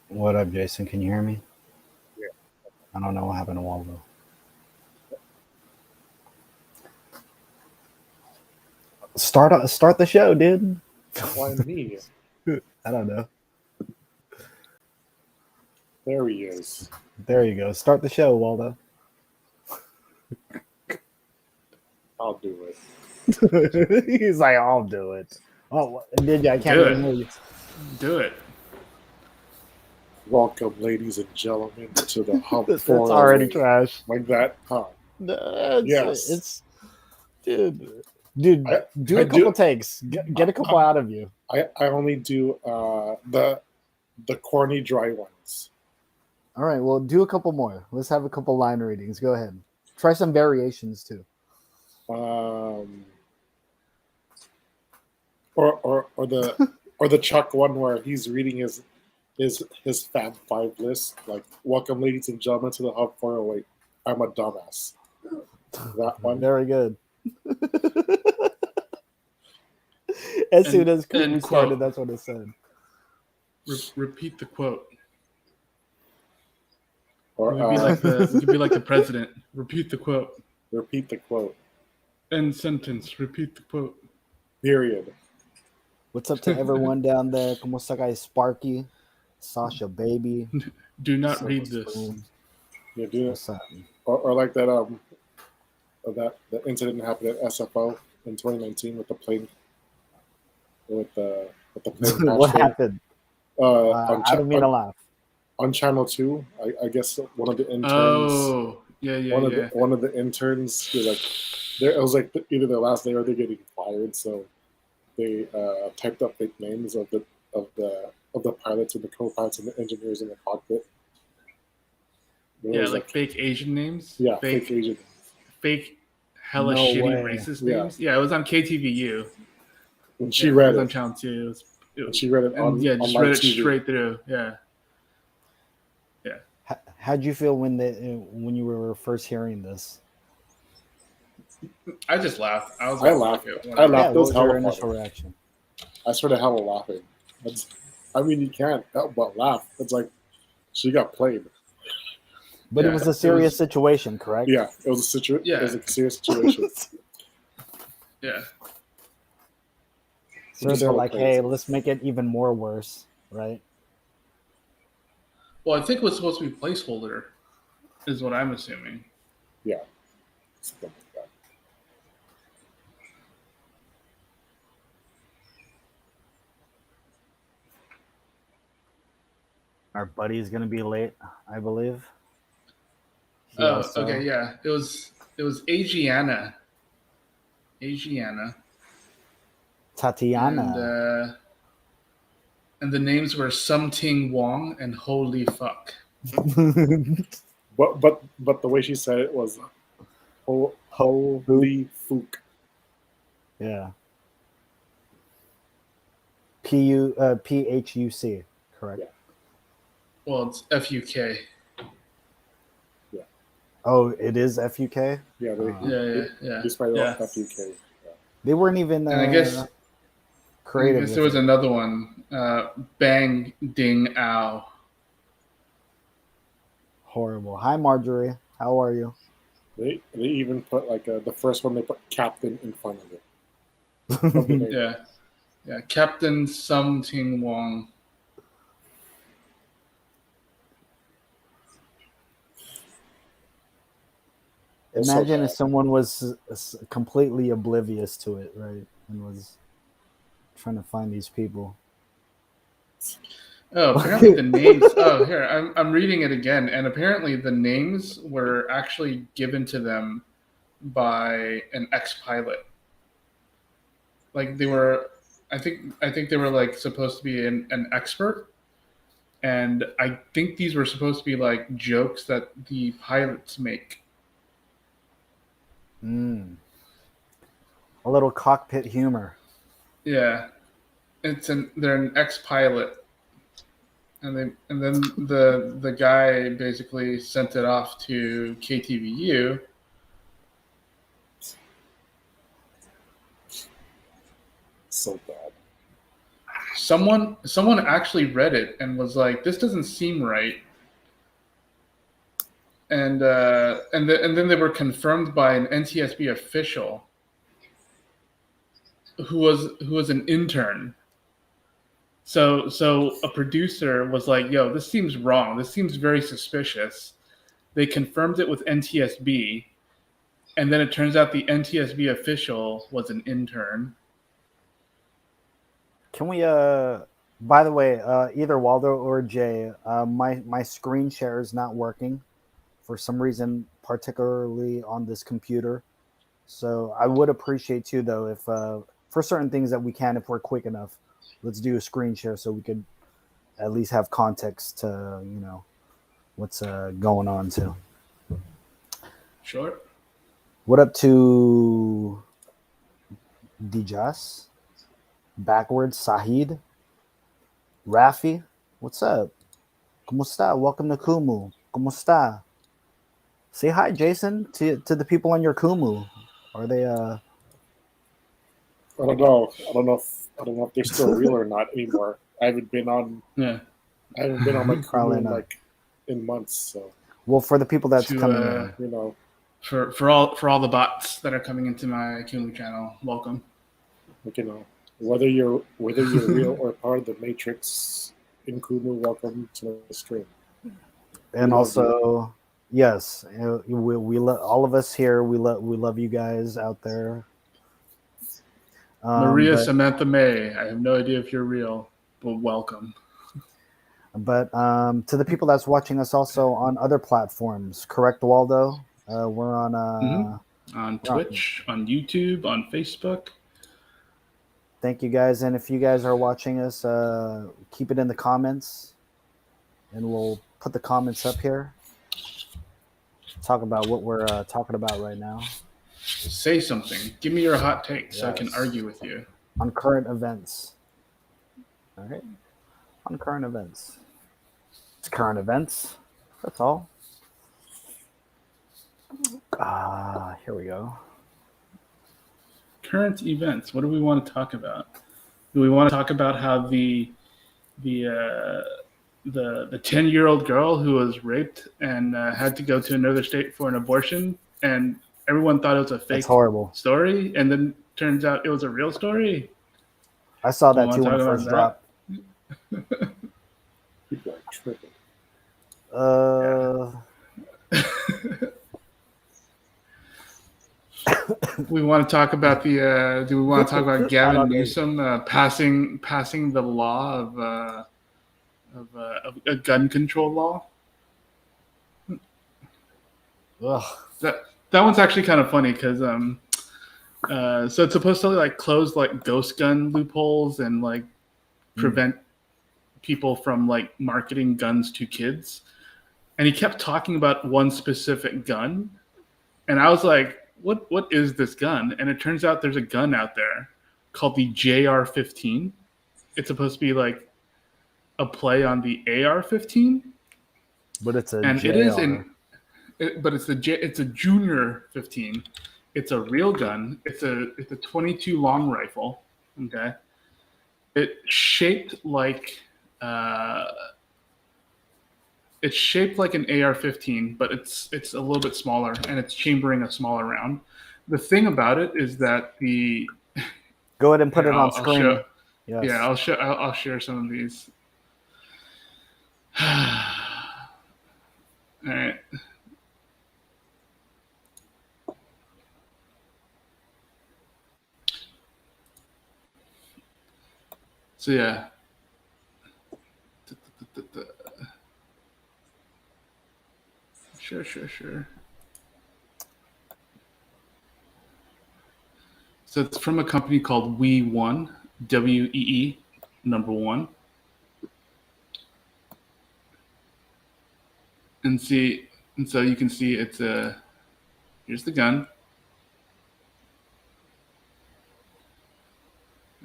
What up, Jason? Can you hear me? Yeah. I don't know what happened to Waldo. Start the show, dude. Why me? I don't know. There he is. There you go. Start the show, Waldo. I'll do it. He's like, I'll do it. Oh, did you? I can't Do even it. hear you. Do it. Welcome, ladies and gentlemen, to the Hub That's 408. already trash. Like that, huh? No, Yes. it's dude. I, Do I a couple do. takes. Get a couple out of you. I only do the corny, dry ones. All right. Well, do a couple more. Let's have a couple line readings. Go ahead. Try some variations too. Um, or the Chuck one where he's reading his Fab Five list. Like, welcome, ladies and gentlemen, to the Hub 408. I'm a dumbass. That one. Very good. As soon as we and started, quote. that's what it said. Repeat the quote. Or We could be like the president. Repeat the quote. repeat the quote. End sentence. Repeat the quote. Period. What's up to everyone down there? Como está, guys? Sparky, Sasha, baby. Do not Silver read this. Spoon. Yeah, do it. What's up? Or like that that incident happened at SFO in 2019 with the plane with the plane crash. What thing. happened? On, I don't mean to laugh. on Channel 2, I guess one of the interns. Oh, yeah. One of the interns, he was like, it was like either their last day or they're getting fired, so they typed up fake names of the pilots and the co-pilots and the engineers in the cockpit. It Yeah, was like fake Asian names. yeah, fake Asian. Fake hella No shitty way. racist Yeah. names. Yeah, it was on KTVU. And she It read was on it. Channel 2. And she read it And on yeah, just live read it TV. straight through. Yeah. How'd you feel when you were first hearing this? I just laughed. I laughed. It. I laughed. Yeah, That what was was your hella initial funny. reaction? I started hella laughing. I mean, you can't help but laugh. It's like she got played. But Yeah, it was a it serious was- situation, correct? Yeah, it was a situation. Yeah. It was a serious situation. Yeah. So Just they're hella like, crazy. hey, let's make it even more worse, right? Well, I think it was supposed to be placeholder, is what I'm assuming. Yeah. Something like that. Our buddy's gonna be late, I believe. He Oh, also- okay, yeah. It was Asiana. Tatiana. And the names were Something Wong and Holy Fuck. But the way she said it was holy fook. Yeah. PHUC, correct? Yeah. Well, it's FUK. Oh, it is FUK? Yeah, Yeah. Despite Yeah. FUK. Yeah. They weren't even And I guess creative. there was another one. Bang Ding Ow. Horrible. Hi, Marjorie. How are you? They even put like the first one they put Captain in front of it. Of the name. Yeah. Captain Something Wong. Imagine bad. if someone was completely oblivious to it, right? And was trying to find these people. Oh, apparently the names. Oh, here I'm reading it again, and apparently the names were actually given to them by an ex-pilot. Like they were, I think they were like supposed to be an expert, and I think these were supposed to be like jokes that the pilots make. A little cockpit humor. Yeah, they're an ex-pilot, and then the guy basically sent it off to KTVU. So bad. someone actually read it and was like, "This doesn't seem right." And then they were confirmed by an NTSB official who was an intern. So a producer was like, "Yo, this seems wrong. This seems very suspicious." They confirmed it with NTSB, and then it turns out the NTSB official was an intern. Can we by the way, either Waldo or Jay, my screen share is not working for some reason, particularly on this computer. So I would appreciate too, though, if for certain things that we can, if we're quick enough, let's do a screen share so we could at least have context to what's going on too. Sure. What up to Dijas? Backwards, Sahid, Rafi, what's up? ¿Cómo está? Welcome to Kumu. ¿Cómo está? Say hi, Jason, to the people on your Kumu. Are they I don't know. I don't know if they're still real or not anymore. I haven't been on my Kumu like in months. So well, for the people that's coming in, for all the bots that are coming into my Kumu channel, welcome. Whether you're real or part of the Matrix in Kumu, welcome to the stream. And also, yes, we all of us here. We love you guys out there. Maria Samantha May. I have no idea if you're real, but welcome. But to the people that's watching us also on other platforms, correct, Waldo? We're on on Twitch, on YouTube, on Facebook. Thank you guys, and if you guys are watching us, keep it in the comments, and we'll put the comments up here. Talk about what we're talking about right now. Say something. Give me your hot take so I can argue with you. On current events. All right. On current events. It's current events. That's all. Here we go. Current events. What do we want to talk about? Do we want to talk about how the 10-year-old girl who was raped and had to go to another state for an abortion, and everyone thought it was a fake story, and then turns out it was a real story? I saw that too when it first dropped. People are tripping. We want to talk about do we want to talk about Gavin Newsom passing the law of a gun control law? Ugh. That one's actually kind of funny because so it's supposed to like close like ghost gun loopholes and like prevent people from like marketing guns to kids. And he kept talking about one specific gun, and I was like, what is this gun? And it turns out there's a gun out there called the JR-15. It's supposed to be like a play on the AR-15, but it's a and JR. It's a junior 15. It's a real gun. It's a 22 long rifle. Okay, it's shaped like an AR-15, but it's a little bit smaller, and it's chambering a smaller round. The thing about it is that Go ahead and put it on screen. Yes. Yeah, I'll share some of these. All right. So yeah. Sure. So it's from a company called WEE1, WEE, number 1. And so you can see it's here's the gun.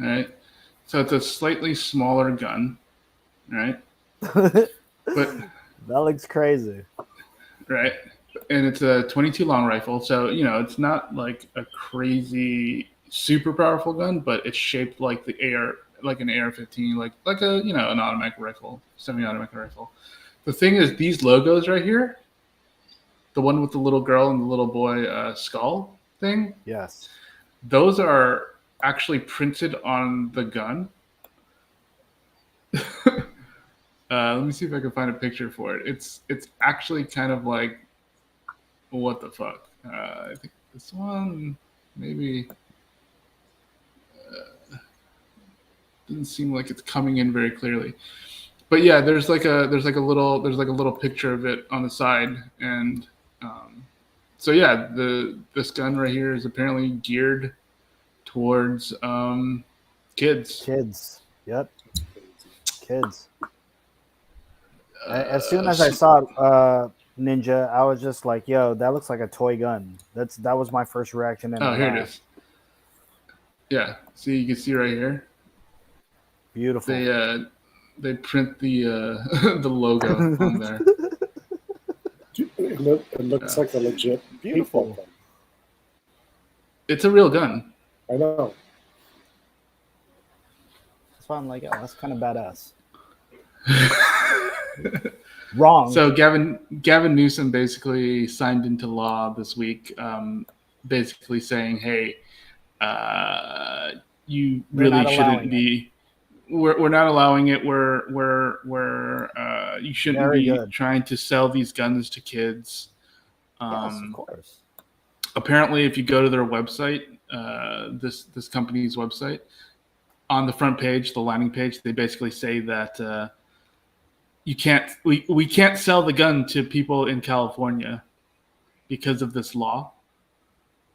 All right. So it's a slightly smaller gun, right? But that looks crazy. Right. And it's a 22 long rifle. So, it's not like a crazy super powerful gun, but it's shaped like the like an AR-15, like a an automatic rifle, semi-automatic rifle. The thing is, these logos right here, the one with the little girl and the little boy skull thing, Yes. those are actually printed on the gun. Let me see if I can find a picture for it. It's actually kind of like, what the fuck? I think this one maybe doesn't seem like it's coming in very clearly. But yeah, there's like a little picture of it on the side, and so yeah, this gun right here is apparently geared towards kids. Kids. Yep. Kids. As soon as I saw Ninja, I was just like, "Yo, that looks like a toy gun." That was my first reaction. Oh, here it is. Yeah, see, you can see right here. Beautiful. They print the the logo on there. It looks like a legit Beautiful. paintball gun. It's a real gun. I know. That's why I'm like, "Oh, that's kind of badass." Wrong. So Gavin Newsom basically signed into law this week, basically saying, "Hey, you really shouldn't be. We're not allowing it. You shouldn't be trying to sell these guns to kids." Yes, of course. Apparently, if you go to their website, this company's website, on the front page, the landing page, they basically say that we can't sell the gun to people in California because of this law.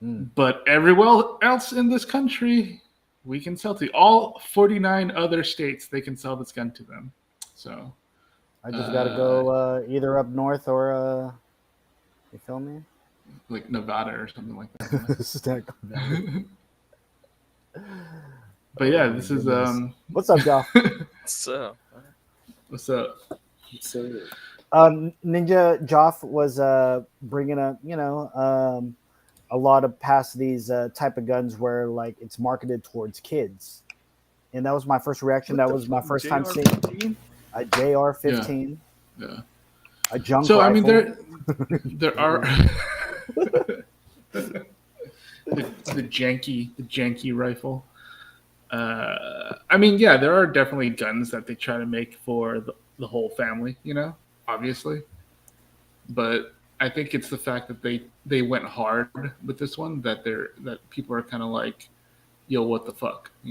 But everywhere else in this country, we can sell to all 49 other states. They can sell this gun to them. So I just got to go either up north or you feel me? Like Nevada or something like that. But yeah, this is What's up, Joff? What's up? Ninja Joff was bringing up, a lot of past these type of guns where like it's marketed towards kids, and that was my first reaction. That was my first time seeing a JR-15. Yeah. A junk rifle. I mean, there are the janky rifle. I mean, yeah, there are definitely guns that they try to make for the whole family, obviously. But I think it's the fact that they went hard with this one that people are kind of like, yo, what the fuck, I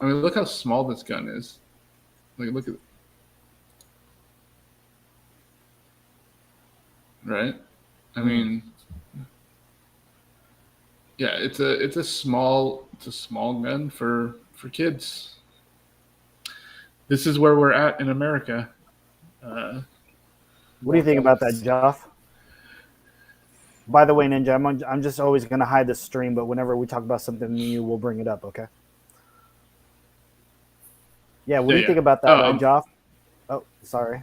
mean, look how small this gun is. Like, look at, right? I mean, yeah, it's a small gun for kids. This is where we're at in America. What do you think about that, Joff? By the way, Ninja, I'm just always gonna hide the stream, but whenever we talk about something new, we'll bring it up, okay? Yeah, what do you think about that, Joff? Oh, sorry.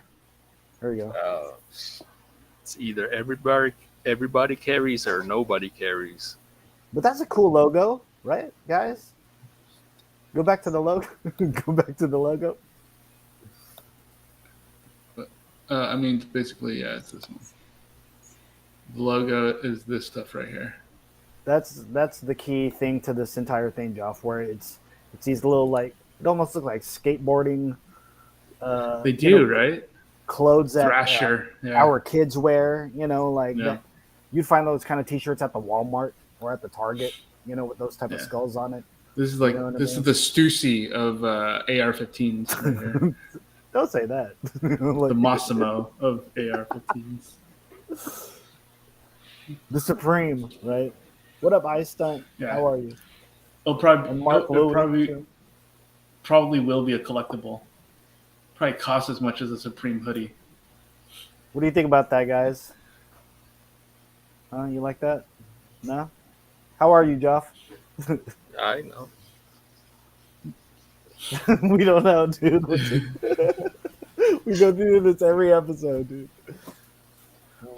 There we go. It's either everybody carries or nobody carries. But that's a cool logo, right, guys? Go back to the logo. Go back to the logo. I mean, basically, yeah, it's this one. The logo is this stuff right here. That's the key thing to this entire thing, Joff, where it's these little, like, it almost look like skateboarding. They do, right? Clothes that our kids wear, that, you'd find those kind of T-shirts at the Walmart or at the Target, with those type of skulls on it. This is like is the Stussy of AR-15s right here. Don't say that. The Massimo of AR-15s. The Supreme, right? What up, Ice Stunt? Yeah. How are you? It'll probably will be a collectible. Probably cost as much as a Supreme hoodie. What do you think about that, guys? You like that? No? How are you, Joff? I know. We don't know, dude. We go through this every episode, dude.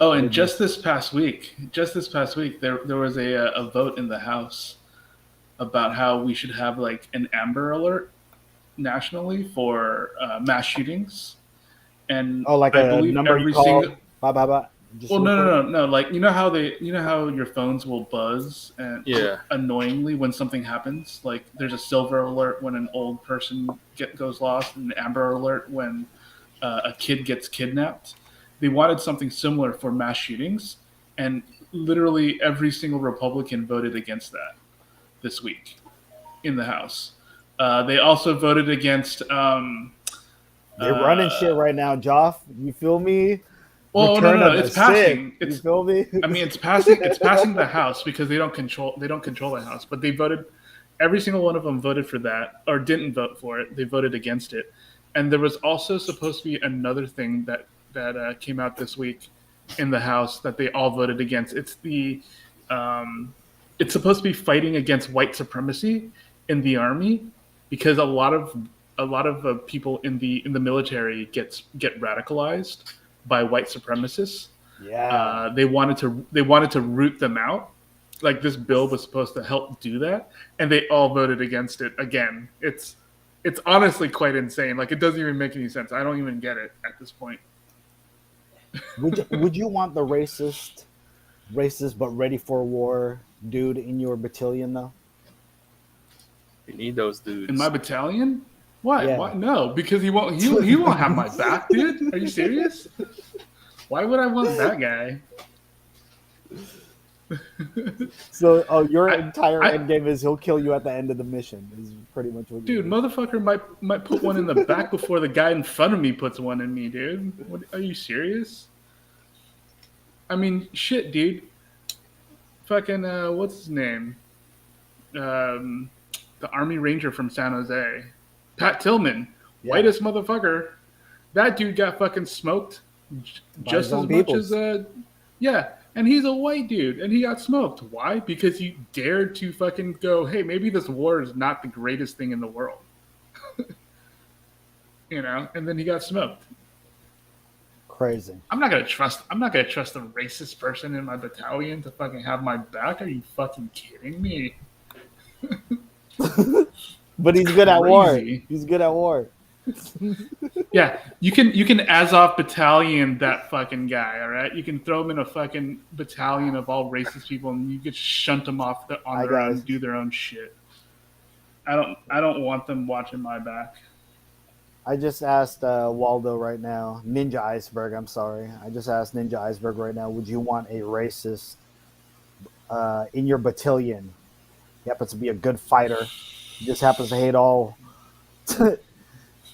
Oh, and just this past week, there was a vote in the House about how we should have like an Amber Alert nationally for mass shootings, and Oh, like I a believe number you every single. call. Blah blah blah. Just Well, no, report. no, no, no. Like you know how your phones will buzz and Yeah. annoyingly when something happens. Like there's a silver alert when an old person goes lost, and an amber alert when a kid gets kidnapped. They wanted something similar for mass shootings, and literally every single Republican voted against that this week in the House. They also voted against. They running shit right now, Joff. You feel me? Well, no, Return no, of no. the It's Sith. passing. You It's. feel me? I mean, it's passing. It's passing the House because they don't control. They don't control the House. But they voted. Every single one of them voted for that, or didn't vote for it. They voted against it. And there was also supposed to be another thing that came out this week in the House that they all voted against. It's the. It's supposed to be fighting against white supremacy in the army because a lot of people in the military get radicalized by white supremacists. Yeah. They wanted to root them out. Like this bill was supposed to help do that, and they all voted against it again. It's honestly quite insane. Like it doesn't even make any sense. I don't even get it at this point. Would you want the racist but ready for war dude in your battalion though? We need those dudes. In my battalion? Why? Yeah. Why? No, because he won't have my back, dude. Are you serious? Why would I want that guy? So, your I- entire I- end game is he'll kill you at the end of the mission. Is pretty much what. Dude, motherfucker might put one in the back before the guy in front of me puts one in me, dude. What, are you serious? I mean, shit, dude. Fucking what's his name? The Army Ranger from San Jose, Pat Tillman, Yeah. whitest motherfucker. That dude got fucking smoked By just his own as much peoples. as yeah. And he's a white dude, and he got smoked. Why? Because he dared to fucking go, hey, maybe this war is not the greatest thing in the world. And then he got smoked. Crazy. I'm not gonna trust a racist person in my battalion to fucking have my back. Are you fucking kidding me? But he's good at war. Crazy. He's good at war. Yeah, you can Azov battalion that fucking guy. All right, you can throw him in a fucking battalion of all racist people, and you could shunt them off on their own, do their own shit. I don't want them watching my back. I just asked Waldo right now, Ninja Iceberg. I'm sorry. I just asked Ninja Iceberg right now. Would you want a racist in your battalion? He happens to be a good fighter. He just happens to hate all.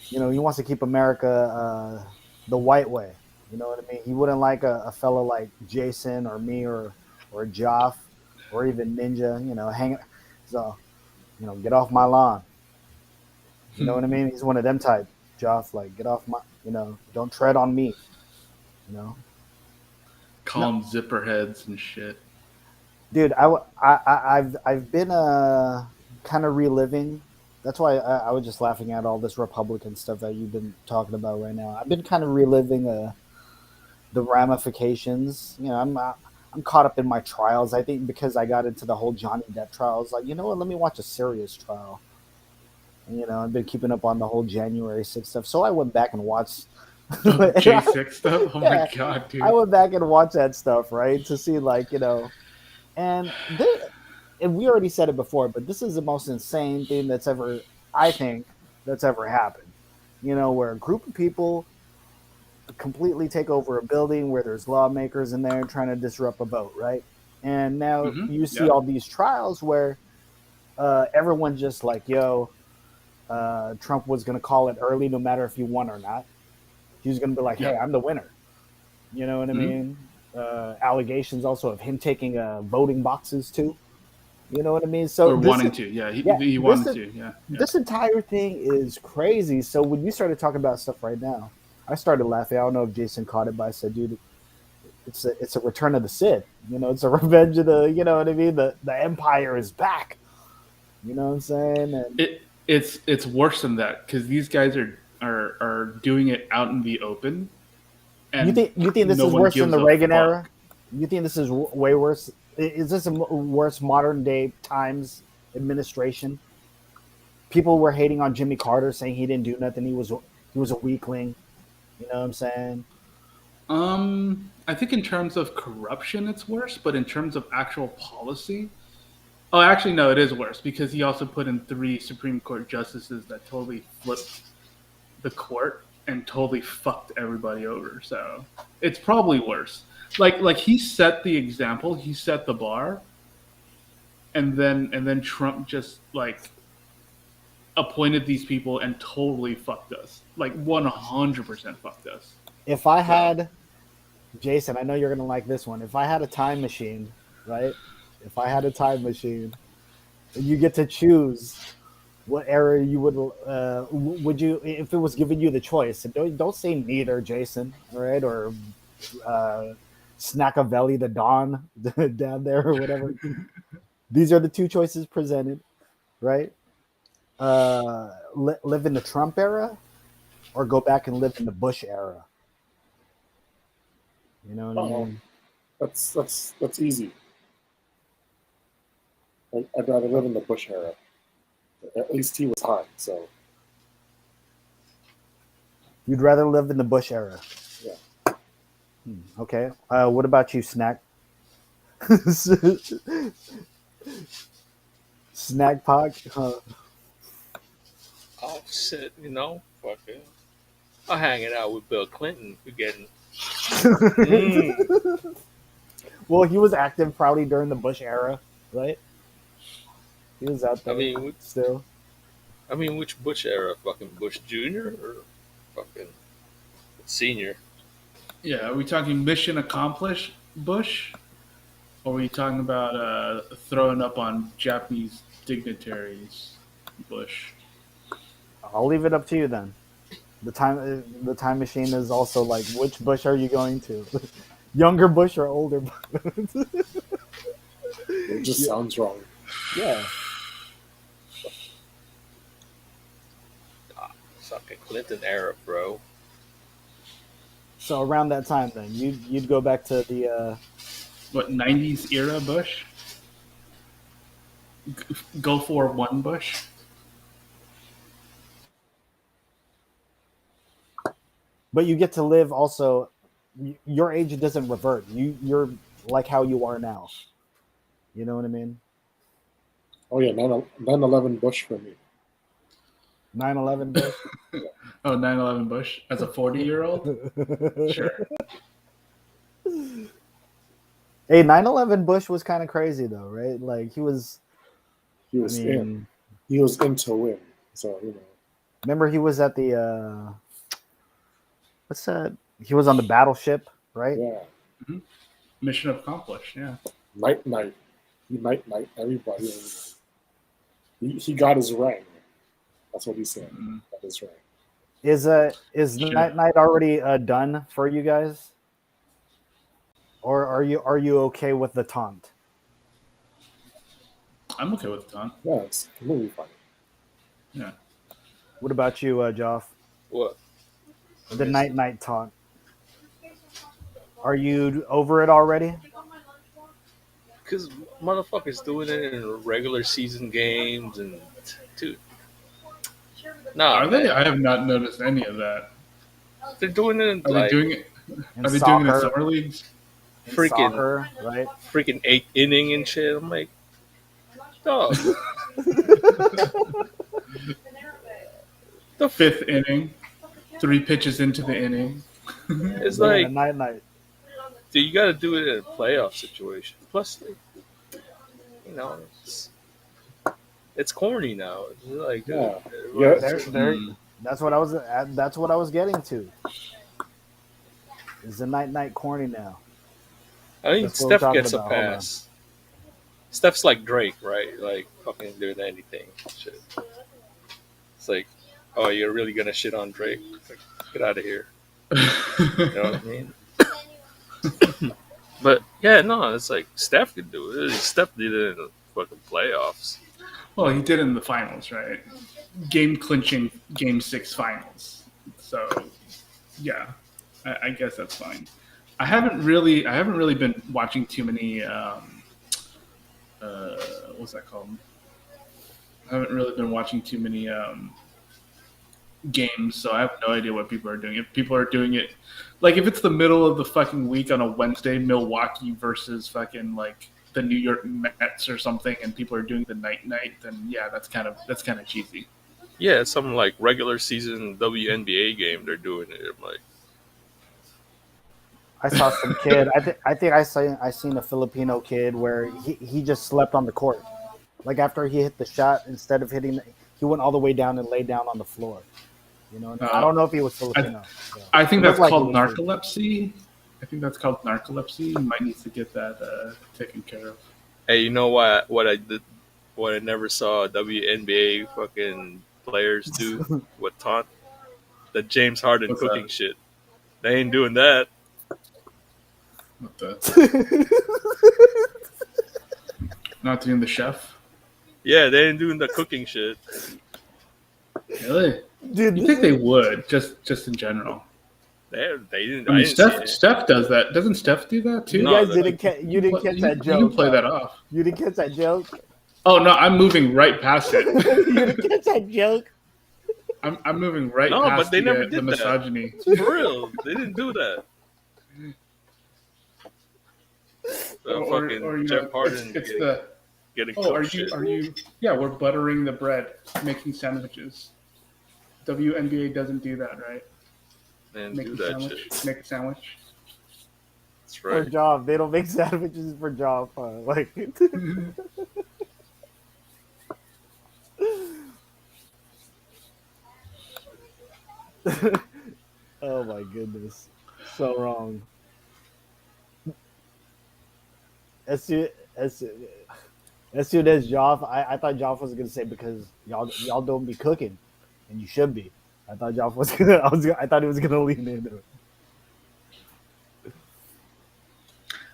He wants to keep America the white way. You know what I mean? He wouldn't like a fella like Jason or me or Joff or even Ninja. Hang. So, get off my lawn. You know what I mean? He's one of them type. Joff, like, get off my. Don't tread on me. Call them zipper heads and shit. Dude, I've been kind of reliving. That's why I was just laughing at all this Republican stuff that you've been talking about right now. I've been kind of reliving the ramifications. I'm caught up in my trials. I think because I got into the whole Johnny Depp trial, I was like, you know what? Let me watch a serious trial. And, I've been keeping up on the whole January 6th stuff, so I went back and watched. J6 stuff. Oh Yeah. my god, dude. I went back and watched that stuff, right, to see and we already said it before, but this is the most insane thing that's ever happened. Where a group of people completely take over a building where there's lawmakers in there trying to disrupt a vote, right? And now you see all these trials where everyone's just like, yo, Trump was going to call it early no matter if he won or not. He was going to be like, hey, I'm the winner. You know what I mean? Allegations also of him taking voting boxes too. You know what I mean? So wanting to, yeah. He wanted to, yeah. This entire thing is crazy. So when you started talking about stuff right now, I started laughing. I don't know if Jason caught it, but I said, dude, it's a return of the Sith. It's a revenge of the, you know what I mean? The Empire is back. You know what I'm saying? And it's worse than that because these guys are doing it out in the open. And you think this is worse than the Reagan era? You think this is way worse? Is this a worse modern day times administration. People were hating on Jimmy Carter, saying he didn't do nothing. He was a weakling. You know what I'm saying? I think in terms of corruption, it's worse, but in terms of actual policy, oh, actually, no, it is worse because he also put in 3 Supreme Court justices that totally flipped the court and totally fucked everybody over. So it's probably worse. Like he set the example, he set the bar, and then Trump just like appointed these people and totally fucked us. Like 100% fucked us. If I had, Jason, I know you're gonna like this one. If I had a time machine, right? If I had a time machine, you get to choose what era you would you if it was giving you the choice. And don't say neither, Jason, all right? Or Snackavelli the Don down there or whatever. These are the two choices presented, right? Live in the Trump era, or go back and live in the Bush era. You know what I mean? That's easy. I'd rather live in the Bush era. At least he was hot, so You'd rather live in the Bush era. yeah. Okay. What about you, Snack? Snack Pog? Oh shit, fuck it. I'm hanging out with Bill Clinton. We're getting. Well, he was active probably during the Bush era, right? He was out there still. I mean, which Bush era? Fucking Bush Jr. or fucking Senior? Yeah, are we talking mission accomplished Bush? Or are we talking about throwing up on Japanese dignitaries Bush? I'll leave it up to you then. The time machine is also like, which Bush are you going to? Younger Bush or older Bush? It just sounds wrong. Yeah. Fucking Clinton era, bro. So around that time, then you'd go back to the What 90s era Bush? Go for one Bush. but you get to live also. Your age doesn't revert. You're like how you are now. You know what I mean? Oh yeah, 9/11 Bush for me. 9/11 Bush. Oh, 9/11 Bush as a 40-year-old? Sure. Hey, 9/11 Bush was kind of crazy though, right? Like he was He was in to win. So remember he was at the what's that? He was on the battleship, right? Yeah. Mm-hmm. Mission accomplished. Yeah. Night. Everybody. He got his rank. That's what he said. Mm-hmm. Got his rank. Is Sure. night already done for you guys, or are you okay with the taunt? I'm okay with the taunt. Yeah, it's completely fine. Yeah. What about you, Joff? What? The night taunt. Are you over it already? Because motherfuckers doing it in regular season games and dude. Nah, Are they? I have not noticed any of that. they're doing it in Are they doing it? In Are they doing it in soccer, summer leagues? freaking soccer, right? freaking 8th inning and shit. I'm like, dog. The 5th inning, 3 pitches into the inning. It's Yeah, like, night. dude, you got to do it in a playoff situation. Plus, it's corny now. It's like, Yeah. That's what I was getting to. Is the night corny now? I think That's what we're Steph talking gets a about. Hold on. pass. Steph's like Drake, right? Like fucking doing anything. Shit. It's like, oh, you're really gonna shit on Drake? It's like, get out of here. You know what I mean? But yeah, no, it's like Steph could do it. Steph did it in the fucking playoffs. Well, he did in the finals, right? Game clinching Game 6 finals. So, yeah, I guess that's fine. I haven't really been watching too many. What's that called? I haven't really been watching too many games, so I have no idea what people are doing. If people are doing it, like if it's the middle of the fucking week on a Wednesday, Milwaukee versus fucking like the New York Mets or something, and people are doing the night, then yeah, that's kind of cheesy. Yeah, some like regular season WNBA game they're doing it. I'm like, I saw some kid. I think I seen a Filipino kid where he just slept on the court. Like after he hit the shot, instead of hitting, he went all the way down and laid down on the floor. You know, and I don't know if he was Filipino. I think It that's looked like called he was narcolepsy. I think that's called narcolepsy. You might need to get that taken care of. hey, you know what I did? What I never saw WNBA fucking players do with taunt? The James Harden What's cooking that? shit. They ain't doing that. What the? Not doing the chef. Yeah, they ain't doing the cooking shit. Really? Dude, You think they would just in general? They didn't. I mean, didn't see it. Steph does that. Doesn't Steph do that too? you No, guys that- didn't catch. You didn't catch that joke. You can play huh? that off. You didn't catch that joke. Oh no, I'm moving right past it. You didn't catch that joke. I'm moving right No, past but they never did the that. misogyny. For real, they didn't do that. Fucking Jeff Harden it's getting, the. getting Oh, cooked shit. are you? Yeah, we're buttering the bread, making sandwiches. WNBA doesn't do that, right? And Make do a that sandwich. shit. Make a sandwich. That's For right. job, they don't make sandwiches for job. Like, oh my goodness, so wrong. As soon as Joff, I thought Joff was gonna say because y'all don't be cooking, and you should be. I thought Joff was gonna. I thought he was gonna lean into it.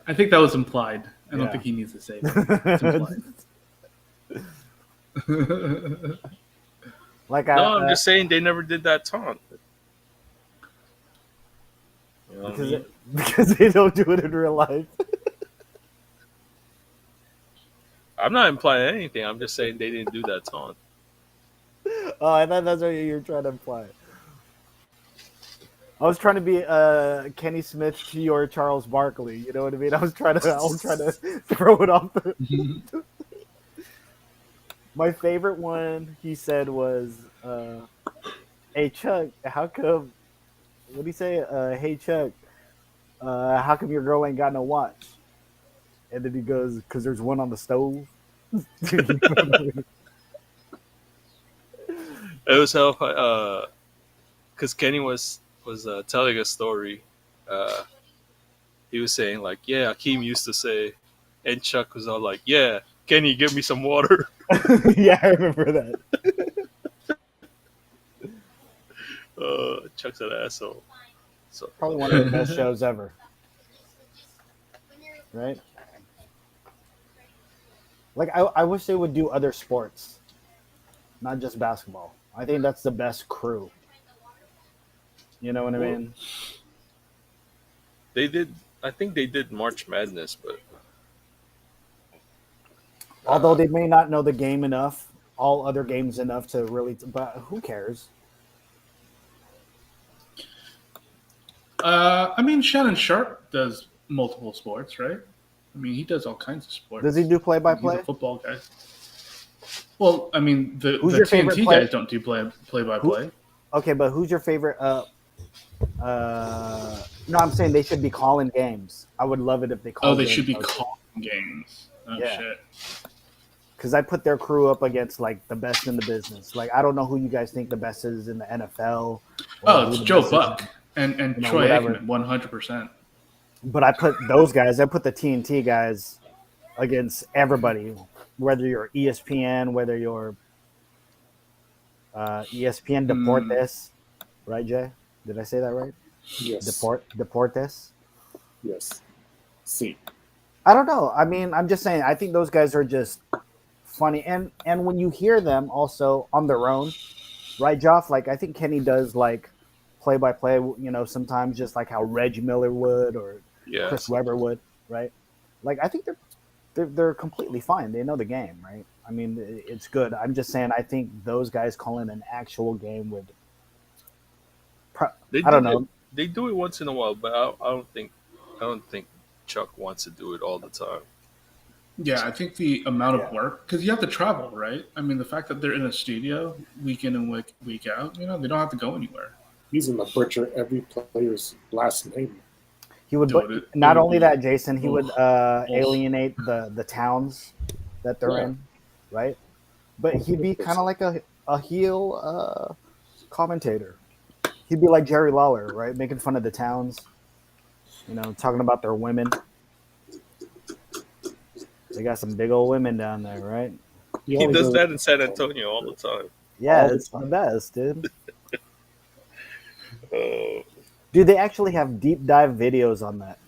I think that was implied. I don't Yeah. think he needs to say that. It's implied. Like No, I'm just saying they never did that taunt. You know what I mean? because they don't do it in real life. I'm not implying anything. I'm just saying they didn't do that taunt. Oh, I thought that's what you were trying to imply. I was trying to be Kenny Smith to your Charles Barkley. You know what I mean? I was trying to throw it off. My favorite one he said was, "Hey Chuck, how come?" What did he say? "Hey Chuck, how come your girl ain't got no watch?" And then he goes, "'Cause there's one on the stove." It was how, because Kenny was telling a story. He was saying like, yeah, Akeem used to say, and Chuck was all like, yeah, Kenny, give me some water. Yeah, I remember that. Chuck's an asshole. So Probably one of the best shows ever. Right? Like, I wish they would do other sports, not just basketball. I think that's the best crew. You know what I mean? they did. I think they did March Madness, but Although they may not know the game enough, all other games enough to really. But who cares? I mean, Shannon Sharp does multiple sports, right? I mean, he does all kinds of sports. Does he do He's play-by-play? a football guy. Well, I mean, the Who's your favorite TNT player? guys don't do play-by-play. Okay, but who's your favorite? No, I'm saying they should be calling games. I would love it if they called. Oh, they games. should be calling games. Oh, Yeah. shit. Because I put their crew up against like the best in the business. Like I don't know who you guys think the best is in the NFL. Oh, who it's the Joe best is- Buck and you know, Troy whatever. Aikman, 100%. But I put those guys. I put the TNT guys against everybody, whether you're ESPN, whether you're ESPN Deportes, right, Jay? Did I say that right? Yes. Deportes. Yes. See. I don't know. I mean, I'm just saying. I think those guys are just funny, and when you hear them also on their own, right, Joff? Like I think Kenny does like play by play. You know, sometimes just like how Reggie Miller would or yeah, Chris Webber would, right? Like I think they're completely fine. They know the game, right? I mean, it's good. I'm just saying. I think those guys calling an actual game would. They I don't do it. know. They do it once in a while, but I don't think Chuck wants to do it all the time. Yeah, I think the amount Yeah. of work, because you have to travel, right? I mean, the fact that they're in a studio week in and week out, you know, they don't have to go anywhere. He's gonna butcher every player's last name. He would, Dude, it not would only be- that, Jason. He would Oof. alienate the towns that they're Yeah. in, right? But he'd be kind of like a heel commentator. He'd be like Jerry Lawler, right? Making fun of the towns, you know, talking about their women. They got some big old women down there, right? He He only does that in San Antonio all the time. Yeah, All the it's the time. best, dude. Oh, Dude, they actually have deep dive videos on that.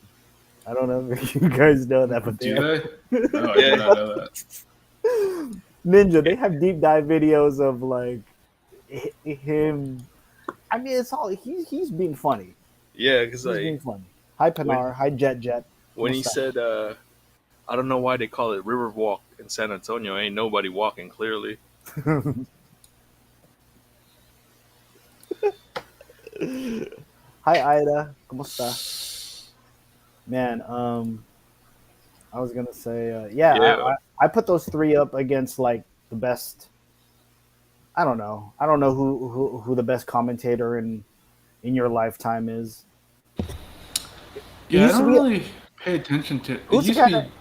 I don't know if you guys know that, but Do they they? Oh, I Yeah. did not know that. Ninja, they have deep dive videos of like him. I mean, it's all he's being funny. yeah, because He's being like funny. Hi Pinar, hi Jet. when he What's said, I don't know why they call it River Walk in San Antonio. Ain't nobody walking clearly. Hi Ida, ¿cómo está? Man, I was gonna say, yeah, Yeah. I put those three up against like the best. I don't know who the best commentator in your lifetime is. Yeah, I used to don't be- really pay attention to. It Who's the used guy? to be,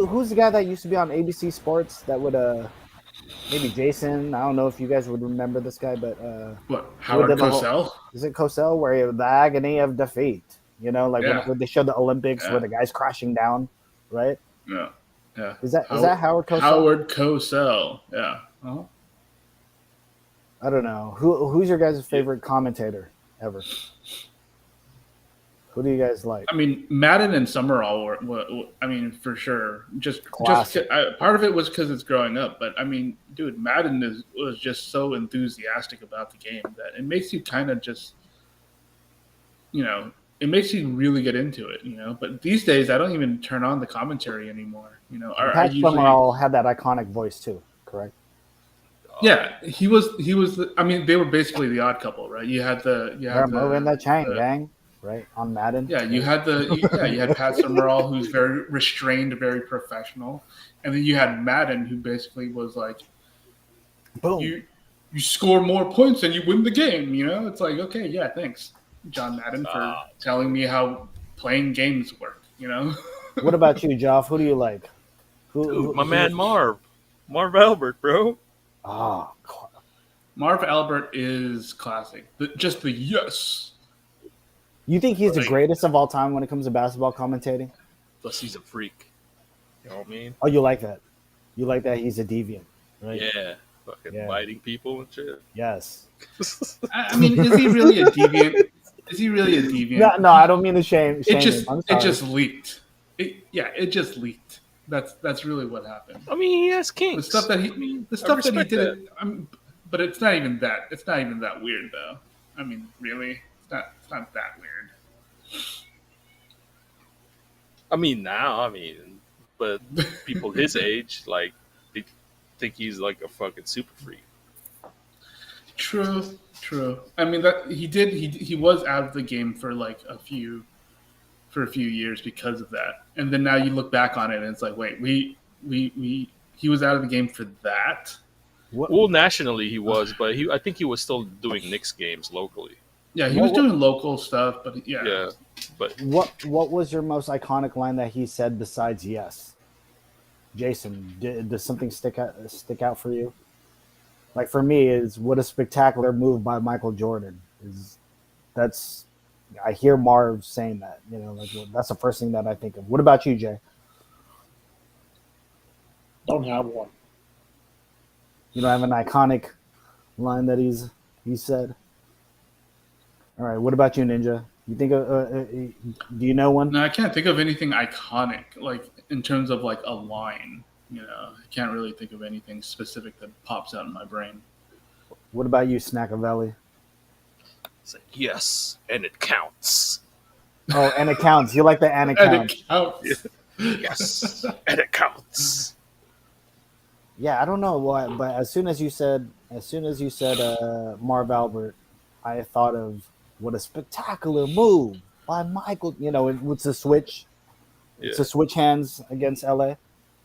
Who's the guy that used to be on ABC Sports that would maybe Jason? I don't know if you guys would remember this guy, but what, Howard did the whole- Cosell? is it Cosell where the agony of defeat? You know, like Yeah. when they showed the Olympics Yeah. where the guy's crashing down, right? Yeah, yeah. Is that Howard Cosell? Howard Cosell. Yeah. Uh-huh. I don't know. Who's your guys' favorite commentator ever? Who do you guys like? I mean, Madden and Summerall were I mean, for sure. Classic. Part of it was because it's growing up, but I mean, dude, Madden was just so enthusiastic about the game that it makes you kind of just, you know, it makes you really get into it, you know. But these days, I don't even turn on the commentary anymore. You know, I Pat usually, Summerall had that iconic voice too, correct? yeah, he was. I mean, they were basically the odd couple, right? You had They're moving the chain, the- gang, right? On Madden. Yeah, you had you had Pat Summerall, who's very restrained, very professional, and then you had Madden, who basically was like, Boom. you score more points and you win the game. You know, it's like, okay, yeah, thanks, John Madden, for telling me how playing games work. You know, What about you, Joff? Who do you like? Dude, my man Marv Albert, bro. Oh, Marv Albert is classic. Just the yes. you think he's the Like- greatest of all time when it comes to basketball commentating? Plus, he's a freak. You know what I mean? Oh, you like that? You like that he's a deviant, right? Yeah, fucking Yeah. biting people and shit. Yes. I mean, is he really a deviant? Is he really a deviant? No, I don't mean to shame It just him. I'm sorry. it just leaked. It just leaked. That's really what happened. I mean, he has The kinks. stuff that he respect did, but it's not even that. It's not even that weird, though. I mean, really, it's not that weird. I mean, now, but people his age, like, they think he's like a fucking super freak. True. I mean, that he was out of the game for like a few years because of that, and then now you look back on it and it's like, wait, he was out of the game for that. What, Well, nationally he was, but I think he was still doing Knicks games locally. Yeah, he was doing local stuff, but Yeah, but what was your most iconic line that he said besides yes? Jason, does something stick out for you? Like for me, is what a spectacular move by Michael Jordan. I hear Marv saying that. You know, like that's the first thing that I think of. What about you, Jay? Don't have one. You don't have an iconic line that he said. All right. What about you, Ninja? You think do you know one? No, I can't think of anything iconic, like in terms of like a line. You know, I can't really think of anything specific that pops out in my brain. What about you, Snackavelli? it's like, yes, and it counts. Oh, and it counts. You like the and it And counts. it counts. Yes, and it counts. Yeah, I don't know why, but as soon as you said Marv Albert, I thought of what a spectacular move by Michael. You know, with the switch, it's Yeah. a switch hands against LA,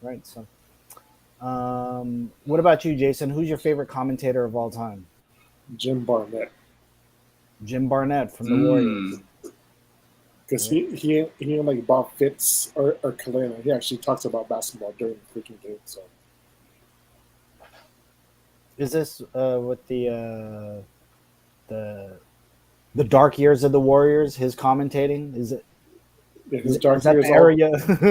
right? So, what about you, Jason? Who's your favorite commentator of all time? Jim Barnett, Jim Barnett from the Warriors. Mm. because Yeah. he ain't like Bob Fitz or Kalena. He actually talks about basketball during the freaking game. So Is this with the the dark years of the Warriors? His commentating yeah, his is dark that the years all area?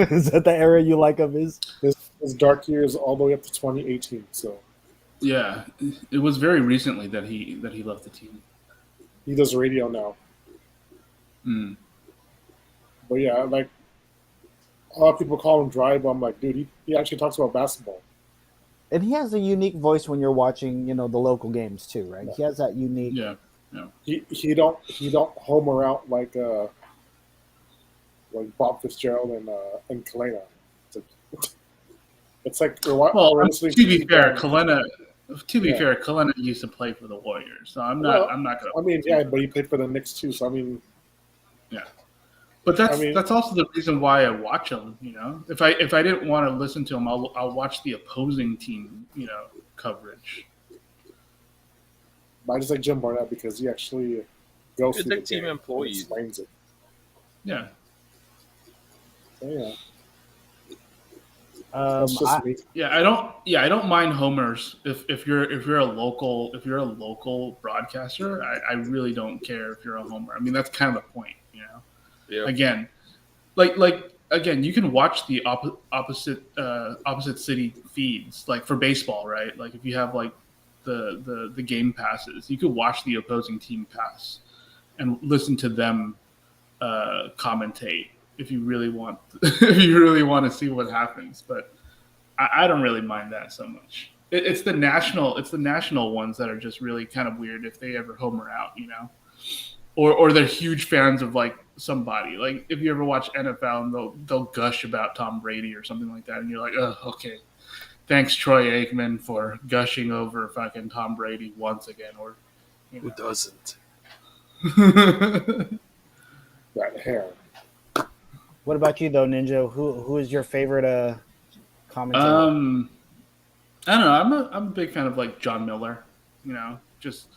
Is that the area you like of his? his dark years all the way up to 2018. So Yeah, it was very recently that he left the team. he does radio now. Mm. But yeah, like a lot of people call him dry, but I'm like, dude, he actually talks about basketball. And he has a unique voice when you're watching, you know, the local games too, right? Yeah. He has that unique. Yeah, yeah. He don't homer out like Bob Fitzgerald and Kalena. It's like, it's like Well, we're listening to be to fair, them. Kalena. To be Yeah. fair, Kalena used to play for the Warriors, so I'm not. Well, I'm not gonna. I mean, yeah, but he played for the Knicks too. So I mean, Yeah, but I mean, that's also the reason why I watch him. You know, if I didn't want to listen to him, I'll watch the opposing team. You know, coverage. I just like Jim Barnett because he actually goes It's through like the team game and employee. explains it. Yeah. So yeah, Um, that's just me. Yeah, I don't. Yeah, I don't mind homers if you're a local broadcaster. I really don't care if you're a homer. I mean, that's kind of the point, you know. Yeah. Again, like again, you can watch the opposite city feeds, like for baseball, right? Like if you have like the game passes, you could watch the opposing team pass and listen to them commentate if you really want if you really want to see what happens. But I don't really mind that so much. It's the national ones that are just really kind of weird if they ever homer out, you know, or they're huge fans of like somebody. Like if you ever watch NFL and they'll gush about Tom Brady or something like that, and you're like, oh, okay, thanks Troy Aikman for gushing over fucking Tom Brady once again, or you Who know. doesn't? That hair. what about you though, Ninja? Who is your favorite commentator? I don't know. I'm a big fan of like John Miller. You know, just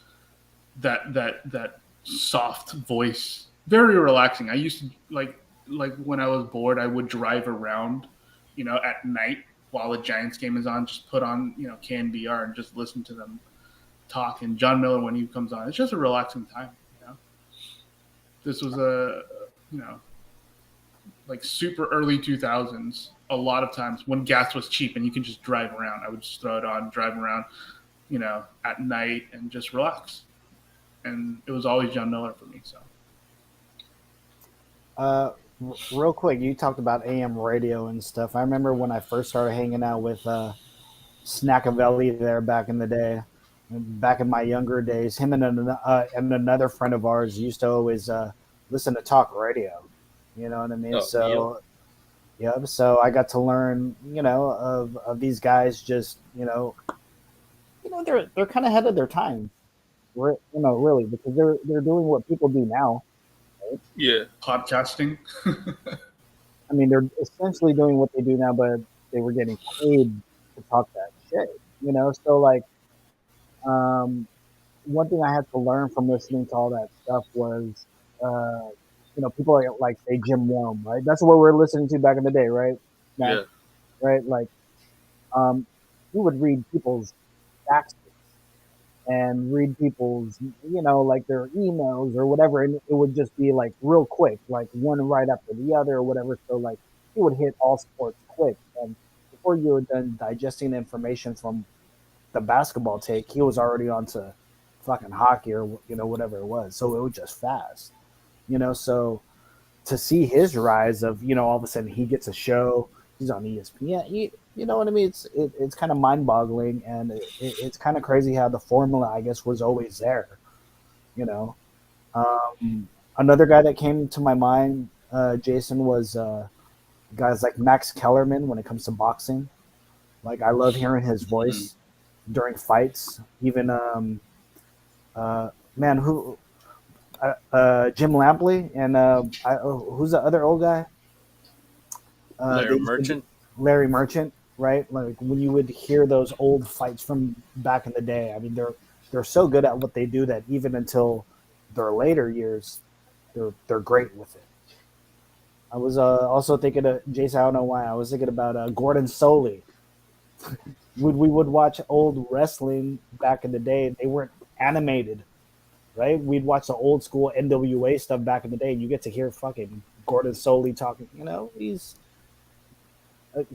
that soft voice, very relaxing. I used to like when I was bored, I would drive around, you know, at night while the Giants game is on, just put on KNBR and just listen to them talk. And John Miller when he comes on, it's just a relaxing time. You know, this was a like super early 2000s. A lot of times when gas was cheap and you can just drive around, I would just throw it on, drive around, at night and just relax. And it was always John Miller for me. So, Real quick, you talked about AM radio and stuff. I remember when I first started hanging out with Snackavelli there back in the day, back in my younger days. Him and another friend of ours used to always listen to talk radio. You know what I mean? Oh, So, yeah. So I got to learn, of these guys. Just they're kind of ahead of their time. Really, because they're doing what people do now. Yeah. podcasting. I mean, they're essentially doing what they do now, but they were getting paid to talk that shit. So like, one thing I had to learn from listening to all that stuff was, people like say Jim Rome, right? That's what we were listening to back in the day, right? Yeah. Right? Like, he would read people's backstories and read people's, like their emails or whatever, and it would just be like real quick, like one right after the other or whatever. So like, he would hit all sports quick, and before you were done digesting information from the basketball take, he was already on to fucking hockey or whatever it was. So it was just fast, So to see his rise of all of a sudden he gets a show, he's on ESPN. You know what I mean? It's kind of mind boggling, and it's kind of crazy how the formula, I guess, was always there. You know, another guy that came to my mind, Jason, was guys like Max Kellerman when it comes to boxing. Like I love hearing his voice during fights. Even man, who Jim Lampley and who's the other old guy? They Larry used to do, Merchant. Larry Merchant, right? Like when you would hear those old fights from back in the day. I mean, they're so good at what they do that even until their later years, they're great with it. I was also thinking of Jason. I don't know why. I was thinking about Gordon Soley. We would watch old wrestling back in the day. They weren't animated, right? We'd watch the old school NWA stuff back in the day. And you get to hear fucking Gordon Soley talking. You know, he's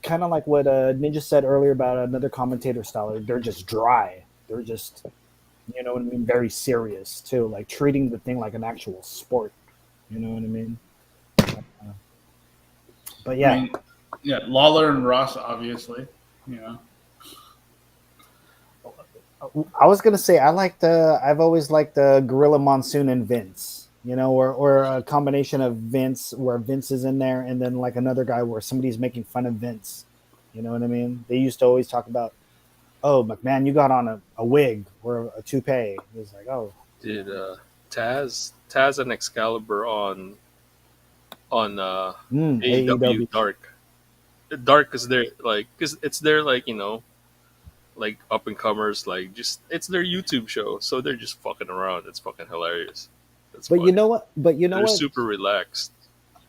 kind of like what Ninja said earlier about another commentator style. They're just dry. They're just, you know what I mean, very serious too. Like treating the thing like an actual sport. You know what I mean? But yeah. I mean, yeah, Lawler and Ross, obviously. You know. I was gonna say I've always liked the Gorilla Monsoon and Vince, you know, or a combination of Vince where Vince is in there and then like another guy where somebody's making fun of Vince. You know what I mean? They used to always talk about, oh McMahon, you got on a wig or a toupee. It was like, oh, Did Taz and Excalibur on AEW AEW. Dark. Dark is their like because it's their like like up and comers like just it's their YouTube show, so they're just fucking around. It's fucking hilarious. It's But funny. you know what? They're super relaxed.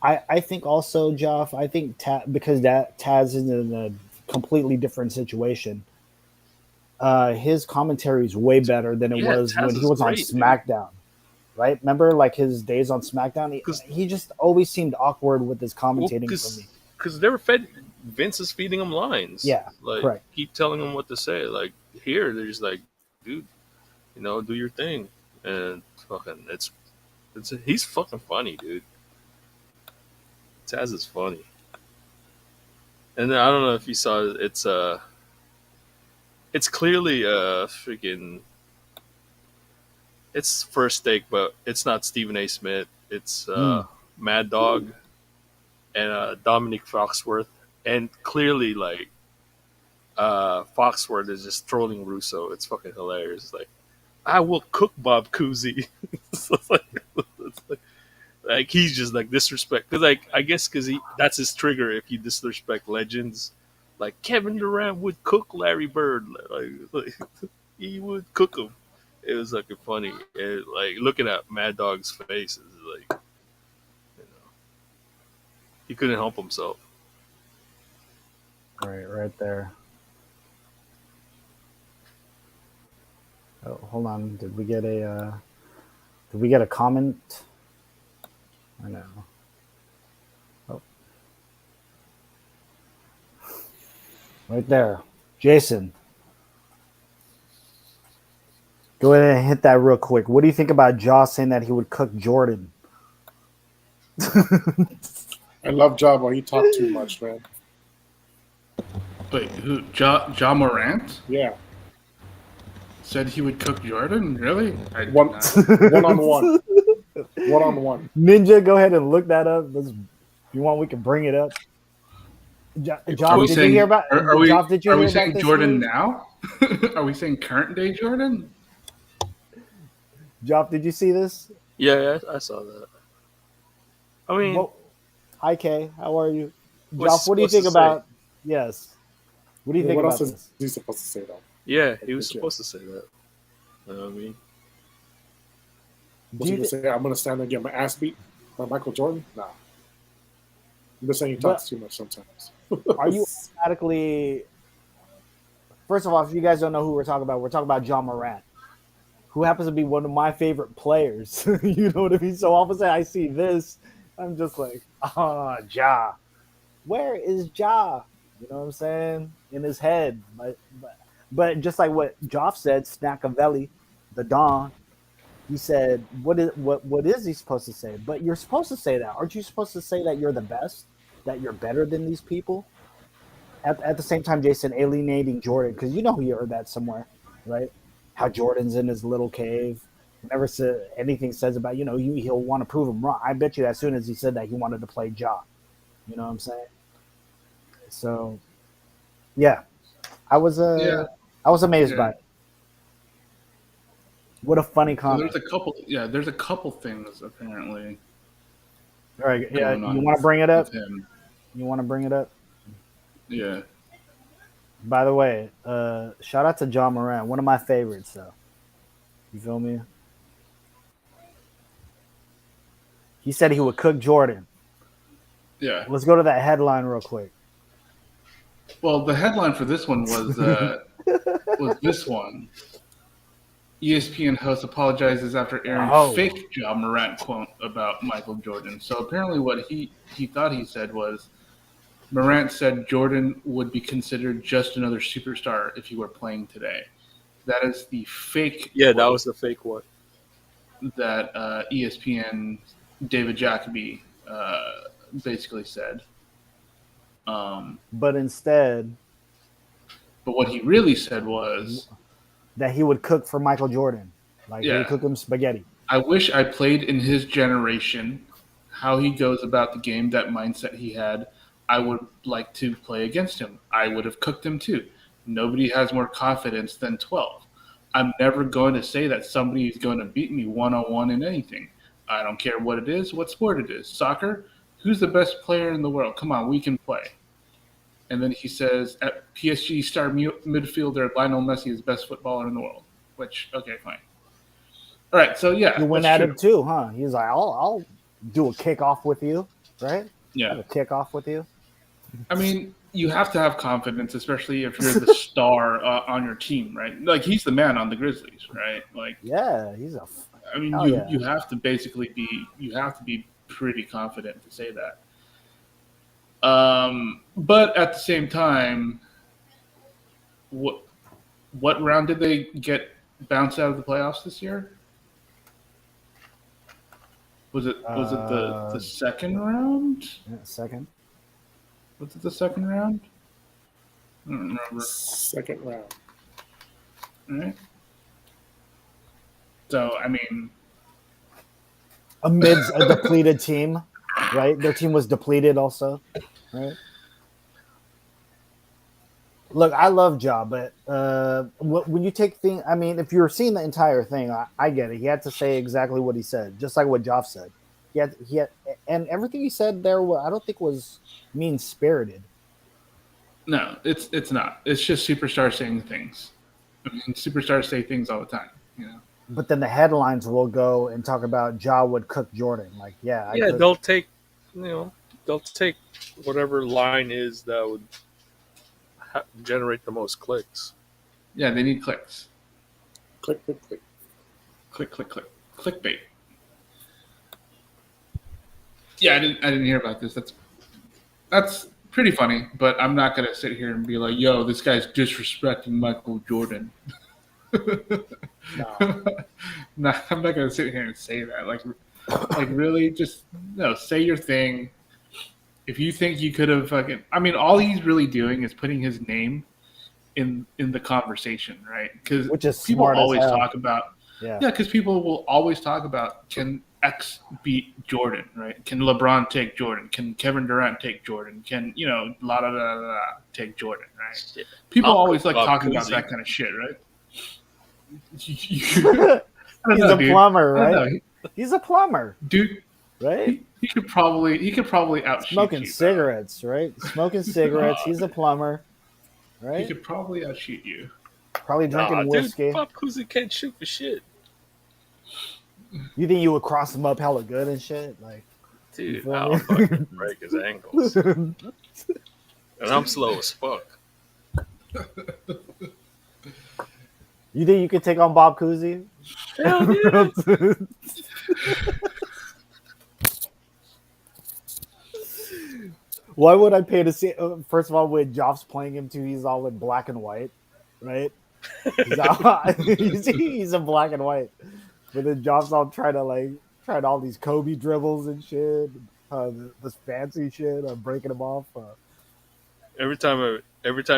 I think also, Joff, I think because that Taz is in a completely different situation. His commentary is way better than it Yeah, was Taz when he is was on great, dude. SmackDown. Right? Remember, like his days on SmackDown, 'Cause- he just always seemed awkward with his commentating for me. Because they were fed. Vince is feeding them lines. Yeah, like correct. keep telling them what to say. Like here, they're just like, dude, do your thing, and fucking he's fucking funny, dude. Taz is funny, and then, I don't know if you saw it, it's clearly freaking. It's First Take, but it's not Stephen A. Smith. It's Mad Dog and Dominic Foxworth, and clearly like Foxworth is just trolling Russo. It's fucking hilarious. It's like, I will cook Bob Cousy. It's like he's just like disrespect because like I guess because that's his trigger if you disrespect legends. Like Kevin Durant would cook Larry Bird. Like he would cook him. It was like funny. Like looking at Mad Dog's face is like, he couldn't help himself. Right there. Oh, hold on. Did we get a comment? I know. Oh. Right there. Jason. Go ahead and hit that real quick. What do you think about Josh saying that he would cook Jordan? I love Job while he talked too much, man. Wait, who? Ja Morant Yeah, said he would cook Jordan? Really? I did one not. on one. Ninja, go ahead and look that up. If you want, we can bring it up. Job, did you hear about? Are we Job, did you hear saying about this Jordan news? now? Are we saying current day Jordan? Job, did you see this? Yeah, I saw that. I mean, Well, hi Kay, how are you? What's Joff, what do you supposed think to about? Yes. What do you think What about else is this? he supposed to say though? yeah, he was supposed to say that. You know what I mean? Was he gonna say I'm gonna stand there and get my ass beat by Michael Jordan? Nah. I'm just saying he talks too much sometimes. Are you automatically? First of all, if you guys don't know who we're talking about John Morant, who happens to be one of my favorite players. You know what I mean? So all of a sudden I see this, I'm just like, Ja. Where is Ja? You know what I'm saying? In his head. But just like what Joff said, Snackavelli, the Don, he said, what is he supposed to say? But you're supposed to say that. Aren't you supposed to say that you're the best? That you're better than these people? At the same time, Jason alienating Jordan, because you know he heard that somewhere, right? How Jordan's in his little cave. Never said anything says about, he'll want to prove him wrong. I bet you as soon as he said that, he wanted to play Ja. You know what I'm saying? So, yeah. I was Yeah. I was amazed by Yeah. it. What a funny So comment. there's a couple things apparently All right, yeah, going you on want to bring it up? with him. You want to bring it up? Yeah. By the way, shout out to John Moran, one of my favorites. Though, you feel me? He said he would cook Jordan. Yeah. Let's go to that headline real quick. Well, the headline for this one was this one. ESPN host apologizes after airing Oh. fake Ja Morant quote about Michael Jordan. So apparently, what he thought he said was Morant said Jordan would be considered just another superstar if he were playing today. That is the fake. Yeah, that quote was the fake one. that ESPN David Jacoby basically said. But instead, But what he really said was, that he would cook for Michael Jordan, like he Yeah. would cook him spaghetti. I wish I played in his generation. How he goes about the game, that mindset he had, I would like to play against him. I would have cooked him too. Nobody has more confidence than 12. I'm never going to say that somebody is going to beat me one-on-one in anything. I don't care what it is, what sport it is. Soccer, who's the best player in the world? Come on, we can play. And then he says, at PSG star midfielder Lionel Messi is best footballer in the world. Which, okay, fine. All right, so yeah, You went that's at true. him too, huh? He's like, I'll do a kickoff with you, right? Yeah. Have a kickoff with you. I mean, you have to have confidence, especially if you're the star on your team, right? Like, he's the man on the Grizzlies, right? Like, Yeah, he's a. I mean, Hell yeah. you have to basically be pretty confident to say that. But at the same time, what round did they get bounced out of the playoffs this year? Was it the second round? Yeah, second. Was it the second round? I don't remember. Second round. All right. So I mean, Amidst a depleted team, right? Their team was depleted also, right? Look, I love Ja, but when you take things, I mean, if you're seeing the entire thing, I get it. He had to say exactly what he said, just like what Joff said. He had, and everything he said there, I don't think was mean spirited. no, it's not. It's just superstars saying things. I mean, superstars say things all the time, you know. But then the headlines will go and talk about Ja would cook Jordan. Like, yeah, Yeah, they'll take whatever line is that would generate the most clicks. Yeah, they need clicks. Click, click, click. Click, click, click. Clickbait. Yeah, I didn't hear about this. That's pretty funny, but I'm not gonna sit here and be like, "Yo, this guy's disrespecting Michael Jordan." No. No, I'm not gonna sit here and say that. Like really, just no. Say your thing. If you think you could have fucking, I mean, all he's really doing is putting his name in the conversation, right? Because which is people smart as always hell. talk about, Yeah. because people will always talk about, can X beat Jordan, right? Can LeBron take Jordan? Can Kevin Durant take Jordan? Can take Jordan, right? Shit. People I'll always go like Bob talking about Cousy. that kind of shit, right? He's a plumber, right? He's a plumber, Dude, right? he could probably outshoot Smoking you, bro. cigarettes, right? Smoking cigarettes. He's a plumber, He right? could probably outshoot you. Probably drinking Nah, whiskey. dude, Bob Cousy can't shoot for shit. You think you would cross him up hella good and shit? Like, Dude, feel I'll me? fucking break his ankles. And I'm slow as fuck. you think you could take on Bob Cousy? Hell yeah. Why would I pay to see? First of all, when Joff's playing him too, he's all in black and white, right? He's in black and white, but then Joff's all trying all these Kobe dribbles and shit, this fancy shit, breaking him off. Every time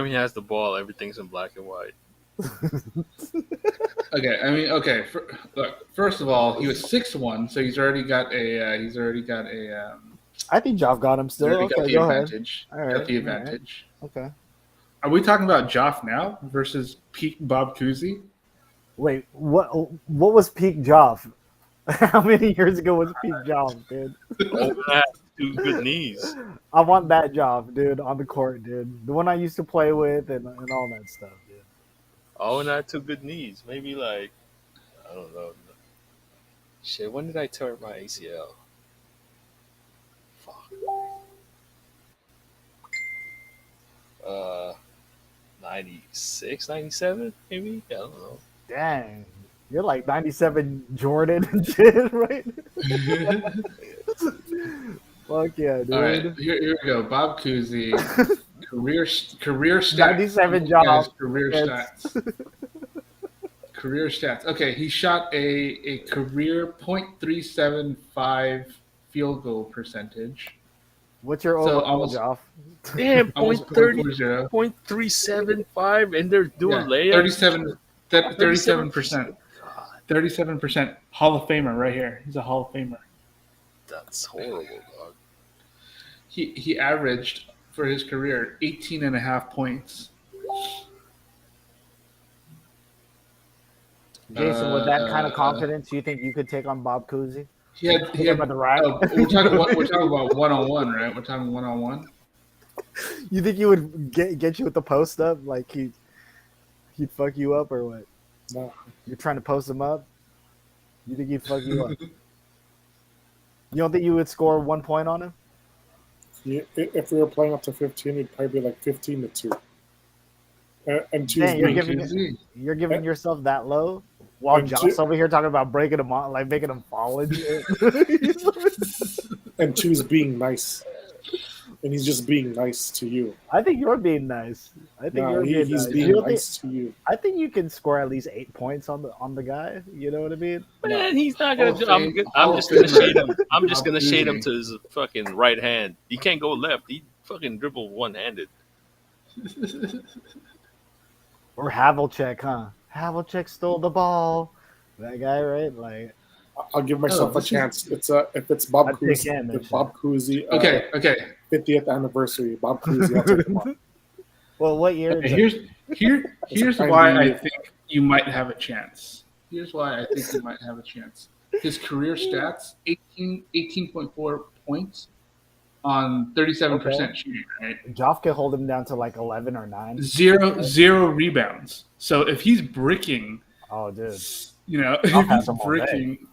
he has the ball, everything's in black and white. Okay, I mean, okay. Look, first of all, he was 6'1", so he's already got a I think Joff got him still. already got Okay, the go ahead. advantage. All right, Got the all right. advantage. Okay. Are we talking about Joff now versus peak Bob Cousy? Wait, what was peak Joff? How many years ago was peak Joff, dude? Oh, that 2 good knees. I want that job, dude, on the court, dude. The one I used to play with and all that stuff, dude. Oh, not 2 good knees. Maybe like I don't know. Shit, when did I tear my ACL? Fuck. 96, 97, maybe? I don't know. Dang. You're like 97 Jordan and shit, right? Fuck yeah, dude. All right, here we go. Bob Cousy, career stats. 97 He job. has Career It's- stats. Career stats. Okay, he shot a career .375 field goal percentage. What's your So overall, almost- Joff? Damn, Almost point 30, 0.40. 0.375, and they're doing Yeah, layups. 37%. 37% Hall of Famer right here. He's a Hall of Famer. That's horrible, dog. He averaged for his career 18 and a half points. Jason, with that kind of confidence, you think you could take on Bob Cousy? He had At the rack? we're talking about one-on-one, right? We're talking one-on-one. You think you would get you with the post up? Like he'd fuck you up or what? No. You're trying to post him up? You think he'd fuck you up? You don't think you would score 1 point on him? If we were playing up to 15, it'd probably be like 15-2. And choose Dang, you're being, giving You're giving yourself that low? While And Josh's two- over here talking about breaking him on, like making him fall and shit. and choose being nice. And he's just being nice to you. I think you're being nice. I think No, you're being he's nice. being You don't think- nice to you. I think you can score at least 8 points on the guy. You know what I mean? Man, he's not gonna. Hall Do, of I'm, Fame- I'm Hall just of gonna Famer. shade him. I'm just Bob gonna shade him Cousy. to his fucking right hand. He can't go left. He fucking dribble one-handed. Or Havlicek, huh? Havlicek stole the ball. That guy, right? Like, I'll give myself Oh, a this chance. If it's Bob I'd pick him, Cousy, if actually. Bob Cousy, Okay. 50th anniversary, Bob Cousy, I'll take him on. well, what year? Okay, is it? here's a why kindly- I think you might have a chance. Here's why I think you might have a chance. His career stats: 18.4 points on 37% shooting. Right, Joff could hold him down to like 11 or 9. zero rebounds. So if he's bricking, Oh, dude. you know, Joff if has he's them all day. bricking,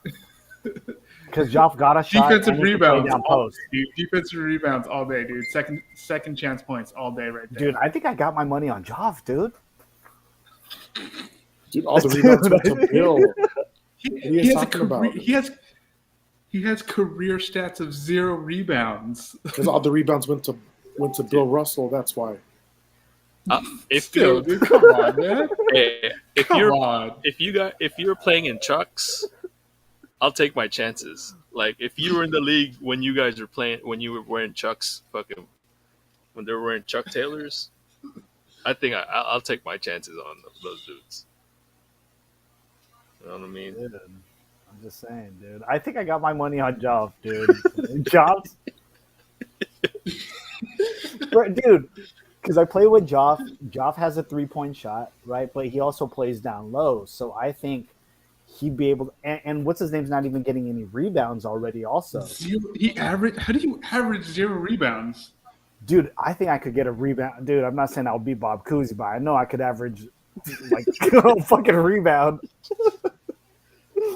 Because Joff got a shot. defensive and he could play rebounds, down all post. day, dude. Defensive rebounds all day, dude. Second chance points all day, right there. Dude, I think I got my money on Joff, dude. Dude, all the rebounds went to Bill. He has a talking about? career, he has career stats of 0 rebounds. Because all the rebounds went to Bill Russell. That's why. If Still, you're dude, come on, man. if Come you're on. if you're playing in Chucks, I'll take my chances. Like if you were in the league when you guys were playing, when you were wearing Chucks, when they were wearing Chuck Taylors, I think I'll take my chances on those dudes. You know what I mean? Dude, I'm just saying, dude. I think I got my money on Joff, dude. Joff, dude. Because I play with Joff. Joff has a 3-point shot, right? But he also plays down low. So I think he'd be able to. And what's his name's not even getting any rebounds already, also. How do you average 0 rebounds? Dude, I think I could get a rebound. Dude, I'm not saying I'll beat Bob Cousy, but I know I could average like a fucking rebound.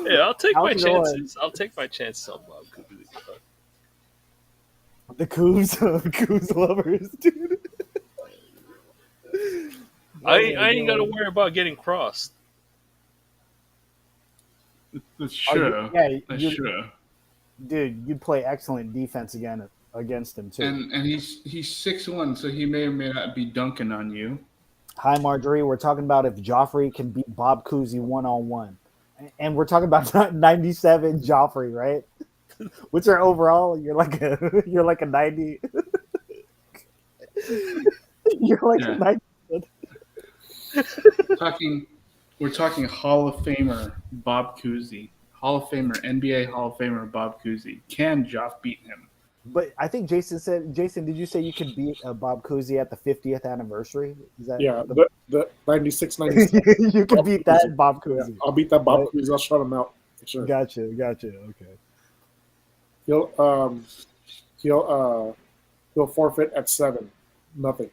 Yeah, I'll take my How's it going? chances. I'll take my chances on Bob Cousy. The Coos lovers, dude. I ain't got to worry about getting crossed. That's true. Yeah, That's you- true. dude, you'd play excellent defense against him too. And he's 6'1", so he may or may not be dunking on you. Hi, Marjorie. We're talking about if Joffrey can beat Bob Cousy 1-on-1, and we're talking about 97 Joffrey, right? What's your overall? You're like a 90. You're like Yeah. a 90. We're talking Hall of Famer Bob Cousy, Hall of Famer NBA Hall of Famer Bob Cousy. Can Joff beat him? But I think Jason, did you say you could beat Bob Cousy at the 50th anniversary? Is that Yeah, the the 96, 97. you could Bob beat Cousy. that Bob Yeah, Cousy, I'll beat that Bob right? Cousy. I'll shut him out for sure. Gotcha. Okay. He'll he'll forfeit at 7. Nothing.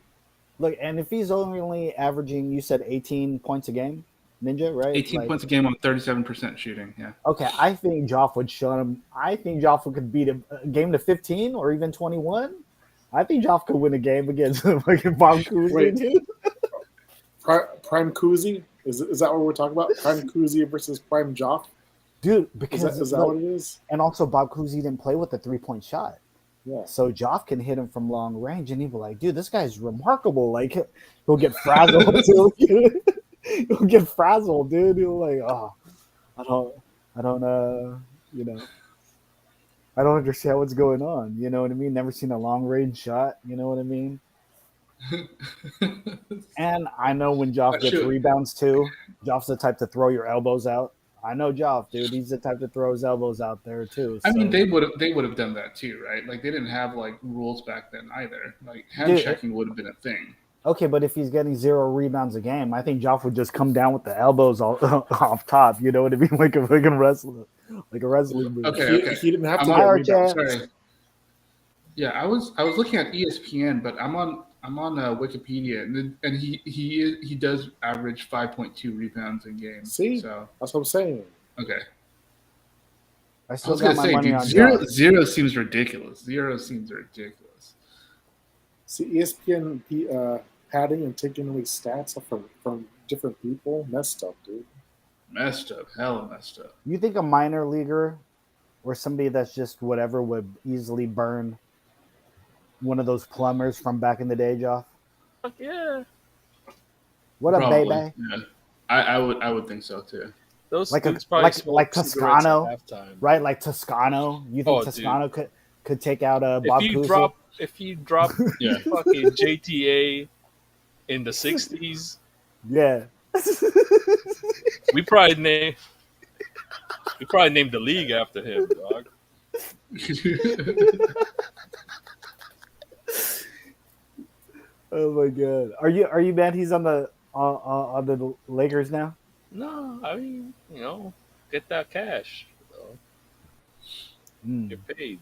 Look, and if he's only averaging, you said 18 points a game, Ninja, right? 18 points a game on 37% shooting. Yeah. Okay, I think Joff would shut him. I think Joff could beat a game to 15 or even 21. I think Joff could win a game against fucking Bob Cousy, Wait. dude. Prime Cousy? Is that what we're talking about? Prime Cousy versus Prime Joff? Dude, Is because that what it is? and also Bob Cousy didn't play with a 3-point shot. Yeah. So Joff can hit him from long range, and he'd be like, "Dude, this guy's remarkable." Like, he'll get frazzled too. He'll get frazzled, dude. He'll like, "Oh, I don't, I don't understand what's going on." You know what I mean? Never seen a long range shot. You know what I mean? And I know when Joff gets rebounds too. Joff's the type to throw your elbows out. I know Joff, dude. He's the type to throw his elbows out there too. I mean, so- they would have done that too, right? Like they didn't have like rules back then either. Like hand Dude, checking would have been a thing. Okay, but if he's getting 0 rebounds a game, I think Joff would just come down with the elbows off top. You know what I mean? Like a freaking wrestler, like a wrestling move. Okay. He didn't have to Hi, get rebounds. Sorry. Yeah, I was looking at ESPN, but I'm on Wikipedia, and he does average 5.2 rebounds a game. See? So That's what I'm saying. okay. I I still was got gonna my say, money dude, on zero Joff. zero seems ridiculous. 0 seems ridiculous. See, ESPN padding and taking away stats from different people, messed up, dude. Messed up, hella messed up. You think a minor leaguer or somebody that's just whatever would easily burn one of those plumbers from back in the day, Joff? Fuck yeah. What up, Probably. baby? Yeah. I would think so too. Those Like dudes a probably like smoke cigarettes Toscano, at halftime. right? Like Toscano. You think Oh, Toscano could take out Bob If you Cousy? drop Yeah. fucking JTA in the 60s, Yeah. we probably named the league after him, dog. Oh my god. Are you mad he's on the Lakers now? No, I mean, get that cash. Mm. Get paid.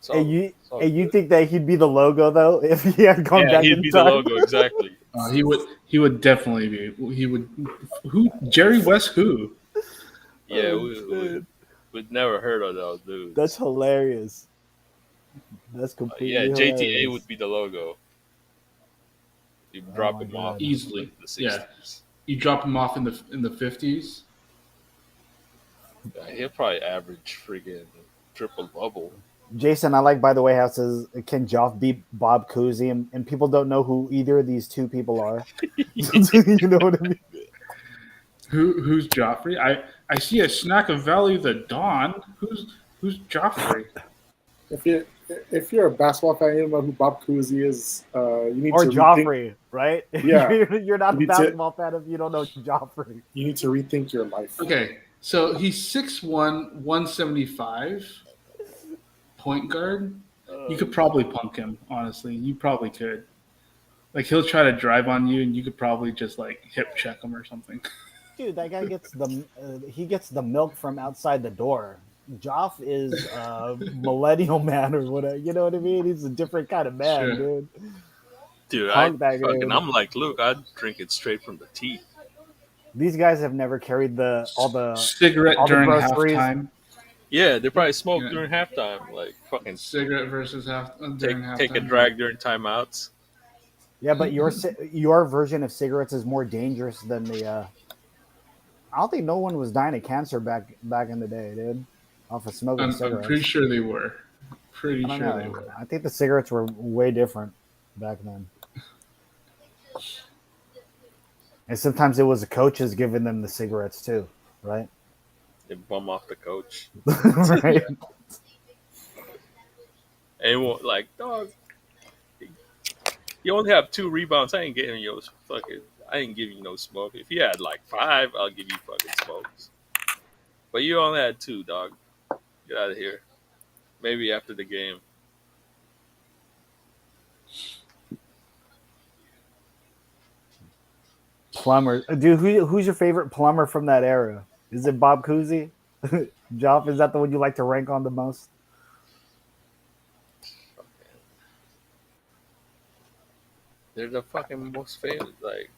Hey, you think that he'd be the logo though if he had gone yeah, back he'd in be time? the logo exactly. He would definitely be. He would. Who? Jerry West? Who? Yeah, Oh, we'd never heard of those dudes. That's hilarious. That's completely yeah, hilarious. JTA would be the logo. You drop my him God. off Easily. in the 60s. Yeah. You drop him off in the 50s. Yeah, he'll probably average friggin' triple double. Jason, I like, by the way, how it says, can Joff beat Bob Cousy? And people don't know who either of these two people are. You know what I mean? Who's Joffrey? I see a snack of Valley the Dawn. Who's Joffrey? If you're a basketball fan, you don't know who Bob Cousy is. You need Or to Joffrey, right? Yeah. You're not a You need to- basketball fan if you don't know Joffrey. You need to rethink your life. Okay, so he's 6'1", 175, point guard. You could probably punk him, honestly. You probably could. Like, he'll try to drive on you, and you could probably just, like, hip check him or something. Dude, that guy gets he gets the milk from outside the door. Joff is a millennial man or whatever. You know what I mean? He's a different kind of man, Sure. dude. Dude, Punk that guy. I'm like, look, I'd drink it straight from the teeth. These guys have never carried all the Cigarette all the during groceries. halftime. Yeah, they probably smoke Yeah. during halftime. Like, fucking Cigarette versus during halftime. take a drag during timeouts. Yeah, but your version of cigarettes is more dangerous than the. I don't think no one was dying of cancer back in the day, dude. Off of smoking I'm cigarettes. pretty sure they were. Pretty I don't sure they know. were. I think the cigarettes were way different back then. And sometimes it was the coaches giving them the cigarettes too, right? They bum off the coach. Right. And like, dog, you only have 2 rebounds. I ain't giving you I ain't giving you no smoke. If you had like 5, I'll give you fucking smokes. But you only had 2, dog. Get out of here. Maybe after the game. Plumber, dude. Who's your favorite plumber from that era? Is it Bob Cousy? Joff, is that the one you like to rank on the most? They're the fucking most famous. Like,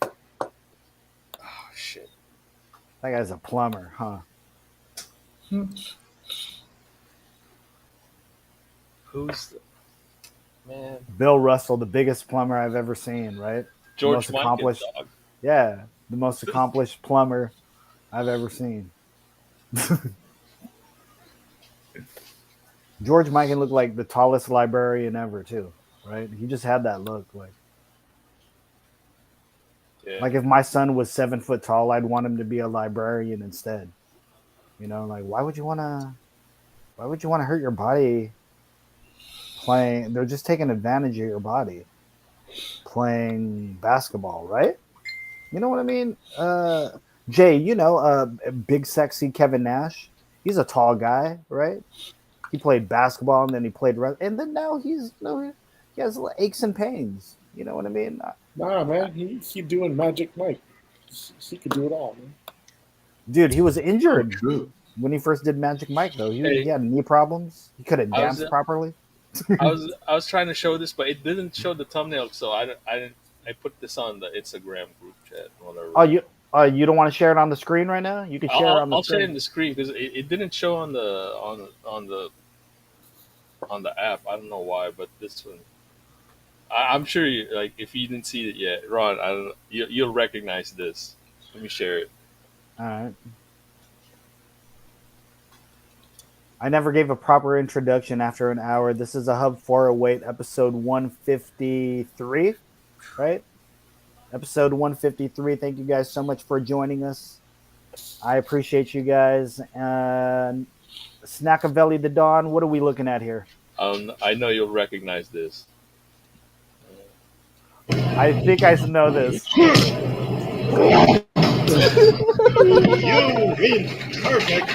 oh shit. That guy's a plumber, huh? Who's the man? Bill Russell, the biggest plumber I've ever seen, right? George Most Mikan, accomplished. dog. Yeah, the most accomplished plumber I've ever seen. George Mikan looked like the tallest librarian ever, too, right? He just had that look, Yeah. like if my son was 7 foot tall, I'd want him to be a librarian instead. You know, like why would you want to hurt your body playing? They're just taking advantage of your body playing basketball, right? You know what I mean? Jay, big sexy Kevin Nash. He's a tall guy, right? He played basketball and then he played and then now he has aches and pains. You know what I mean? Nah, man, he doing Magic Mike. He could do it all, man. Dude, he was So injured true. when he first did Magic Mike, though. He Hey. had knee problems. He couldn't I was, dance properly. I was trying to show this, but it didn't show the thumbnail, so I put this on the Instagram group chat. Whatever. You don't want to share it on the screen right now? You can share it on the I'll share it screen. in the screen because it didn't show on the app. I don't know why, but this one, I'm sure you, like if you didn't see it yet, Ron, I don't. You'll recognize this. Let me share it. All right. I never gave a proper introduction after an hour. This is a Hub 408, episode 153, right? Episode 153. Thank you guys so much for joining us. I appreciate you guys. And Snackavelli the Dawn, what are we looking at here? I know you'll recognize this. I think I know this. You win. Perfect.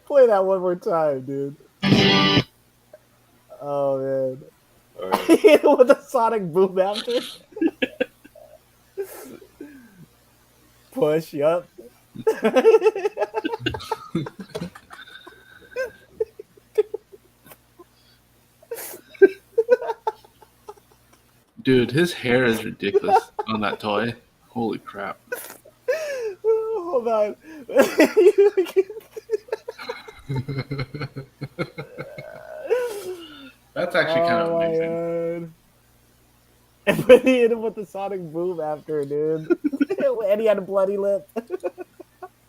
Play that one more time, dude. Oh, man. All right. With a sonic boom after. Push, yup. Dude, his hair is ridiculous on that toy. Holy crap. Hold on. That's actually kind of my amazing. God. And then he hit him with the sonic boom after, dude. And he had a bloody lip.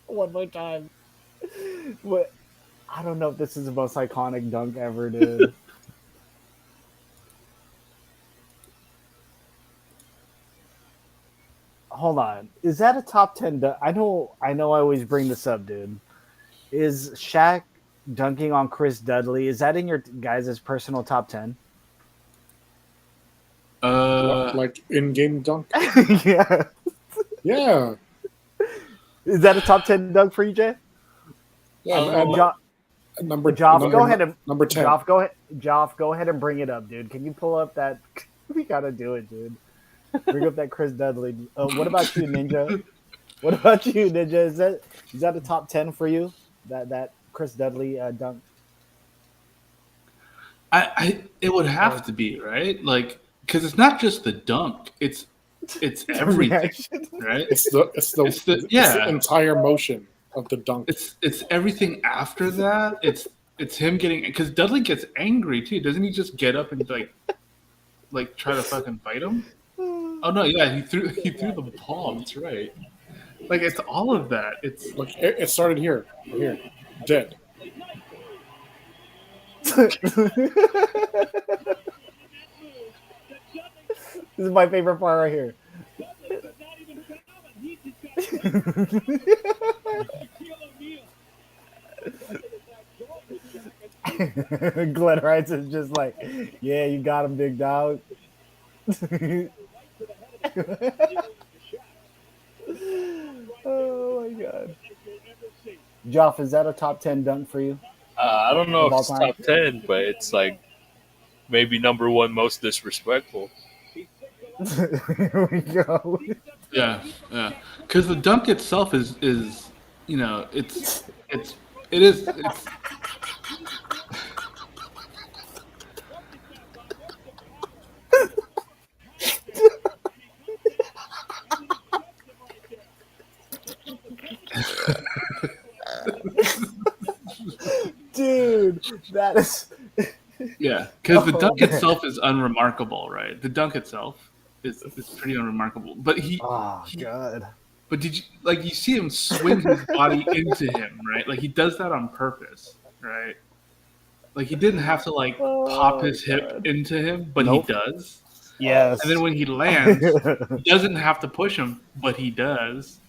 One more time. What? I don't know if this is the most iconic dunk ever, dude. Hold on. Is that a top 10 dunk? I know I always bring this up, dude. Is Shaq dunking on Chris Dudley, is that in your guys' personal top 10? Like in-game dunk? Yeah. Yeah. Is that a top 10 dunk for you, Jay? Yeah. Number 10. Joff, go ahead and bring it up, dude. Can you pull up that? We gotta do it, dude. Bring up that Chris Dudley. What about you, Ninja? What about you, Ninja? Is that a top 10 for you? That Chris Dudley dunk? It would have to be, right? Like, because it's not just the dunk; it's everything, right? It's the entire motion of the dunk. It's everything after that. It's him getting, because Dudley gets angry too, doesn't he? Just get up and like try to fucking fight him. Oh no, yeah, he threw the ball. That's right. Like, it's all of that. It's like it started here, dead. This is my favorite part right here. Glenn Rice is just like, yeah, you got him, big dog. Oh my God. Joff, is that a top 10 dunk for you? I don't know Of if all it's time? top 10, but it's like maybe number one most disrespectful. Here we go. Yeah, yeah. Because the dunk itself is you know it's it is it's Dude, that is. yeah. Because the Oh, dunk man. itself is unremarkable, right? The dunk itself is pretty unremarkable. But Oh, God. but did you like you see him swing his body into him, right? Like he does that on purpose, right? Like he didn't have to like pop Oh, his hip God. into him, but he Nope. does. Yes. And then when he lands, he doesn't have to push him, but he does.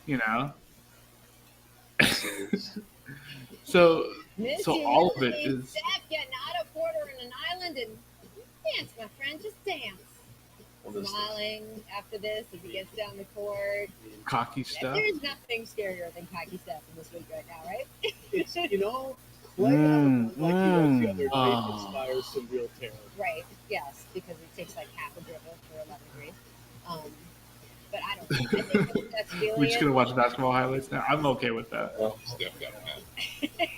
You know. So Miss so you, all of it Missy. is Step, getting out of quarter in an island and dance, my friend. Just dance. Smiling after this as he gets down the court. cocky stuff. There's nothing scarier than cocky stuff in this league right now, right? It's, you know, play out of one like he was the other night Oh. inspires some real terror. Right. Yes, because it takes like half a dribble for 11 degrees. But I don't think that's feeling We're just gonna it. watch basketball highlights now. I'm okay with that.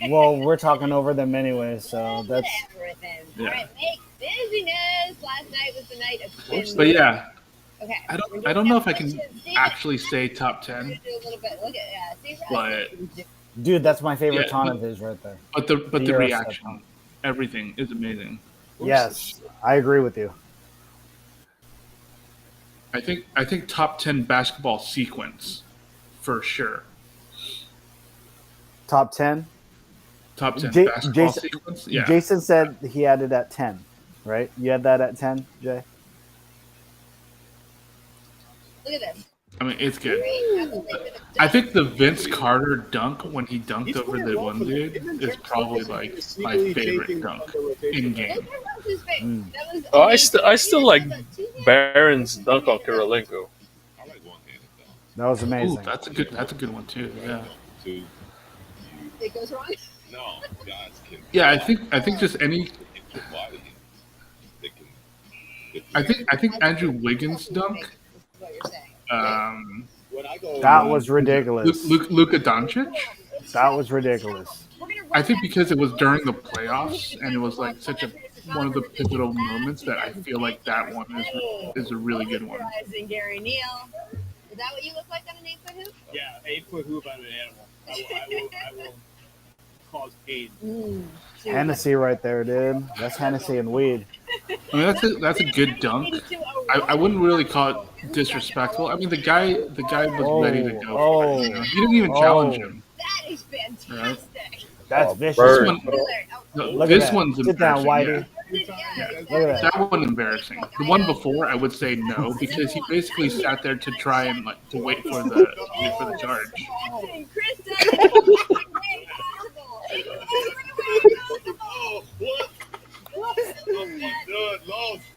Well, we're talking over them anyway, so that's. Whatever then. Yeah. All right, make busyness. Last night was the night of spin. But yeah, Okay. I don't know if I can actually say top 10, Do a little bit. Look at see, but Dude, that's my favorite Yeah, ton but- of his right there. but the The Euro step reaction, on. everything is amazing. Yes, I agree with you. I think top 10 basketball sequence for sure. Top 10. Top 10 J- basketball Jason- sequence. Yeah. Jason said he had it at 10, right? You had that at 10, Jay? Look at this. I mean, it's good. Right? I think the Vince Carter dunk when he dunked He's over playing the well one for them. dude Him and is Trent probably Jefferson like are my sneakily favorite taking dunk under rotation. in game. Look at his face. Mm. That was Oh, I amazing. still like Barron's dunk on Kirilenko. That was amazing. Ooh, that's a good one too. Yeah. It goes wrong. Yeah, I think just any. I think Andrew Wiggins' dunk. Is what you're saying. When I go, That was ridiculous. Luka Doncic. That was ridiculous. I think because it was during the playoffs and it was like such a one of the pivotal moments that I feel like that one is a really good one. Rising Gary Neal. Is that what you look like on an 8-foot hoop? yeah, 8-foot hoop, I'm an animal. I will cause pain. Hennessy right there, dude. That's Hennessy and weed. I mean, that's a good dunk. I wouldn't really call it disrespectful. I mean, the guy was ready to go. For it, you know? He didn't even challenge him. That is fantastic. That's vicious. bird. No, Look this at that. one's Sit down, embarrassing. Whitey. Yeah, Look at that. That one embarrassing. The one before, I would say no because he basically sat there to try and like to wait for the charge.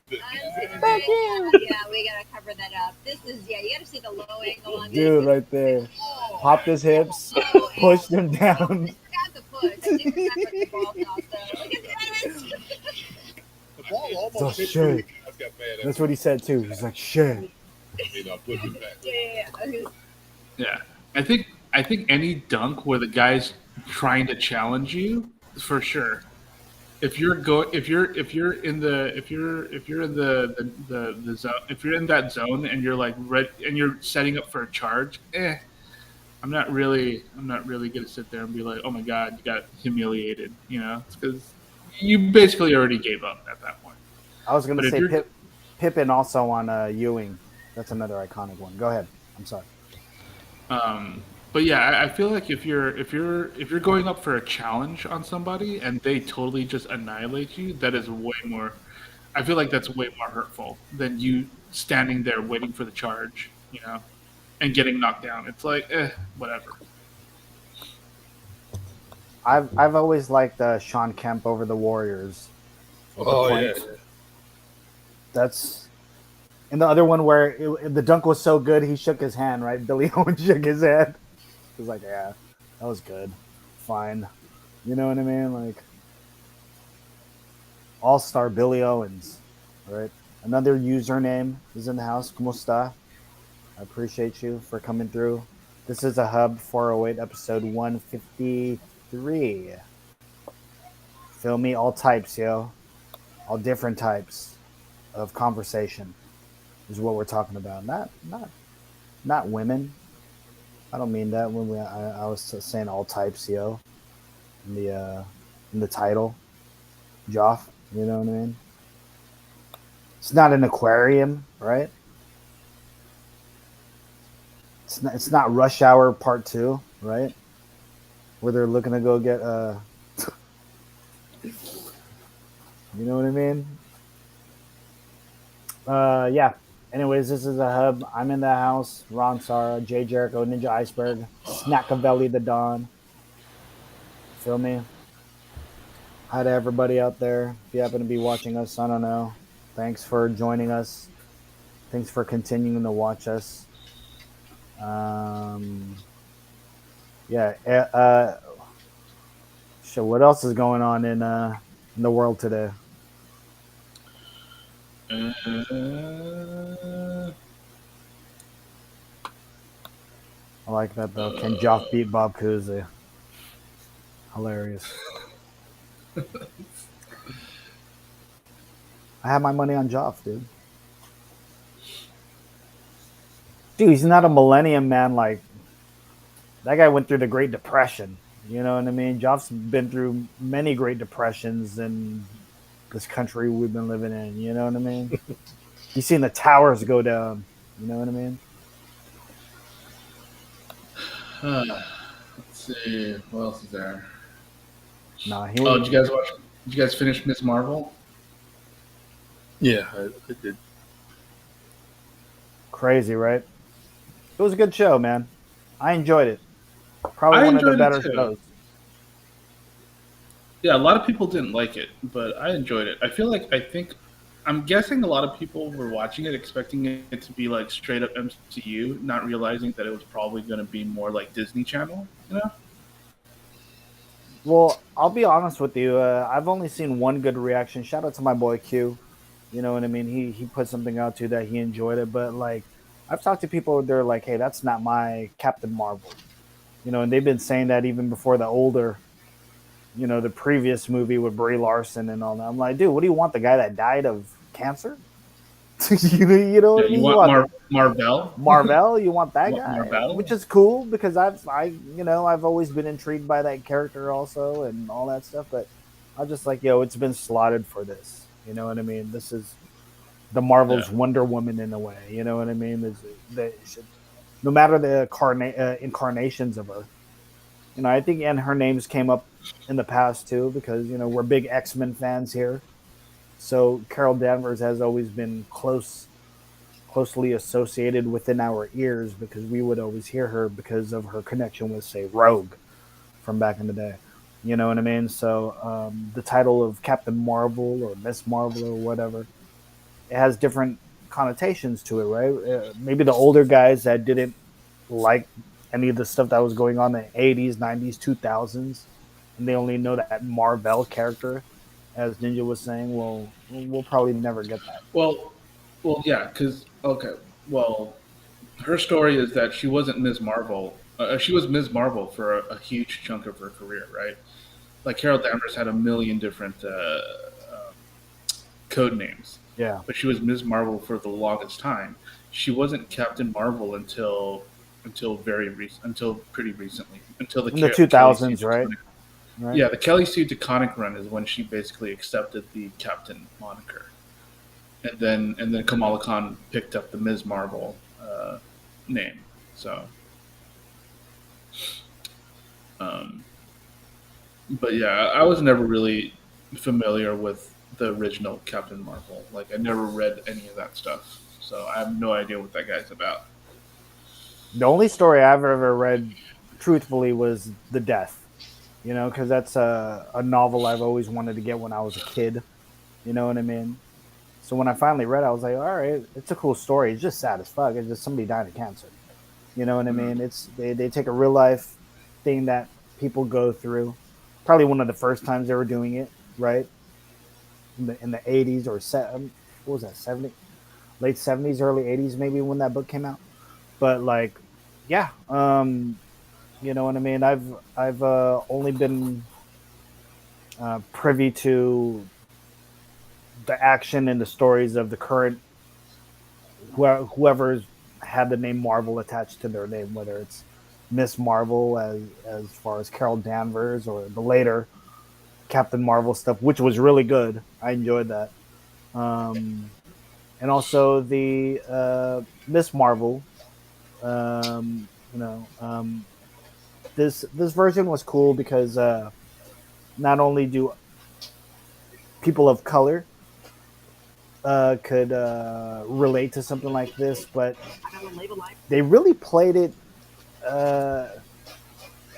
Yeah, we gotta cover that up. This is you gotta see the low angle on Dude, this. right there. Oh, Popped his hips, low pushed angle. him down. Got the push. I didn't remember the ball toss though. Look at this. The ball So almost hit shit. me. That's what he said too. He's like, shit. Yeah. Yeah, I think any dunk where the guy's trying to challenge you, for sure. If you're in the zone, if you're in that zone and you're like and you're setting up for a charge, I'm not really gonna sit there and be like, oh my god, you got humiliated, you know, it's because you basically already gave up at that point. I was gonna But if say you're- Pippen also on Ewing. That's another iconic one. Go ahead. I'm sorry. But yeah, I feel like if you're going up for a challenge on somebody and they totally just annihilate you, that is way more. I feel like that's way more hurtful than you standing there waiting for the charge, you know, and getting knocked down. It's like, whatever. I've always liked Sean Kemp over the Warriors. with the Oh points. yeah. That's and the other one where the dunk was so good he shook his hand. Right, Billy Owen shook his hand. He was like, yeah, that was good. fine. You know what I mean? Like All-Star Billy Owens, right? Another username is in the house. ¿Cómo está? I appreciate you for coming through. This is a Hub 408 episode 153. Feel me? All types, yo. All different types of conversation is what we're talking about. Not women. I don't mean that when I was saying all types, yo. In the title, Joff. You know what I mean? It's not an aquarium, right? It's not Rush Hour Part 2, right? Where they're looking to go get you know what I mean? Yeah. Anyways, this is a Hub. I'm in the house. Ron Sara, Jay Jericho, Ninja Iceberg, Snackavelli the Don. Feel me? Hi to everybody out there. If you happen to be watching us, I don't know. Thanks for joining us. Thanks for continuing to watch us. Yeah. So what else is going on in the world today? I like that though. Can Joff beat Bob Cousy? Hilarious. I have my money on Joff, dude. Dude, he's not a millennium man. Like that guy went through the Great Depression. You know what I mean? Joff's been through many Great Depressions in this country we've been living in. You know what I mean? You've seen the towers go down. You know what I mean? Let's see. What else is there? Nah, Did you guys watch? Did you guys finish Miss Marvel? Yeah, I did. Crazy, right? It was a good show, man. I enjoyed it. Probably I one of the enjoyed it better too. shows. Yeah, a lot of people didn't like it, but I enjoyed it. I'm guessing a lot of people were watching it expecting it to be like straight up MCU, not realizing that it was probably going to be more like Disney Channel, you know? Well, I'll be honest with you. I've only seen one good reaction. Shout out to my boy Q. You know what I mean? He put something out too that he enjoyed it. But like, I've talked to people. They're like, "Hey, that's not my Captain Marvel." You know, and they've been saying that even before the older, the previous movie with Brie Larson and all that. I'm like, dude, what do you want? The guy that died of cancer? you know what Yeah, I mean? you want Marvel? Marvel, you want that Want guy, Marvel? which is cool because I've always been intrigued by that character also and all that stuff. But I'm just like, yo, it's been slotted for this. You know what I mean? This is the Marvel's Wonder Woman in a way. You know what I mean? No matter the incarnations of her, I think and her names came up in the past too because we're big X-Men fans here. So Carol Danvers has always been closely associated within our ears because we would always hear her because of her connection with, say, Rogue from back in the day. You know what I mean? So the title of Captain Marvel or Miss Marvel or whatever, it has different connotations to it, right? Maybe the older guys that didn't like any of the stuff that was going on in the 80s, 90s, 2000s, and they only know that Marvel character, as Ninja was saying, well, we'll probably never get that. Well, yeah, because well, her story is that she wasn't Ms. Marvel. She was Ms. Marvel for a huge chunk of her career, right? Like Carol Danvers had a million different code names. Yeah. But she was Ms. Marvel for the longest time. She wasn't Captain Marvel until pretty recently, until in the 2000s, right? Yeah, the Kelly Sue DeConnick run is when she basically accepted the Captain moniker, and then Kamala Khan picked up the Ms. Marvel name. So, but yeah, I was never really familiar with the original Captain Marvel. Like, I never read any of that stuff, so I have no idea what that guy's about. The only story I've ever read, truthfully, was The Death. Because that's a novel I've always wanted to get when I was a kid. You know what I mean? So when I finally read it, I was like, all right, it's a cool story. It's just sad as fuck. It's just somebody died of cancer. You know what I mean? It's they take a real life thing that people go through. Probably one of the first times they were doing it, right? In the 80s or what was that, 70, late 70s, early 80s, maybe when that book came out. But like, yeah, you know what I mean. I've only been privy to the action and the stories of the current whoever's had the name Marvel attached to their name, whether it's Miss Marvel as far as Carol Danvers or the later Captain Marvel stuff, which was really good. I enjoyed that. And also the Miss Marvel. You know, this version was cool because not only do people of color could relate to something like this, but they really played it. Uh,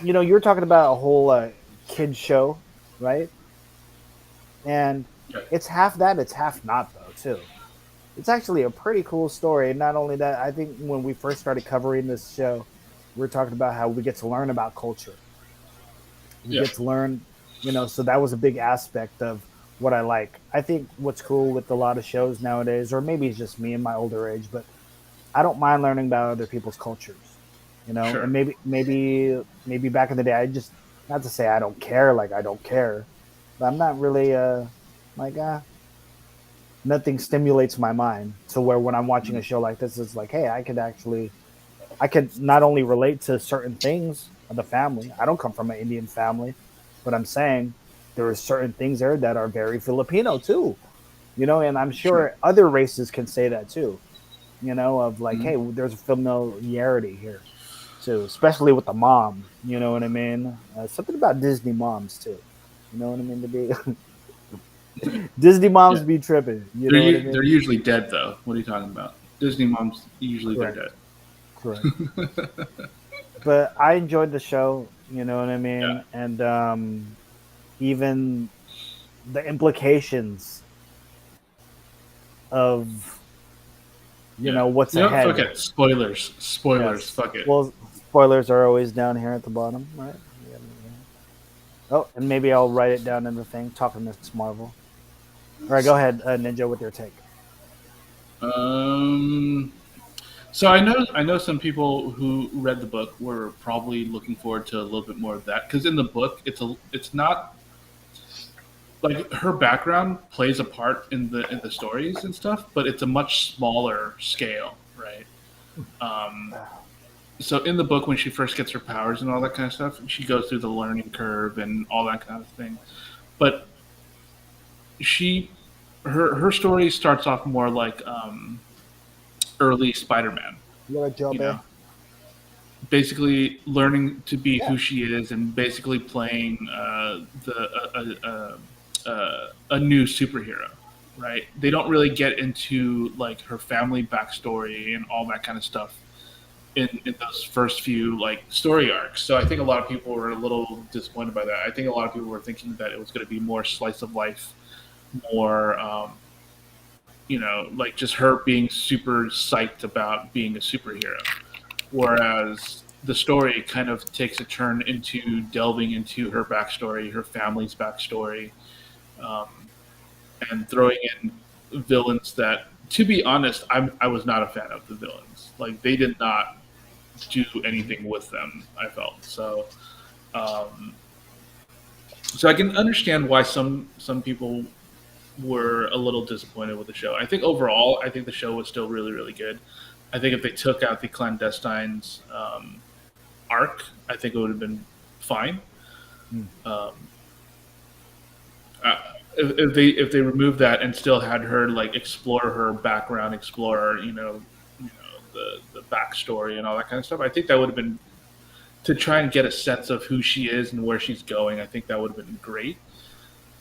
you know, you're talking about a whole kid show, right? And it's half that, it's half not though, too. It's actually a pretty cool story. And not only that, I think when we first started covering this show, we were talking about how we get to learn about culture. We get to learn, you know, so that was a big aspect of what I like. I think what's cool with a lot of shows nowadays, or maybe it's just me in my older age, but I don't mind learning about other people's cultures, you know. Sure. And maybe back in the day, I just, not to say I don't care, like I don't care, but I'm not really like nothing stimulates my mind to where when I'm watching a show like this, it's like, hey, I could not only relate to certain things of the family. I don't come from an Indian family, but I'm saying there are certain things there that are very Filipino too, you know, and I'm sure other races can say that too, you know, of like, hey, there's a familiarity here too, especially with the mom, you know what I mean? Something about Disney moms too, you know what I mean? To be Disney moms be tripping, you know what I mean? They're usually dead though. What are you talking about? Disney moms usually Correct. they're dead. Correct. But I enjoyed the show, you know what I mean? Yeah. And even the implications of you know what's You know, ahead. fuck it. Spoilers. Yes. Fuck it. Well, spoilers are always down here at the bottom, right? Yeah. Oh, and maybe I'll write it down in the thing. Talking Miss Marvel. All right, go ahead, Ninja, with your take. So I know some people who read the book were probably looking forward to a little bit more of that because in the book it's not like her background plays a part in the stories and stuff, but it's a much smaller scale, right? So in the book when she first gets her powers and all that kind of stuff, she goes through the learning curve and all that kind of thing. But her story starts off more like early Spider-Man. What a job, You know, basically learning to be who she is and basically playing a new superhero, right? They don't really get into like her family backstory and all that kind of stuff in those first few like story arcs. So I think a lot of people were a little disappointed by that. I think a lot of people were thinking that it was going to be more slice of life, more you know, like just her being super psyched about being a superhero. Whereas the story kind of takes a turn into delving into her backstory, her family's backstory, um, and throwing in villains that, to be honest, I was not a fan of the villains. Like, they did not do anything with them, I felt. So I can understand why some people were a little disappointed with the show. I think overall, I think the show was still really, really good. I think if they took out the clandestines arc, I think it would have been fine. If they removed that and still had her like explore her background, explore you know the backstory and all that kind of stuff, I think that would have been to try and get a sense of who she is and where she's going. I think that would have been great.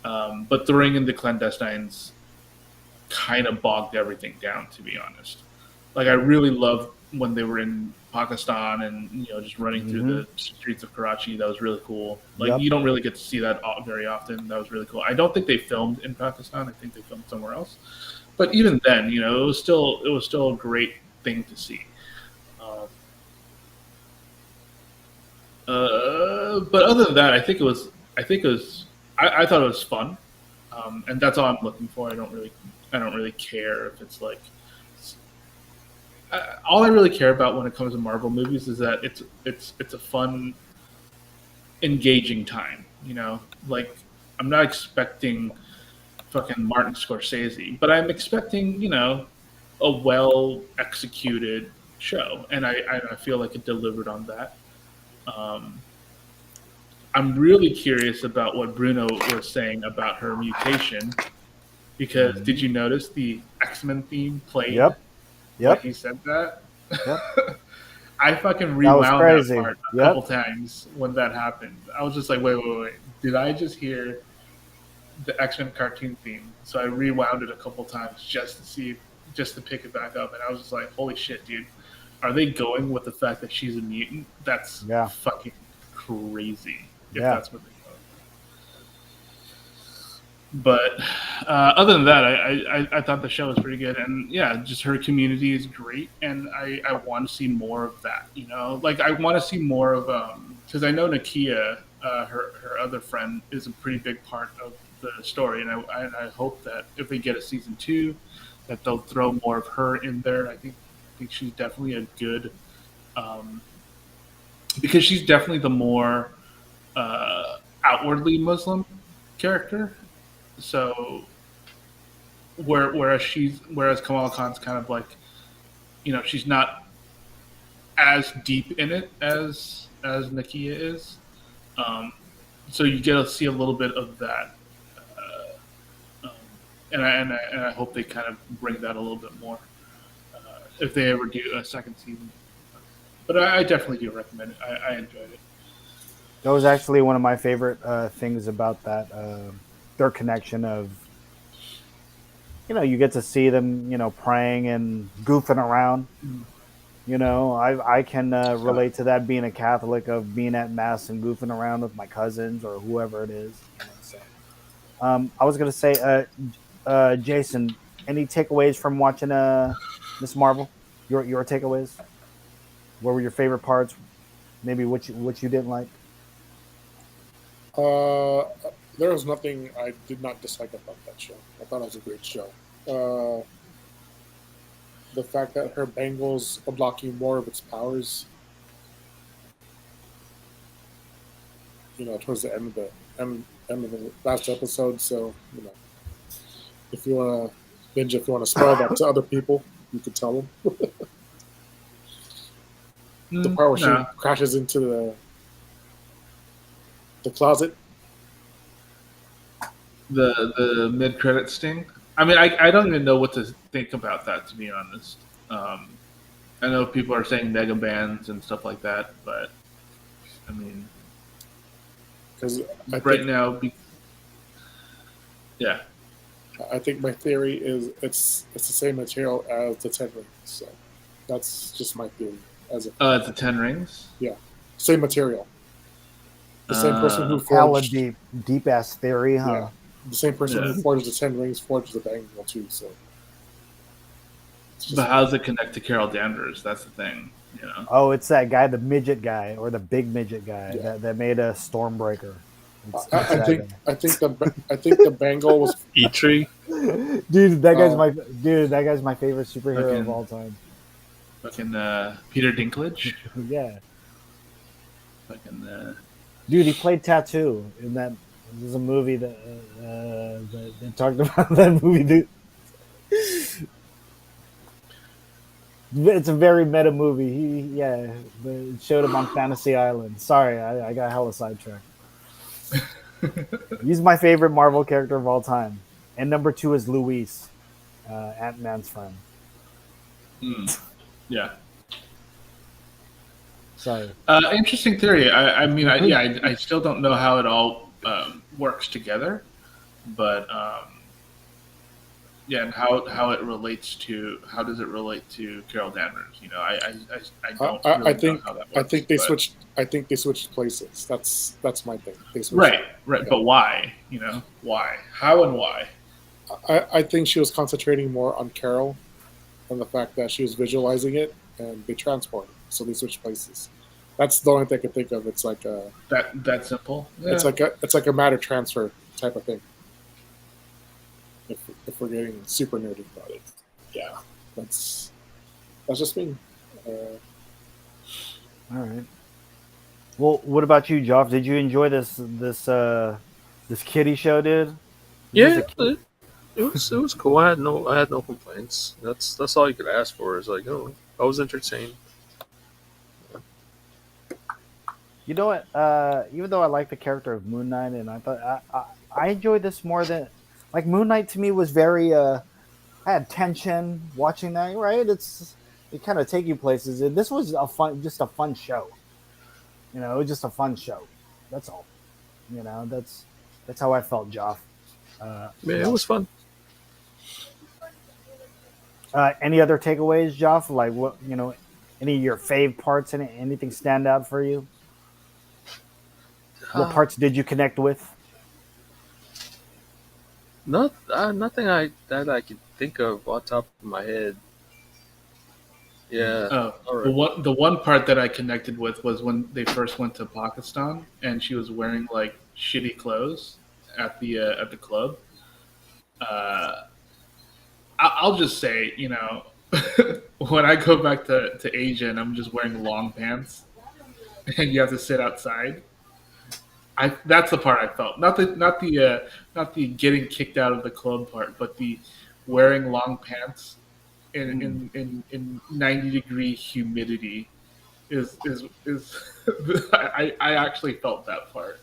But throwing in the clandestines kind of bogged everything down, to be honest. Like, I really loved when they were in Pakistan and, you know, just running through the streets of Karachi. That was really cool. Like, you don't really get to see that very often. That was really cool. I don't think they filmed in Pakistan. I think they filmed somewhere else. But even then, you know, it was still a great thing to see. but other than that, I think it was. I thought it was fun, and that's all I'm looking for. I don't really care if it's like. All I really care about when it comes to Marvel movies is that it's a fun, engaging time. You know, like I'm not expecting fucking Martin Scorsese, but I'm expecting a well executed show, and I feel like it delivered on that. Um, I'm really curious about what Bruno was saying about her mutation because did you notice the X-Men theme played Yep. when Yep. he said that? Yep. I fucking That was rewound that crazy. part a Yep. couple times when that happened. I was just like, wait. Did I just hear the X-Men cartoon theme? So I rewound it a couple times just to pick it back up. And I was just like, holy shit, dude. Are they going with the fact that she's a mutant? That's Yeah. fucking crazy if Yeah. that's what they go. But other than that, I thought the show was pretty good, and yeah, just her community is great, and I want to see more of that. Like I want to see more of because I know Nakia, her other friend, is a pretty big part of the story, and I hope that if they get a season 2, that they'll throw more of her in there. I think she's definitely a good because she's definitely the more outwardly Muslim character. So, whereas Kamala Khan's kind of like, she's not as deep in it as Nakia is. So you get to see a little bit of that, and I hope they kind of bring that a little bit more if they ever do a second season. But I definitely do recommend it. I enjoyed it. That was actually one of my favorite things about that. Their connection of, you get to see them, praying and goofing around. I can relate to that being a Catholic, of being at mass and goofing around with my cousins or whoever it is. So, I was gonna say, Jason, any takeaways from watching Miss Marvel? Your takeaways? What were your favorite parts? Maybe what you didn't like? There was nothing I did not dislike about that show. I thought it was a great show. The fact that her bangles are blocking more of its powers, towards the end of the last episode. So, if you want to spoil that to other people, you could tell them. The part where she crashes into the closet. The mid credit sting. I mean, I don't even know what to think about that, to be honest. I know people are saying mega bands and stuff like that, but I mean, because yeah. I think my theory is it's the same material as the 10 rings. So that's just my theory. The 10 rings. Yeah, same material. The same person who hella forged deep ass theory, huh? Yeah, the same person who forged the 10 rings forged the bangle too. So, but how does it connect to Carol Danvers? That's the thing, Oh, it's that guy, the midget guy, or the big midget guy that made a Stormbreaker. I think the bangle was E-Tree. Dude, that guy's my favorite superhero of all time. Fucking Peter Dinklage. Yeah. Fucking. Dude, he played Tattoo in that. There's a movie that they talked about that movie, dude. It's a very meta movie. It showed him on Fantasy Island. Sorry, I got hella sidetracked. He's my favorite Marvel character of all time. And number 2 is Luis, Ant-Man's friend. Yeah. Sorry. Interesting theory. I still don't know how it all works together, but and how it relates to how does it relate to Carol Danvers? I don't really know how that works. I think they switched places. That's my thing. Right. But why? Why? How and why? I think she was concentrating more on Carol and the fact that she was visualizing it, and they transported. So they switched places. That's the only thing I can think of. It's like a That simple. Yeah. it's like a matter transfer type of thing. If we're getting super nerdy about it, yeah, that's just me. All right. Well, what about you, Joff? Did you enjoy this kitty show, dude? Is this Yeah, a kid? it was cool. I had no complaints. That's all you could ask for. Is like, oh, I was entertained. You know what? Even though I like the character of Moon Knight, and I thought I enjoyed this more than like Moon Knight to me was very. I had tension watching that. Right? It kind of take you places. And this was just a fun show. You know, it was just a fun show. That's all. You know, that's how I felt, Joff. Yeah, it was fun. Any other takeaways, Joff? Like what any of your fave parts? Anything stand out for you? What parts did you connect with? Nothing that I could think of on top of my head. Yeah. Oh, All the right. one part that I connected with was when they first went to Pakistan and she was wearing like shitty clothes at the club. Uh, I'll just say, when I go back to Asia and I'm just wearing long pants and you have to sit outside, that's the part I felt. Not the getting kicked out of the club part, but the wearing long pants in 90-degree humidity is I actually felt that part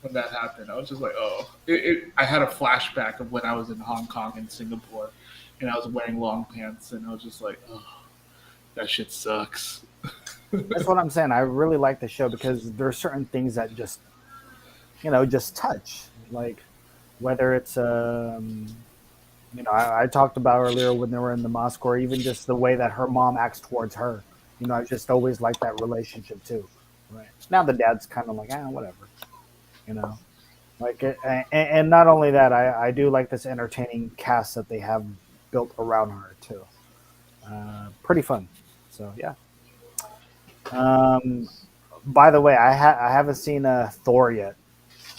when that happened. I was just like, oh, I had a flashback of when I was in Hong Kong and Singapore, and I was wearing long pants, and I was just like, oh, that shit sucks. That's what I'm saying. I really like the show because there are certain things that just touch, like whether it's I talked about earlier when they were in the mosque, or even just the way that her mom acts towards her. I just always like that relationship too. Right now, the dad's kind of like, whatever. You know, like, and not only that, I do like this entertaining cast that they have built around her too. Pretty fun. So yeah. Um, by the way, I haven't seen Thor yet.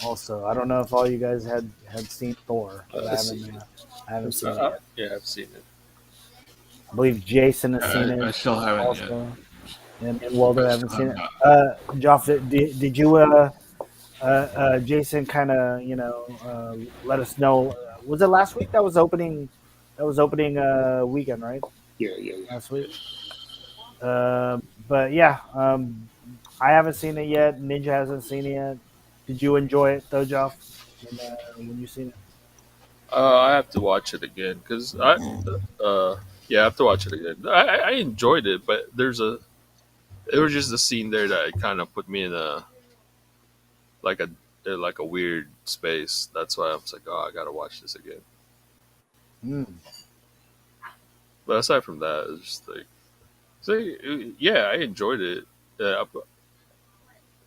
Also, I don't know if all you guys had seen Thor, but I haven't seen it yet. Yeah, I've seen it. I believe Jason has seen I it still haven't yet. also, and Waldo I haven't still seen have it. not. Joff, did you Jason kind of let us know? Was it last week that was opening? That was opening weekend, right? Yeah. Last week. But yeah, I haven't seen it yet. Ninja hasn't seen it yet. Did you enjoy it though, Joff? When you seen it? I have to watch it again because yeah, I have to watch it again. I enjoyed it, but there was just a scene there that kind of put me in like a like a weird space. That's why I was like, oh, I gotta watch this again. Mm. But aside from that, it's just like, so yeah, I enjoyed it. Yeah,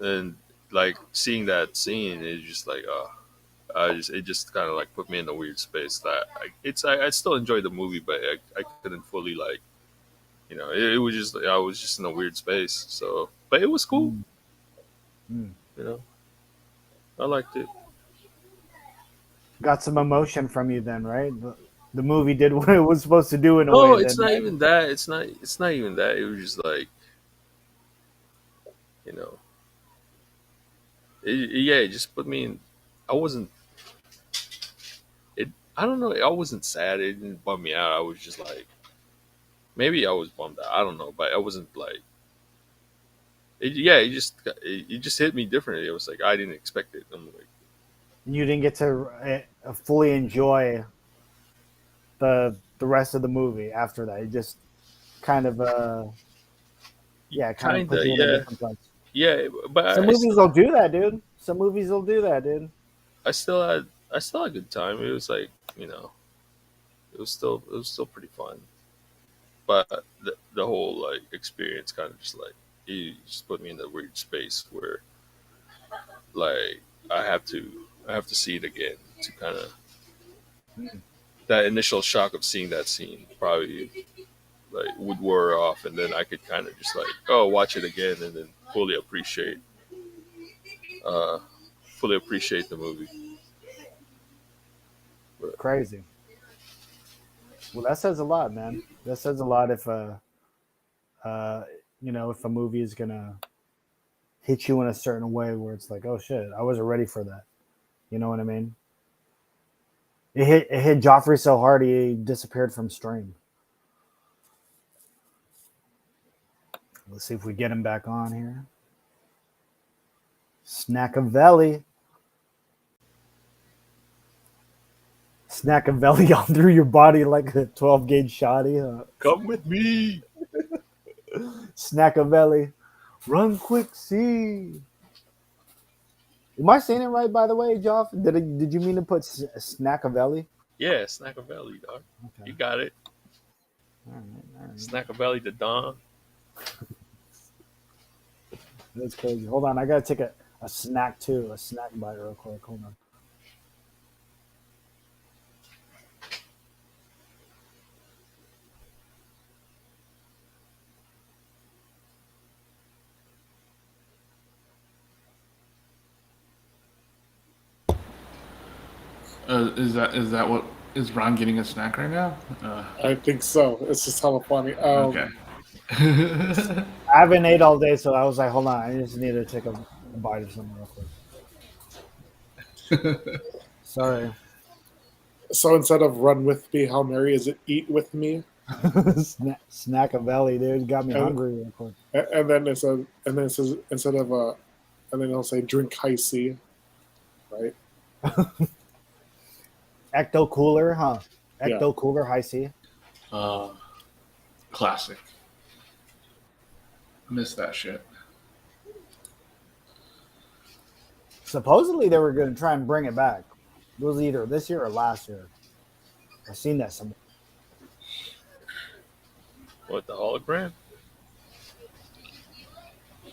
and like seeing that scene is just like, it just kind of like put me in a weird space that I still enjoyed the movie, but I couldn't fully like, it was just I was just in a weird space. So, but it was cool. Mm. Mm. You know, I liked it. Got some emotion from you then, right? The movie did what it was supposed to do in a No, way. it's Then, not right? even that. It's not even that. It was just like, you know, yeah, it just put me in. I wasn't. It. I don't know. I wasn't sad. It didn't bum me out. I was just like, maybe I was bummed out. I don't know, but I wasn't like. Yeah, it just hit me differently. It was like I didn't expect it. I'm like, You didn't get to fully enjoy the rest of the movie after that. It just kind of kind of kinda, put you in a yeah, different place. yeah. But Some movies will do that, dude. Some movies will do that, dude. I still had, a good time. It was like, it was still pretty fun. But the whole like experience kind of just like it just put me in a weird space where like I have to see it again to kind of that initial shock of seeing that scene probably like would wear off, and then I could kind of just like, oh, watch it again, and then uh, fully appreciate the movie. Crazy. Well, that says a lot, man. That says a lot if uh, if a movie is gonna hit you in a certain way where it's like, oh shit, I wasn't ready for that. You know what I mean? It hit Joffrey so hard he disappeared from stream. Let's see if we get him back on here. Snackavelli. Snackavelli all through your body like a 12 gauge shotty. Huh? Come with me. Snackavelli. Run quick, see. Am I saying it right, by the way, Joff? Did you mean to put Snackavelli? Yeah, Snackavelli, dog. Okay. You got it. All right. Snackavelli to Don. That's crazy. Hold on, I gotta take a snack too, a snack bite real quick. Hold on. Is Ron getting a snack right now? I think so. It's just hella funny. Okay. I haven't ate all day, so I was like, hold on, I just need to take a bite of something real quick. Sorry. So instead of run with me, how merry is it? Eat with me. Snackavelli, dude, got me hungry real quick. And then it says, instead of and then it'll say drink high C, right? Ecto Cooler, huh? Ecto Yeah. Cooler, high C. Classic. I miss that shit. Supposedly they were going to try and bring it back. It was either this year or last year. I seen that somewhere. What, the hologram?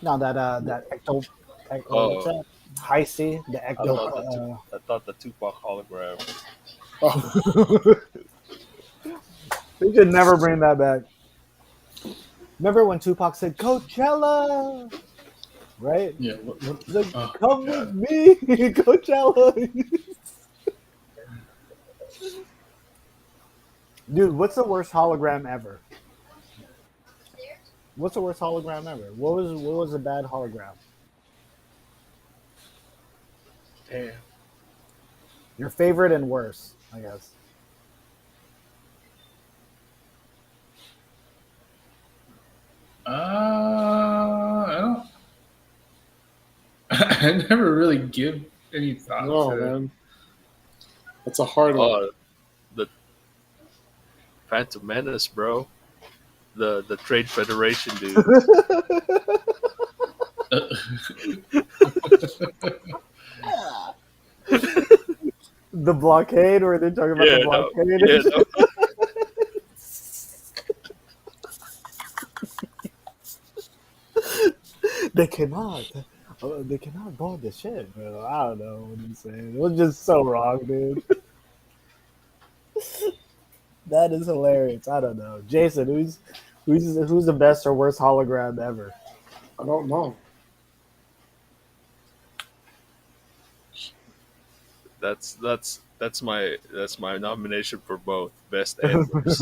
No, that Ecto what's that? High C, the Ecto. I thought the Tupac hologram. Oh, They should never bring that back. Remember when Tupac said Coachella? Right? Yeah. He's like, Oh, come God. with me, Coachella. Dude, what's the worst hologram ever? What's the worst hologram ever? What was a bad hologram? Damn. Your favorite and worst, I guess. I don't. I never really give any thought no, to. man. That's a hard one. Oh, the Phantom Menace, bro. The Trade Federation dude. The blockade, or they're talking about the blockade. They cannot board the ship, bro. I don't know what I'm saying. It was just so wrong, dude. That is hilarious. I don't know, Jason. Who's the best or worst hologram ever? I don't know. That's my nomination for both best and worst.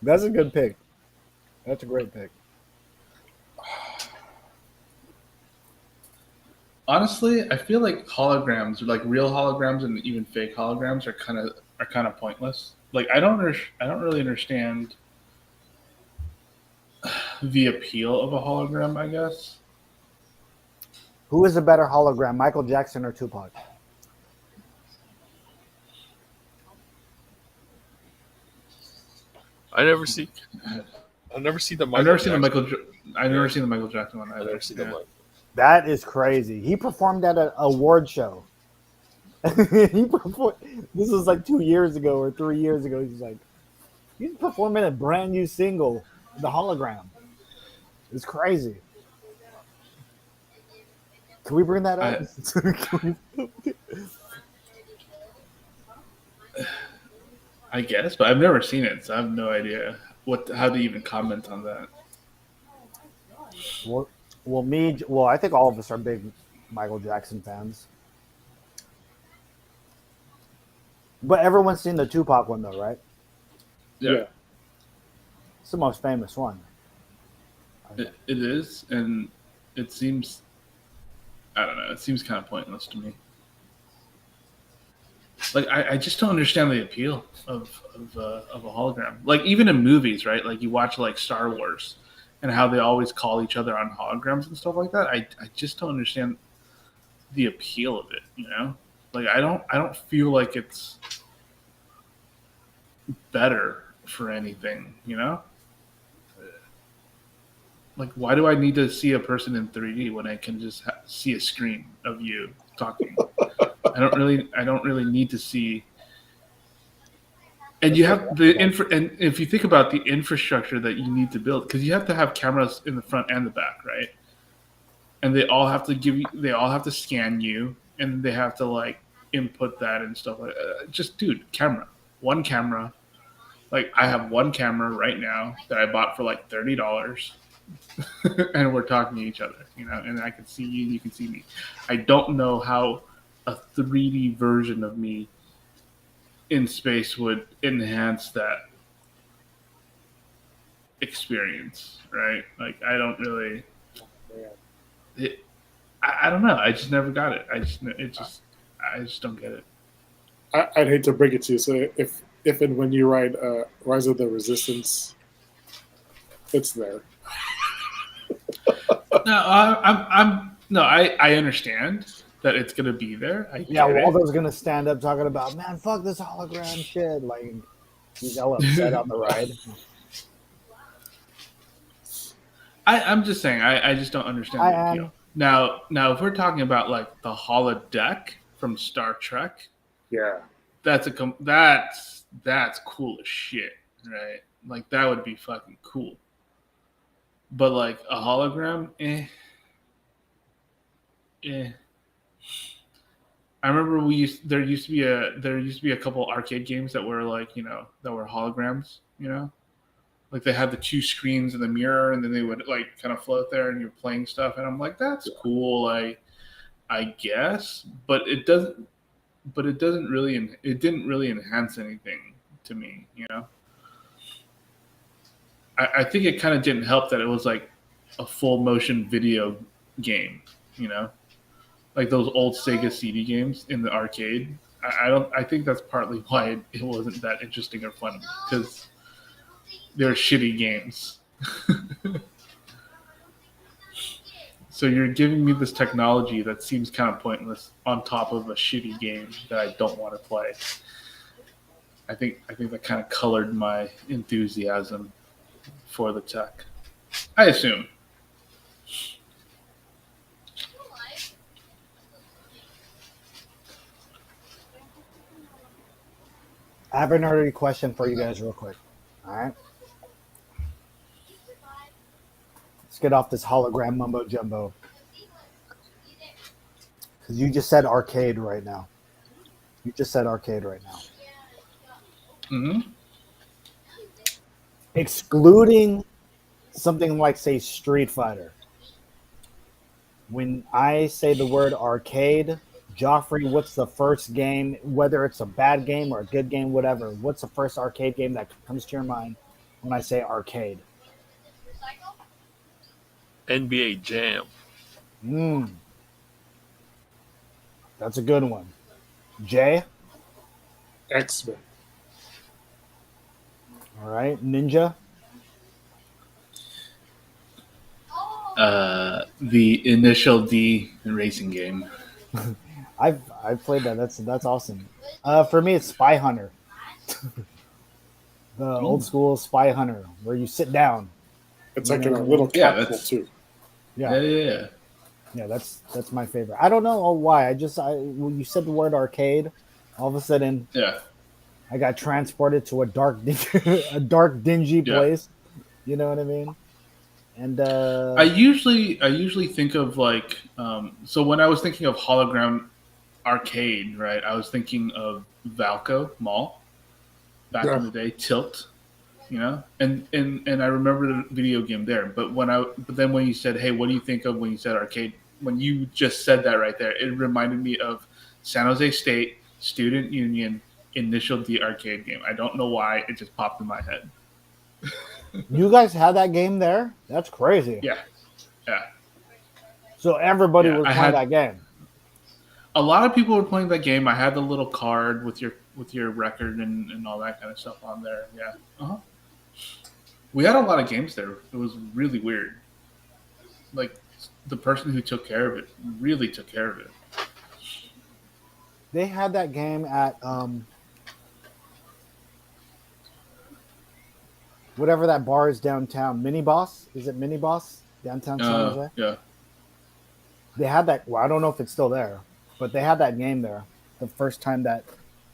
That's a good pick. That's a great pick. Honestly, I feel like holograms, like real holograms and even fake holograms, are kind of pointless. Like I don't really understand the appeal of a hologram, I guess. Who is a better hologram, Michael Jackson or Tupac? I never see the Michael. I've never seen the Michael Jackson one. I've never seen the Yeah. Michael. That is crazy. He performed at an award show. This was like 2 years ago or 3 years ago. He's performing a brand new single, The Hologram. It's crazy. Can we bring that up? I guess, but I've never seen it, so I have no idea how to even comment on that. Well, I think all of us are big Michael Jackson fans. But everyone's seen the Tupac one, though, right? Yeah. It's the most famous one. It is, and it seems, I don't know, it seems kind of pointless to me. Like, I just don't understand the appeal of a hologram. Like, even in movies, right? Like, you watch, like, Star Wars and how they always call each other on holograms and stuff like that. I just don't understand the appeal of it, you know? Like, I don't feel like it's better for anything, you know? Like, why do I need to see a person in 3D when I can just see a screen of you talking? I don't really need to see. And you have and if you think about the infrastructure that you need to build, because you have to have cameras in the front and the back, right? And they all have to scan you, and they have to like input that and stuff like that. Just dude, one camera. Like, I have one camera right now that I bought for like $30. And we're talking to each other, you know, and I can see you, you can see me. I don't know how a 3D version of me in space would enhance that experience, right? Like, I don't really. I don't know. I just never got it. I just don't get it. I'd hate to break it to you. So if and when you ride Rise of the Resistance, it's there. No, I understand that it's gonna be there. Waldo's gonna stand up talking about, man, fuck this hologram shit. Like, he's all upset on the ride. I'm just saying, I just don't understand the appeal. Now, if we're talking about like the holodeck from Star Trek, yeah, that's cool as shit, right? Like, that would be fucking cool. But like a hologram, I remember there used to be a couple arcade games that were like, you know, that were holograms, you know, like they had the two screens in the mirror, and then they would like kind of float there, and you're playing stuff, and I'm like, that's cool, I guess, but it didn't really enhance anything to me, you know. I think it kind of didn't help that it was like a full motion video game, you know, like those old Sega CD games in the arcade. I think that's partly why it wasn't that interesting or fun, because they're shitty games. So you're giving me this technology that seems kind of pointless on top of a shitty game that I don't want to play. I think that kind of colored my enthusiasm for the tech, I assume. I have an early question for you guys real quick. All right. Let's get off this hologram mumbo jumbo. Because you just said arcade right now. Mm-hmm. Excluding something like, say, Street Fighter. When I say the word arcade, Joffrey, what's the first game, whether it's a bad game or a good game, whatever, what's the first arcade game that comes to your mind when I say arcade? NBA Jam. That's a good one. Jay? X-Men. All right. Ninja? The Initial D racing game. I've played that. That's awesome. For me, it's Spy Hunter. The old school Spy Hunter, where you sit down. It's like in a little capsule too. Yeah, that's my favorite. I don't know why. When you said the word arcade, all of a sudden, I got transported to a dark, dingy place. You know what I mean? And I usually think of like, so when I was thinking of hologram arcade, right, I was thinking of Valco Mall, back in the day, Tilt. You know, and I remember the video game there. But then when you said, "Hey, what do you think of when you said arcade?" When you just said that right there, it reminded me of San Jose State Student Union Initial D arcade game. I don't know why, it just popped in my head. You guys had that game there? That's crazy. Yeah. So everybody Yeah, was I playing had- that game. A lot of people were playing that game. I had the little card with your record and all that kind of stuff on there. Yeah. Uh-huh. We had a lot of games there. It was really weird. Like, the person who took care of it really took care of it. They had that game at whatever that bar is downtown. Mini Boss? Is it Mini Boss downtown San Jose? Yeah. They had that. Well, I don't know if it's still there, but they had that game there. The first time that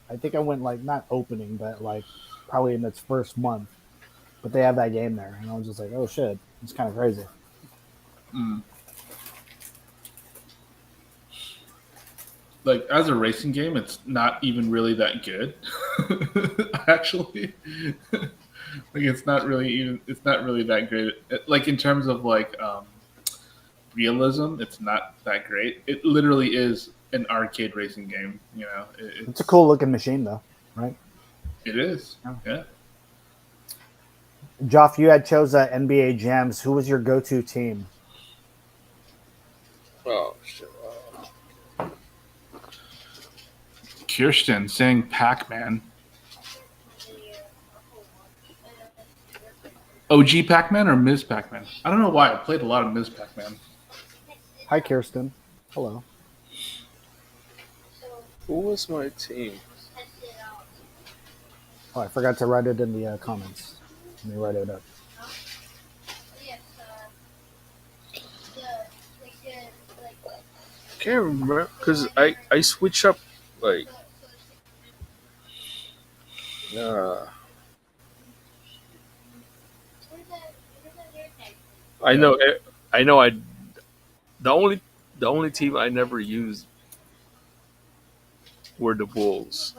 I think I went, like, not opening, but like probably in its first month. But they have that game there, and I was just like, oh shit, it's kind of crazy. Mm. Like, as a racing game, it's not even really that good. Actually, like, it's not really that great. Like, in terms of like realism, it's not that great. It literally is an arcade racing game. You know, It's a cool looking machine, though, right? It is. Yeah. Yeah. Joff, you had chose NBA Jams. Who was your go-to team? Oh shit! Kirsten saying Pac-Man. OG Pac-Man or Ms. Pac-Man? I don't know why. I played a lot of Ms. Pac-Man. Hi, Kirsten. Hello. Who was my team? Oh, I forgot to write it in the comments. Let me write it up. Can't remember because I switch up like. I know. The only team I never used were the Bulls.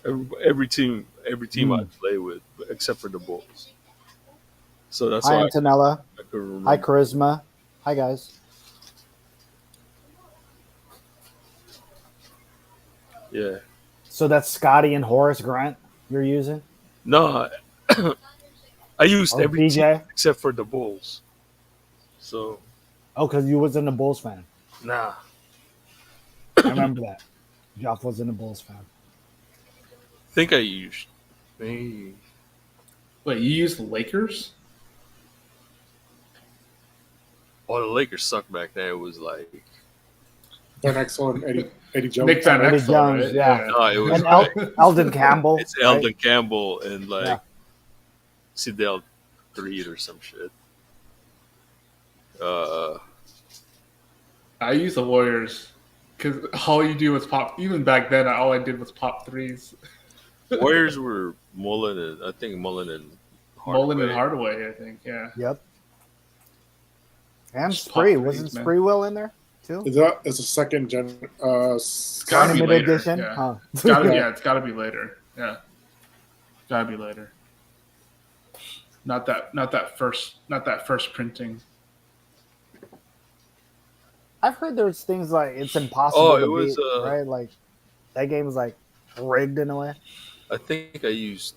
Every team I play with, except for the Bulls. So that's Hi, why Antonella. I could remember. Hi, Charisma. Hi, guys. Yeah. So that's Scotty and Horace Grant you're using? No, I used Oh, every team BJ? except for the Bulls. So Oh, because you wasn't a Bulls fan. nah. I remember that. Joff wasn't a Bulls fan. I think I used. Maybe. Wait, you used the Lakers? Oh, the Lakers sucked back then. It was like Van Exel and Eddie Jones. Nick Van Eddie Exel, Jones, right? yeah. no, it was And like, Eldon Campbell. it's right? Eldon Campbell and like Yeah. Sidel Reed or some shit. I used the Warriors because all you do was pop. Even back then, all I did was pop threes. Warriors were Mullen and I think Mullen and Hardaway. Mullen and Hardaway, I think. Yeah. Yep. And Just Spree. pop Wasn't threes, man. Spreewell in there, too? It's a second gen. It's gotta be Limited later. edition? Yeah. Huh. It's gotta, yeah, it's gotta be later. Yeah. Gotta be later. Not that first printing. I've heard there's things like it's impossible Oh, to it was, beat, right? Like, that game is, like, rigged in a way. I think I used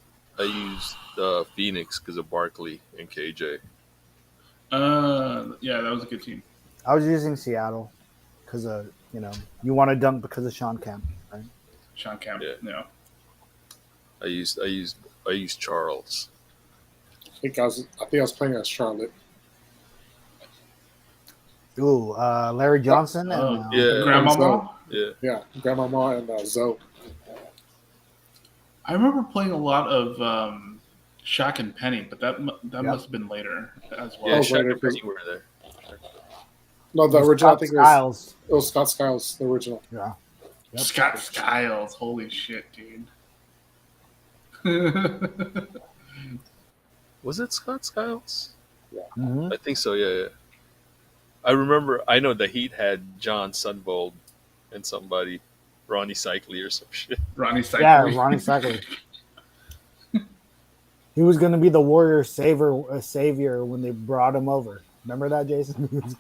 Phoenix because of Barkley and KJ. Yeah, that was a good team. I was using Seattle because of, you want to dunk because of Sean Kemp, right? Sean Kemp. Yeah. Yeah. I used Charles. I think I was playing as Charlotte. Ooh, Larry Johnson and Oh, yeah. Grandmama. Yeah. Yeah, Grandmama and Zoe. I remember playing a lot of Shaq and Penny, but that Yep. must have been later as well. Yeah, Oh, Shaq later, and Penny were there. No, the original. I think Styles. it was Scott Skiles, the original. Yeah. Yep. Scott Skiles, holy shit, dude. Was it Scott Skiles? Mhm. I think so. Yeah. I know the Heat had John Sunvold and somebody, Ronnie Cycli or some shit. Ronnie Cycli. Yeah, Ronnie Cycli. He was going to be the warrior savior when they brought him over. Remember that, Jason?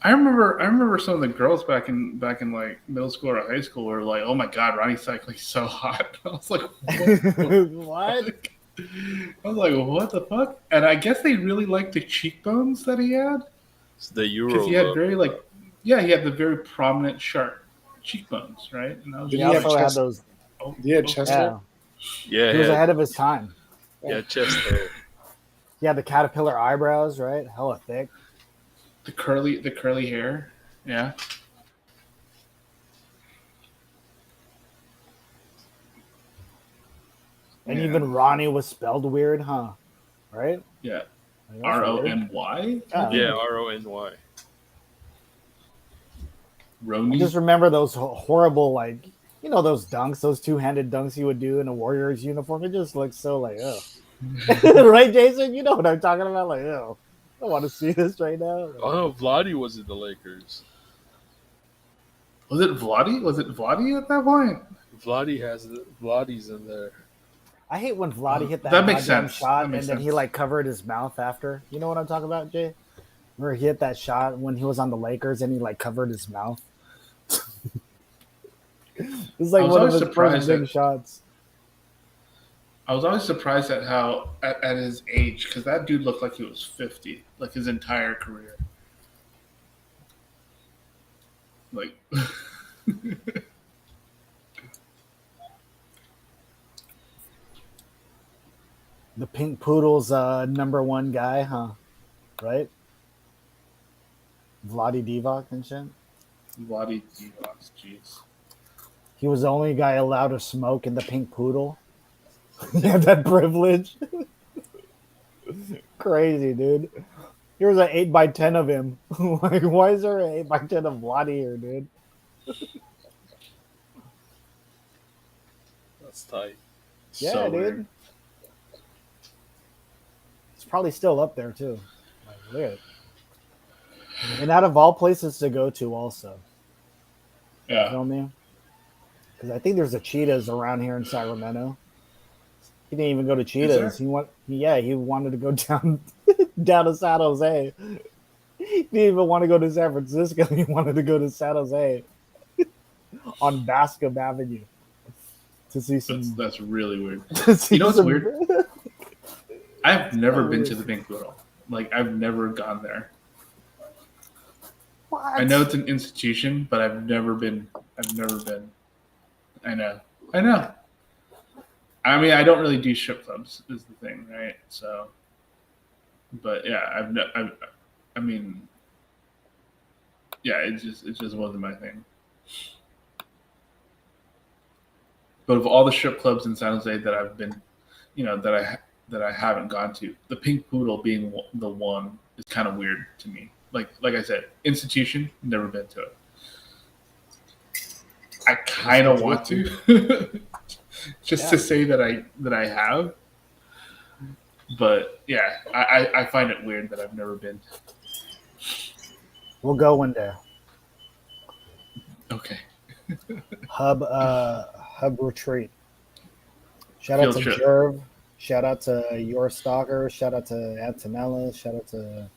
I remember some of the girls back in like middle school or high school were like, "Oh my God, Ronnie Cycling's so hot." I was like, What? I was like, "What the fuck?" And I guess they really liked the cheekbones that he had It's the because Euro he had look. very like, yeah, he had the very prominent sharp cheekbones, right? And I was Did He he have also had chest? those. oh, He had chest okay. hair? Yeah, Yeah, he was ahead of his time. chest hair. He had the caterpillar eyebrows, right? Hella thick. The curly hair, yeah. And Yeah. even Ronnie was spelled weird, huh? Right? Yeah, Like, that's weird. Rony. Yeah. Yeah, Rony. I Rony. just remember those horrible, like, those dunks, those two-handed dunks he would do in a Warriors uniform. It just looks so like, oh. Right, Jason? You know what I'm talking about? Like, oh, I don't want to see this right now. Oh no, Vladdy was in the Lakers. Was it Vladdy? Was it Vladdy at that point? Vladdy's in there. I hate when Vladdy hit that That makes goddamn sense. shot That makes and then he sense. like covered his mouth after. You know what I'm talking about, Jay? Where he hit that shot when he was on the Lakers and he like covered his mouth. It's like I was one of always his first surprised big at- shots. I was always surprised at how at his age, because that dude looked like he was 50, like his entire career. Like, The Pink Poodle's number one guy, huh? Right? Vladi Divac and shit. Vladdy Divac, jeez. He was the only guy allowed to smoke in the Pink Poodle. He had that privilege. Crazy, dude. Here's an 8x10 of him. Like, why is there an 8x10 of Vladi here, dude? That's tight. Yeah, So dude. weird. It's probably still up there too. Like, look at it. And out of all places to go to, also. You Yeah. feel me? Because I think there's a Cheetahs around here in Sacramento. He didn't even go to Cheetahs. He wanted to go down down to San Jose. He didn't even want to go to San Francisco. He wanted to go to San Jose on Bascom Avenue to see some. That's really weird. To see You know what's some- weird? I've never Oh, been weird. to the Pink Poodle. Like, I've never gone there. What? I know it's an institution, but I've never been. I know. I mean, I don't really do strip clubs, is the thing, right? So, but yeah, I mean, yeah, it just wasn't my thing. But of all the strip clubs in San Jose that I've been, that I haven't gone to, the Pink Poodle being the one is kind of weird to me. Like I said, institution, never been to it. I kind of want to, just to say that I have. But yeah, I find it weird that I've never been. We'll go one day. Okay. Hub retreat. Shout out Field to trip. Jerv. Shout out to Your Stalker. Shout out to Antonella. Shout out to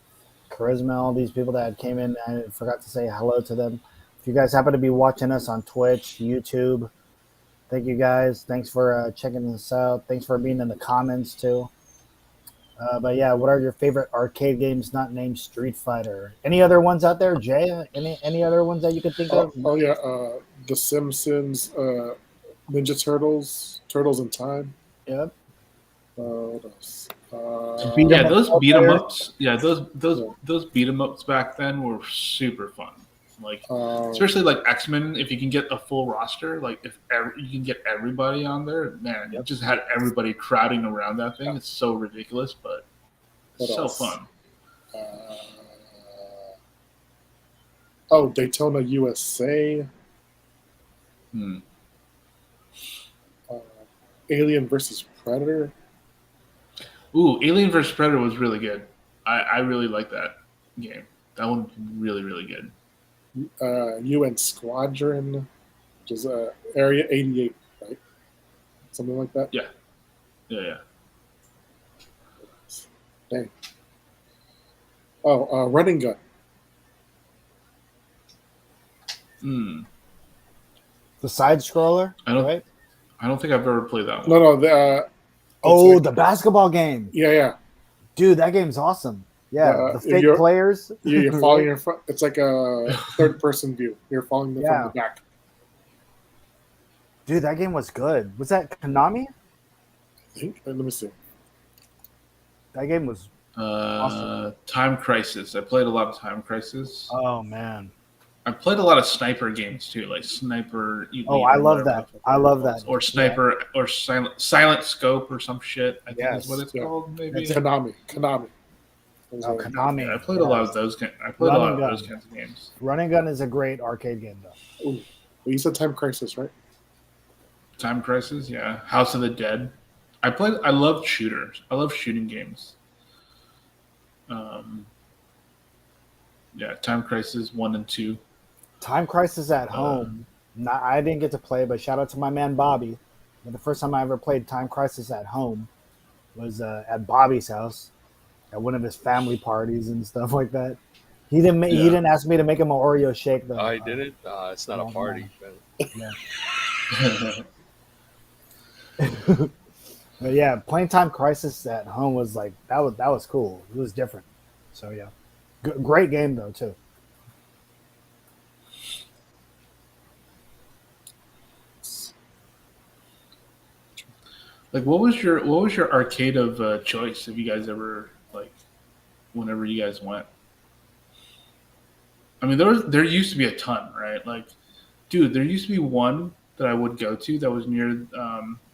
Charisma. All these people that came in. I forgot to say hello to them. If you guys happen to be watching us on Twitch, YouTube, thank you guys. Thanks for checking us out. Thanks for being in the comments too. But yeah, what are your favorite arcade games not named Street Fighter? Any other ones out there, Jay? Any other ones that you could think of? Oh yeah, The Simpsons, Ninja Turtles, Turtles in Time. Yep. What else? Beat 'em Yeah, up those all beat 'em players. ups. Yeah, those beat 'em ups back then were super fun. Like, um, especially like X-Men, if you can get a full roster, like if you can get everybody on there, man, you just had everybody crowding around that thing. It's so ridiculous, but What so else? fun. Daytona USA, Hmm. Alien versus Predator. Ooh, Alien vs Predator was really good. I really like that game. That one really, really good. UN Squadron, which is Area 88, right? something like that. Yeah. Dang. Oh, running gun. The side scroller, I don't. right? I don't think I've ever played that one. No, Oh, like- the basketball game. yeah. Dude, that game's awesome. Yeah, the fake you're- players. You're following your front. It's like a third-person view. You're following them from Yeah. the back. Dude, that game was good. Was that Konami? I think. Let me see. That game was. Time Crisis. I played a lot of Time Crisis. Oh man. I played a lot of sniper games too, like Sniper Elite. Oh, I or love whatever that. the fuck I it love was. that. Or Sniper or Silent Scope or some shit. I think Yes. is what it's Yeah. called. Maybe. It's Konami. Oh, Konami. Yeah, I played a lot of those. I played a lot of those kinds of games. Running Gun is a great arcade game, though. Ooh. Well, you said Time Crisis, right? Time Crisis, yeah. House of the Dead. I love shooters. I love shooting games. Yeah, Time Crisis 1 and 2. Time Crisis at Home. I didn't get to play, but shout out to my man Bobby. But the first time I ever played Time Crisis at Home was at Bobby's house at one of his family parties and stuff like that. He didn't. He didn't ask me to make him an Oreo shake though. I did it. It's not a party. But yeah, playing Time Crisis at Home was like that was cool. It was different. So yeah, great game though too. Like, what was your arcade of choice? Have you guys ever like, whenever you guys went? I mean, there used to be a ton, right? Like, dude, there used to be one that I would go to that was near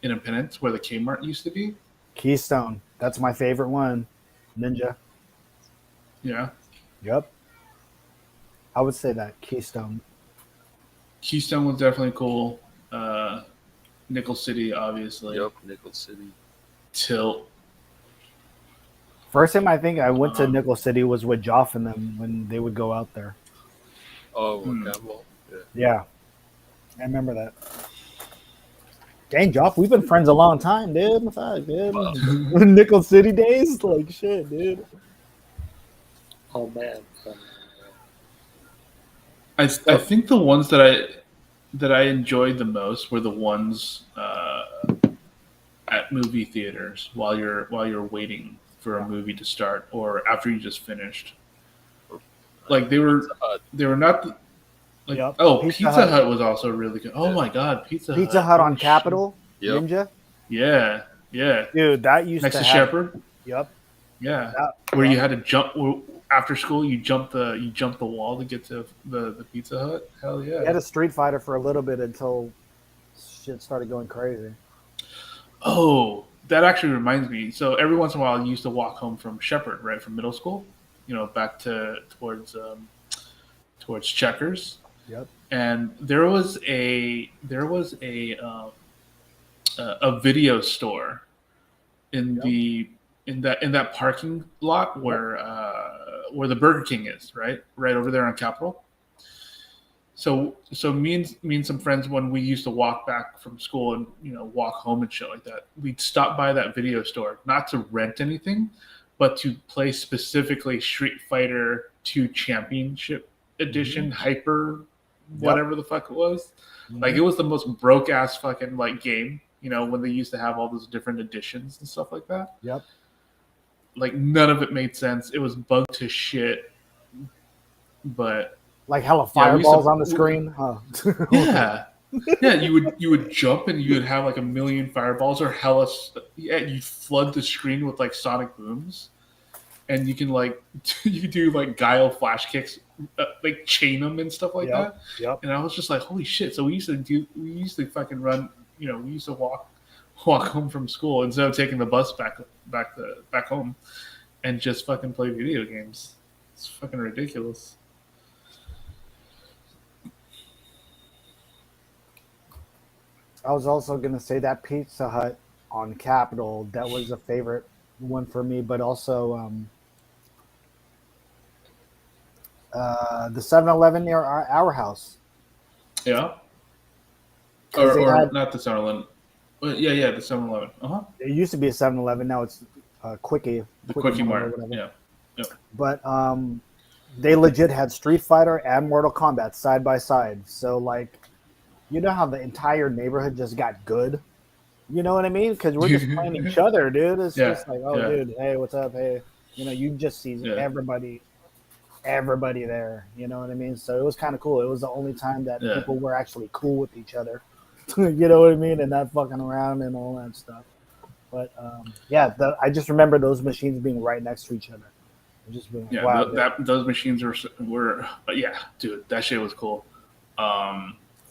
Independence, where the Kmart used to be. Keystone, that's my favorite one. Ninja. Yeah, Yep. I would say that Keystone. Keystone was definitely cool. Nickel City, obviously. Yep, Nickel City. Tilt. First time I think I went to Nickel City was with Joff and them when they would go out there. Oh, okay. Well, yeah. Yeah, I remember that. Dang, Joff, we've been friends a long time, dude. Fuck, dude. Wow. Nickel City days, like shit, dude. Oh man. I think the ones that I enjoyed the most were the ones at movie theaters while you're waiting for a movie to start or after you just finished. Like they were not like Yep. Pizza Hut was also really good. Oh my god, Pizza Hut on Holy Capitol, Yep. Ninja. shit. Yeah. Dude, that used Next to to have. Shepherd. Yep. Yeah. That- Where you had to jump after school, you jump the wall to get to the Pizza Hut. Hell yeah. We had a Street Fighter for a little bit until shit started going crazy. Oh, that actually reminds me. So every once in a while, I used to walk home from Shepherd, right, from middle school, back towards Checkers. Yep. And there was a video store in that parking lot where the Burger King is, right over there on Capitol. So me and some friends, when we used to walk back from school and walk home and shit like that, we'd stop by that video store not to rent anything, but to play specifically Street Fighter 2 Championship Edition Hyper, whatever the fuck it was. Like it was the most broke ass fucking like game. When they used to have all those different editions and stuff like that. Yep. Like none of it made sense. It was bugged to shit, but. Like hella Yeah, we used fireballs to- on the screen. Huh. Yeah, yeah. You would jump and you would have like a million fireballs or hella. You flood the screen with like sonic booms, and you can like you do like guile flash kicks, like chain them and stuff like that. Yep. And I was just like, holy shit! So we used to fucking run. We used to walk home from school instead of taking the bus back home, and just fucking play video games. It's fucking ridiculous. I was also gonna say that Pizza Hut on Capitol, that was a favorite one for me, but also the 7-Eleven near our house. Yeah. 'Cause they Or had- not the Sutherland. Yeah, the 7-Eleven. It used to be a 7-Eleven. Now it's Quickie. The Quickie Mart or Mart. whatever. Yeah. But they legit had Street Fighter and Mortal Kombat side by side. So like, you know how the entire neighborhood just got good. You know what I mean? Because we're just playing each other, dude. It's Yeah, just like, oh, yeah. dude, hey, what's up? Hey, you just see Yeah. everybody there. You know what I mean? So it was kind of cool. It was the only time that Yeah. people were actually cool with each other. You know what I mean? And not fucking around and all that stuff. But yeah, I just remember those machines being right next to each other. Just being like, Yeah, wow. those machines were yeah, dude, that shit was cool.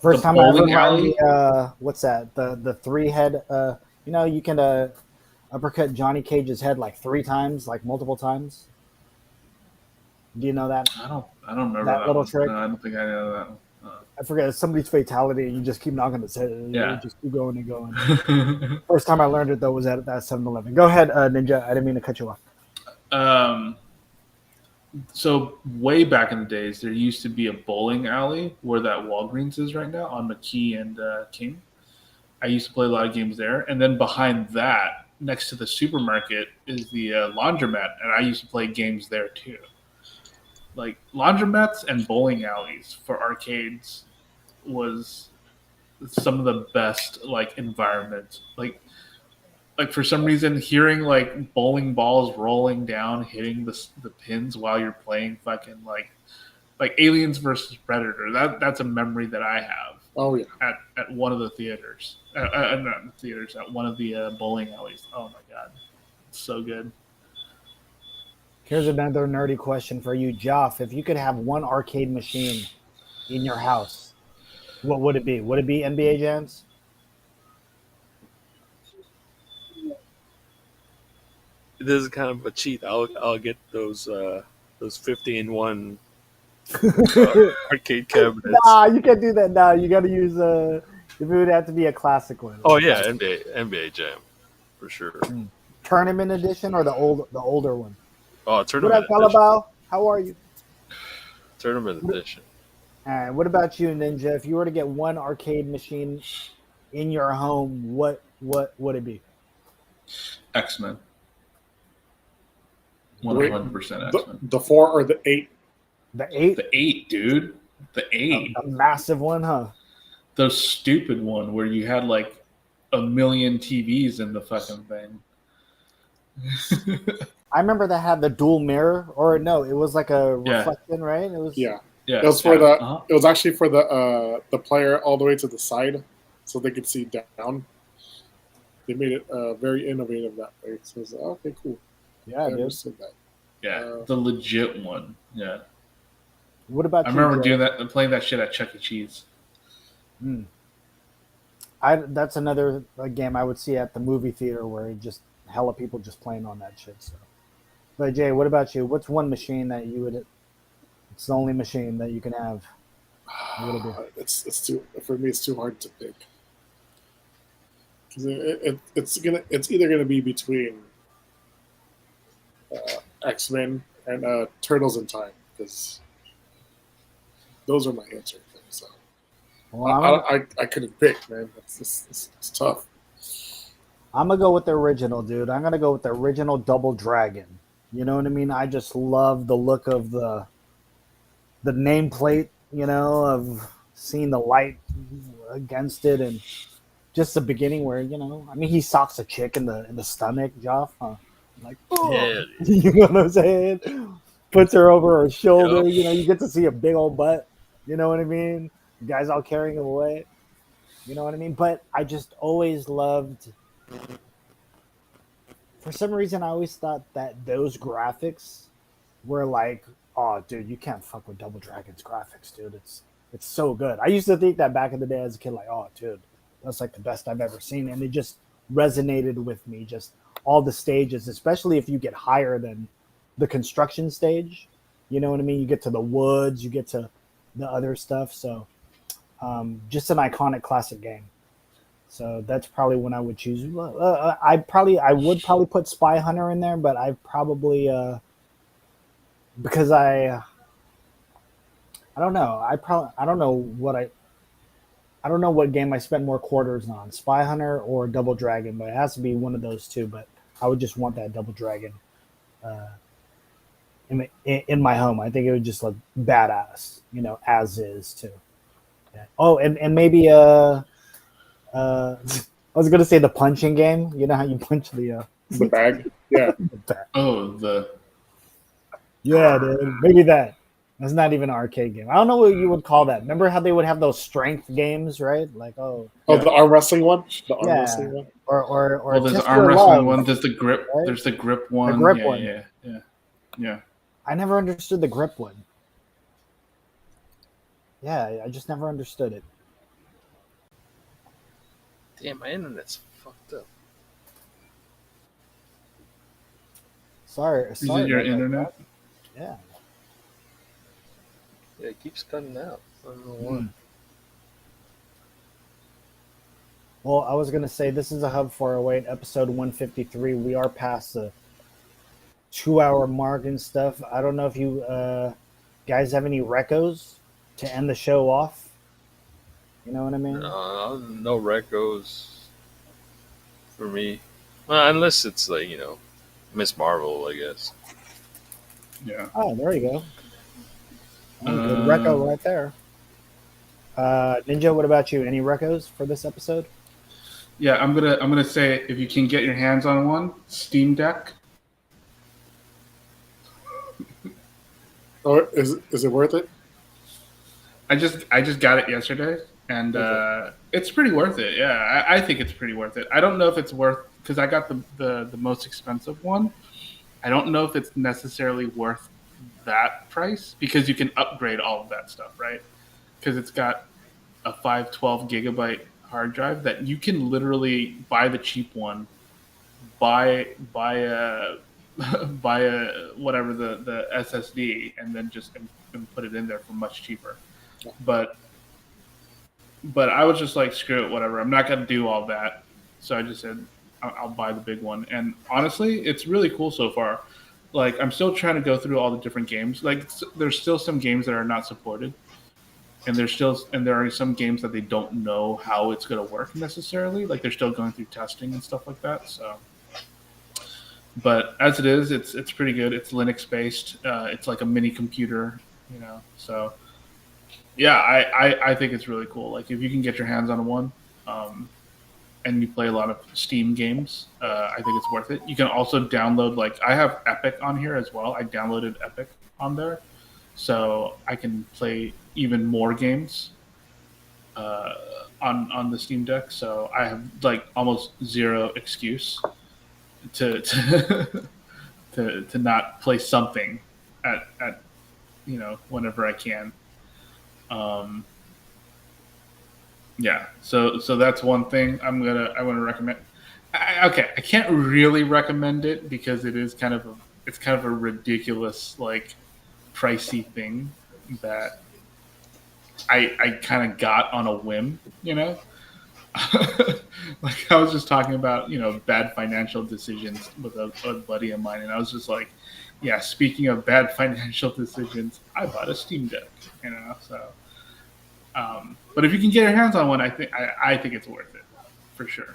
First the time I ever bowling learned alley? the what's that? The three head. You can uppercut Johnny Cage's head like 3 times, like multiple times. Do you know that I don't remember that that little one. trick? No, I don't think I know that one. I forget. It's somebody's fatality, and you just keep knocking his head. And Yeah. you just keep going and going. First time I learned it though was at that 7-Eleven. Go ahead, Ninja. I didn't mean to cut you off. So way back in the days, there used to be a bowling alley where that Walgreens is right now on McKee and King. I used to play a lot of games there, and then behind that, next to the supermarket, is the laundromat, and I used to play games there too. Like laundromats and bowling alleys for arcades was some of the best like environments. Like for some reason, hearing like bowling balls rolling down, hitting the pins while you're playing fucking like Aliens versus Predator. That's a memory that I have. Oh yeah. At one of the theaters, not theaters, at one of the bowling alleys. Oh my god, it's so good. Here's another nerdy question for you, Joff. If you could have one arcade machine in your house, what would it be? Would it be NBA Jams? This is kind of a cheat. I'll get those 50-in-1 arcade cabinets. Nah, you can't do that. Nah, you got to use it would have to be a classic one. Oh yeah, NBA Jam for sure. Tournament edition or the older one? Oh, What tournament up, edition. Calabao? How are you? Tournament edition. All right. What about you, Ninja? If you were to get one arcade machine in your home, what would it be? X-Men. Wait, 100% X-Men. the 4 or the 8? The 8? The 8, dude. The 8. A massive one, huh? The stupid one where you had like a million TVs in the fucking thing. I remember that had the dual mirror, or no, it was like a reflection, right? It was Yeah. Yeah. It was for It was actually for the player all the way to the side, so they could see down. They made it very innovative that way. So it was okay, cool. Yeah, I dude. understood that. Yeah, the legit one. Yeah. What about I you? remember Jay? doing that, playing that shit at Chuck E. Cheese. That's another game I would see at the movie theater where just hella people just playing on that shit. So, but Jay, what about you? What's one machine that you would? It's the only machine that you can have. What would it be? It's too, for me. It's too hard to pick because it's either gonna be between X-Men and Turtles in Time, because those are my answer. So Well, I couldn't pick, man. It's tough. I'm gonna go with the original, dude. I'm gonna go with the original Double Dragon. You know what I mean? I just love the look of the nameplate. You know, of seeing the light against it, and just the beginning where I mean, he socks a chick in the stomach, Joff. Huh? Like, oh. Yeah. You know what I'm saying? Puts her over her shoulder. Yep. You get to see a big old butt. You know what I mean? The guy's all carrying him away. You know what I mean? But I just always loved. For some reason, I always thought that those graphics were like, oh, dude, you can't fuck with Double Dragon's graphics, dude. It's so good. I used to think that back in the day as a kid, like, oh, dude, that's like the best I've ever seen, and it just resonated with me. Just all the stages, especially if you get higher than the construction stage. You know what I mean? You get to the woods, you get to the other stuff. So, just an iconic classic game. So that's probably when I would choose. I would probably put Spy Hunter in there, but I probably because I don't know. I don't know what I don't know what game I spent more quarters on, Spy Hunter or Double Dragon, but it has to be one of those two. But I would just want that Double Dragon uh, in my home. I think it would just look badass, as is too. Yeah. Oh, and maybe I was gonna say the punching game. You know how you punch the The bag. Yeah. Oh, the yeah, dude. Maybe that. That's not even an arcade game. I don't know what you would call that. Remember how they would have those strength games, right? Like, Oh, Yeah. the arm wrestling one. The arm yeah, wrestling one. or well, there's Test the arm Your wrestling Love, one. There's the grip. right? There's the grip one. grip yeah, one. Yeah. I never understood the grip one. Yeah, I just never understood it. Damn, my internet's fucked up. Sorry. Is it your about that. internet? Yeah. Yeah, it keeps cutting out. I don't know why. Well, I was gonna say this is a Hub 408, episode 153. We are past the 2-hour mark and stuff. I don't know if you guys have any recos to end the show off. You know what I mean? No recos for me. Well, unless it's like, Miss Marvel, I guess. Yeah. Oh, there you go. Oh, good reco right there. Ninja, what about you? Any recos for this episode? Yeah, I'm gonna say if you can get your hands on one, Steam Deck. Or is it worth it? I just got it yesterday, and it's pretty worth it. Yeah, I think it's pretty worth it. I don't know if it's worth because I got the most expensive one. I don't know if it's necessarily worth that price because you can upgrade all of that stuff, right? Because it's got a 512 gigabyte hard drive that you can literally buy the cheap one, buy a buy a whatever the SSD, and then just and put it in there for much cheaper. But I was just like, screw it, whatever. I'm not gonna do all that. So I just said I'll buy the big one. And honestly, it's really cool so far. Like I'm still trying to go through all the different games. Like there's still some games that are not supported, and there are some games that they don't know how it's gonna work necessarily. Like they're still going through testing and stuff like that. So. But as it is, it's pretty good. It's Linux based. It's like a mini computer, So, yeah, I think it's really cool. Like if you can get your hands on one, and you play a lot of Steam games, I think it's worth it. You can also download I have Epic on here as well. I downloaded Epic on there, so I can play even more games on the Steam Deck. So I have almost zero excuse to not play something at whenever I can. Yeah, so that's one thing I'm gonna recommend. I can't really recommend it because it's kind of a ridiculous pricey thing that I kind of got on a whim, I was just talking about, bad financial decisions with a buddy of mine, and I was just like, yeah, speaking of bad financial decisions, I bought a Steam Deck, so. But if you can get your hands on one, I think it's worth it, for sure.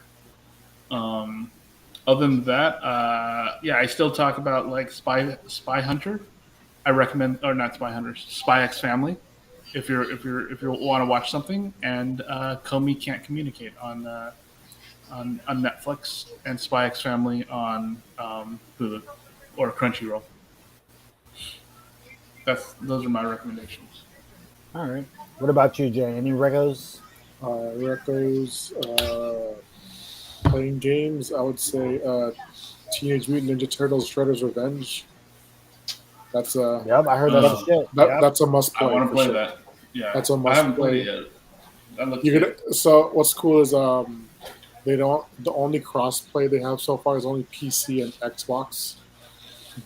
Other than that, I still talk about Spy Hunter. I recommend, or not Spy Hunter, Spy X Family. If you want to watch something, and Comey Can't Communicate on Netflix, and Spy X Family on Hulu or Crunchyroll. Those are my recommendations. All right. What about you, Jay? Any recos? Recos, playing games. I would say Teenage Mutant Ninja Turtles: Shredder's Revenge. That's Yep, I heard that's the shit. That's a must play. I want to play sure. that. Yeah, That's a must I haven't play. played it yet. You're gonna. So what's cool is they don't. The only cross play they have so far is only PC and Xbox.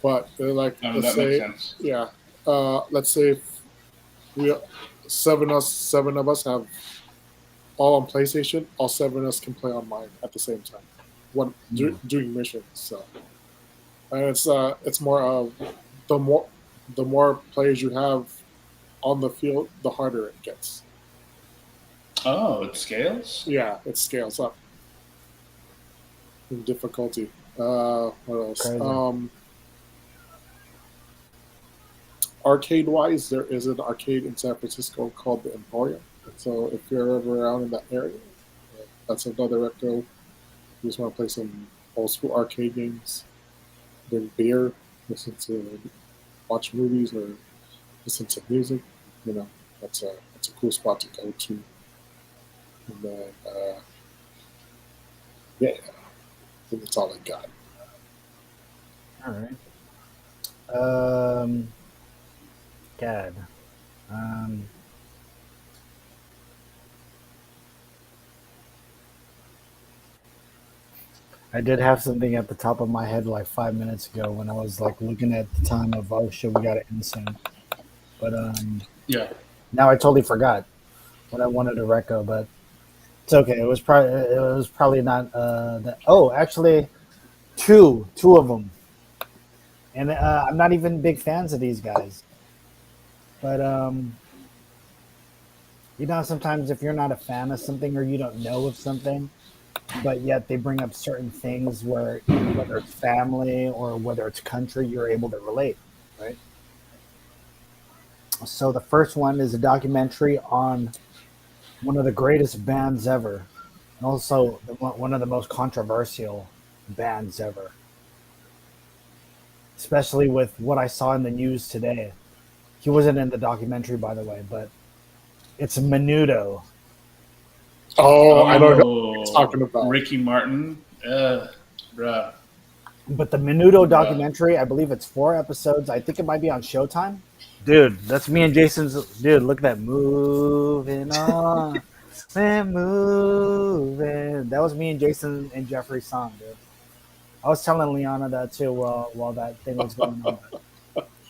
But they're like, that let's makes say, sense. yeah. Let's say if we seven of us have all on PlayStation. All seven of us can play online at the same time, doing missions. So, and it's more of the more players you have on the field, the harder it gets. Oh, it scales? Yeah, it scales up in difficulty. What else? Crazy. Arcade wise, there is an arcade in San Francisco called the Emporium. So if you're ever around in that area, that's another retro. You just want to play some old school arcade games, drink beer, listen to watch movies, or listen to music. You know, that's a cool spot to go to. And then yeah, I think that's all I got. All right. Um, God. Um, I did have something at the top of my head like 5 minutes ago when I was like looking at the time of oh shit we got to end soon. But Yeah. now I totally forgot what I wanted to reco. But it's okay. It was probably not that. Oh, actually, two of them, and I'm not even big fans of these guys. But you know, sometimes if you're not a fan of something or you don't know of something, but yet they bring up certain things where whether it's family or whether it's country, you're able to relate, right? So the first one is a documentary on one of the greatest bands ever, and also one of the most controversial bands ever, especially with what I saw in the news today. He wasn't in the documentary, by the way, but it's Menudo. Oh, I don't know what you're talking about. Ricky Martin. Bruh. But the Menudo Bruh. documentary, I believe it's 4 episodes. I think it might be on Showtime. Dude, that's me and Jason's. Dude, look at that. Moving on. And moving. That was me and Jason and Jeffrey's song, dude. I was telling Liana that too while that thing was going on.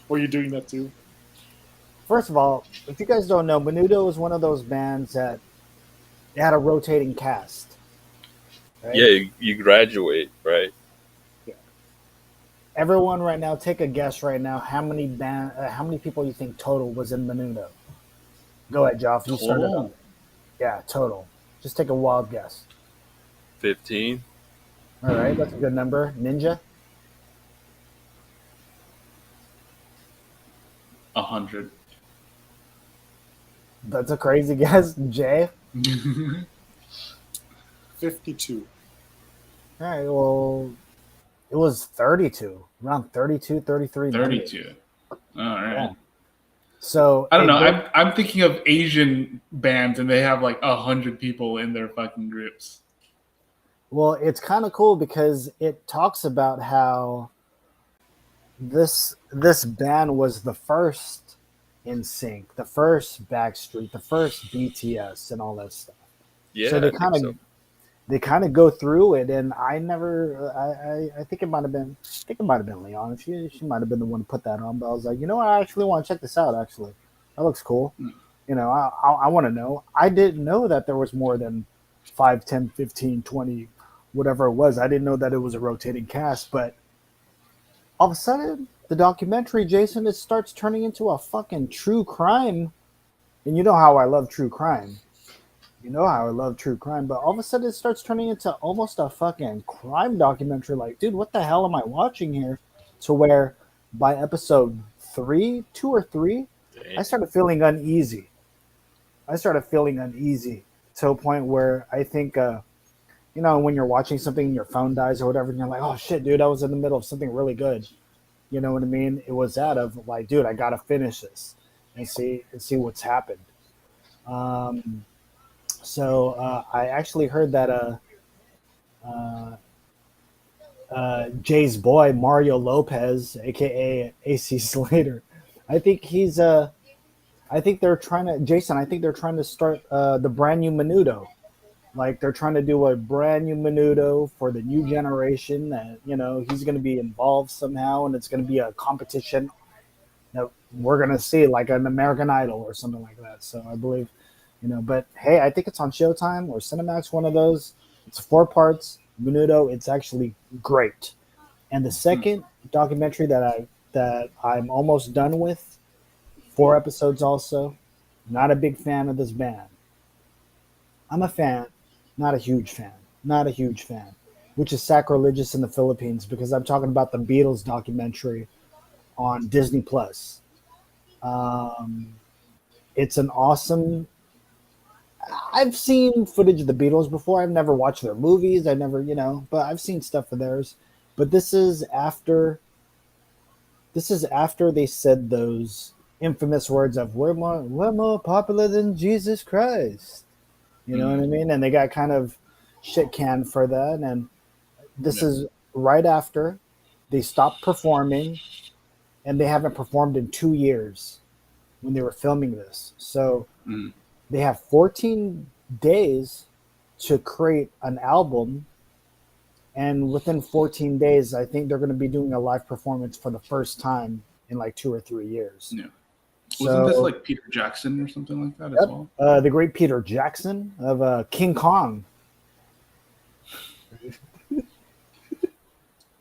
Were you doing that too? First of all, if you guys don't know, Menudo was one of those bands that they had a rotating cast. Right? Yeah, you graduate, right? Everyone right now, take a guess right now. How many people you think total was in Menudo? Go ahead, Joff. You started Total? up. Yeah, total. Just take a wild guess. 15. All right, that's a good number. Ninja? 100. That's a crazy guess. Jay? 52. All right, well, it was 32. Around 32, 33 members. 32. All right. Yeah. So I don't know. it- I'm thinking of Asian bands, and they have like 100 people in their fucking groups. Well, it's kind of cool because it talks about how this band was the first in sync, the first Backstreet, the first BTS, and all that stuff. Yeah, So they I think kind of so. they kind of go through it, and I think it might have been Leon. She might have been the one to put that on, but I was like, you know what, I actually want to check this out. Actually, that looks cool. You know, I want to know. I didn't know that there was more than 5, 10, 15, 20, whatever it was. I didn't know that it was a rotating cast, but all of a sudden, the documentary, Jason, it starts turning into a fucking true crime. And you know how I love true crime. But all of a sudden it starts turning into almost a fucking crime documentary. Like, dude, what the hell am I watching here? To where by episode 2 or 3, I started feeling uneasy. To a point where I think, you know, when you're watching something and your phone dies or whatever, and you're like, oh shit, dude, I was in the middle of something really good. You know what I mean? It was that of like, dude, I gotta finish this and see what's happened. So I actually heard that uh, Jay's boy Mario Lopez, aka AC Slater, I think he's I think they're trying to Jason. I think they're trying to start the brand new Menudo. Like they're trying to do a brand new Menudo for the new generation. That you know he's going to be involved somehow, and it's going to be a competition that we're going to see, like an American Idol or something like that. So I believe, you know. But hey, I think it's on Showtime or Cinemax. One of those. It's 4 parts. Menudo. It's actually great. And the second documentary that I'm almost done with, 4 episodes also. Not a big fan of this band. I'm a fan, not a huge fan. Not a huge fan. Which is sacrilegious in the Philippines because I'm talking about the Beatles documentary on Disney Plus. Um, it's an awesome. I've seen footage of the Beatles before. I've never watched their movies. I never, but I've seen stuff of theirs. But this is after. This is after they said those infamous words of we're more popular than Jesus Christ." You know what I mean? And they got kind of shit canned for that. And this is right after they stopped performing, and they haven't performed in 2 years when they were filming this. So they have 14 days to create an album, and within 14 days, I think they're going to be doing a live performance for the first time in like 2 or 3 years. Yeah. Wasn't this like Peter Jackson or something like that as well? The great Peter Jackson of King Kong.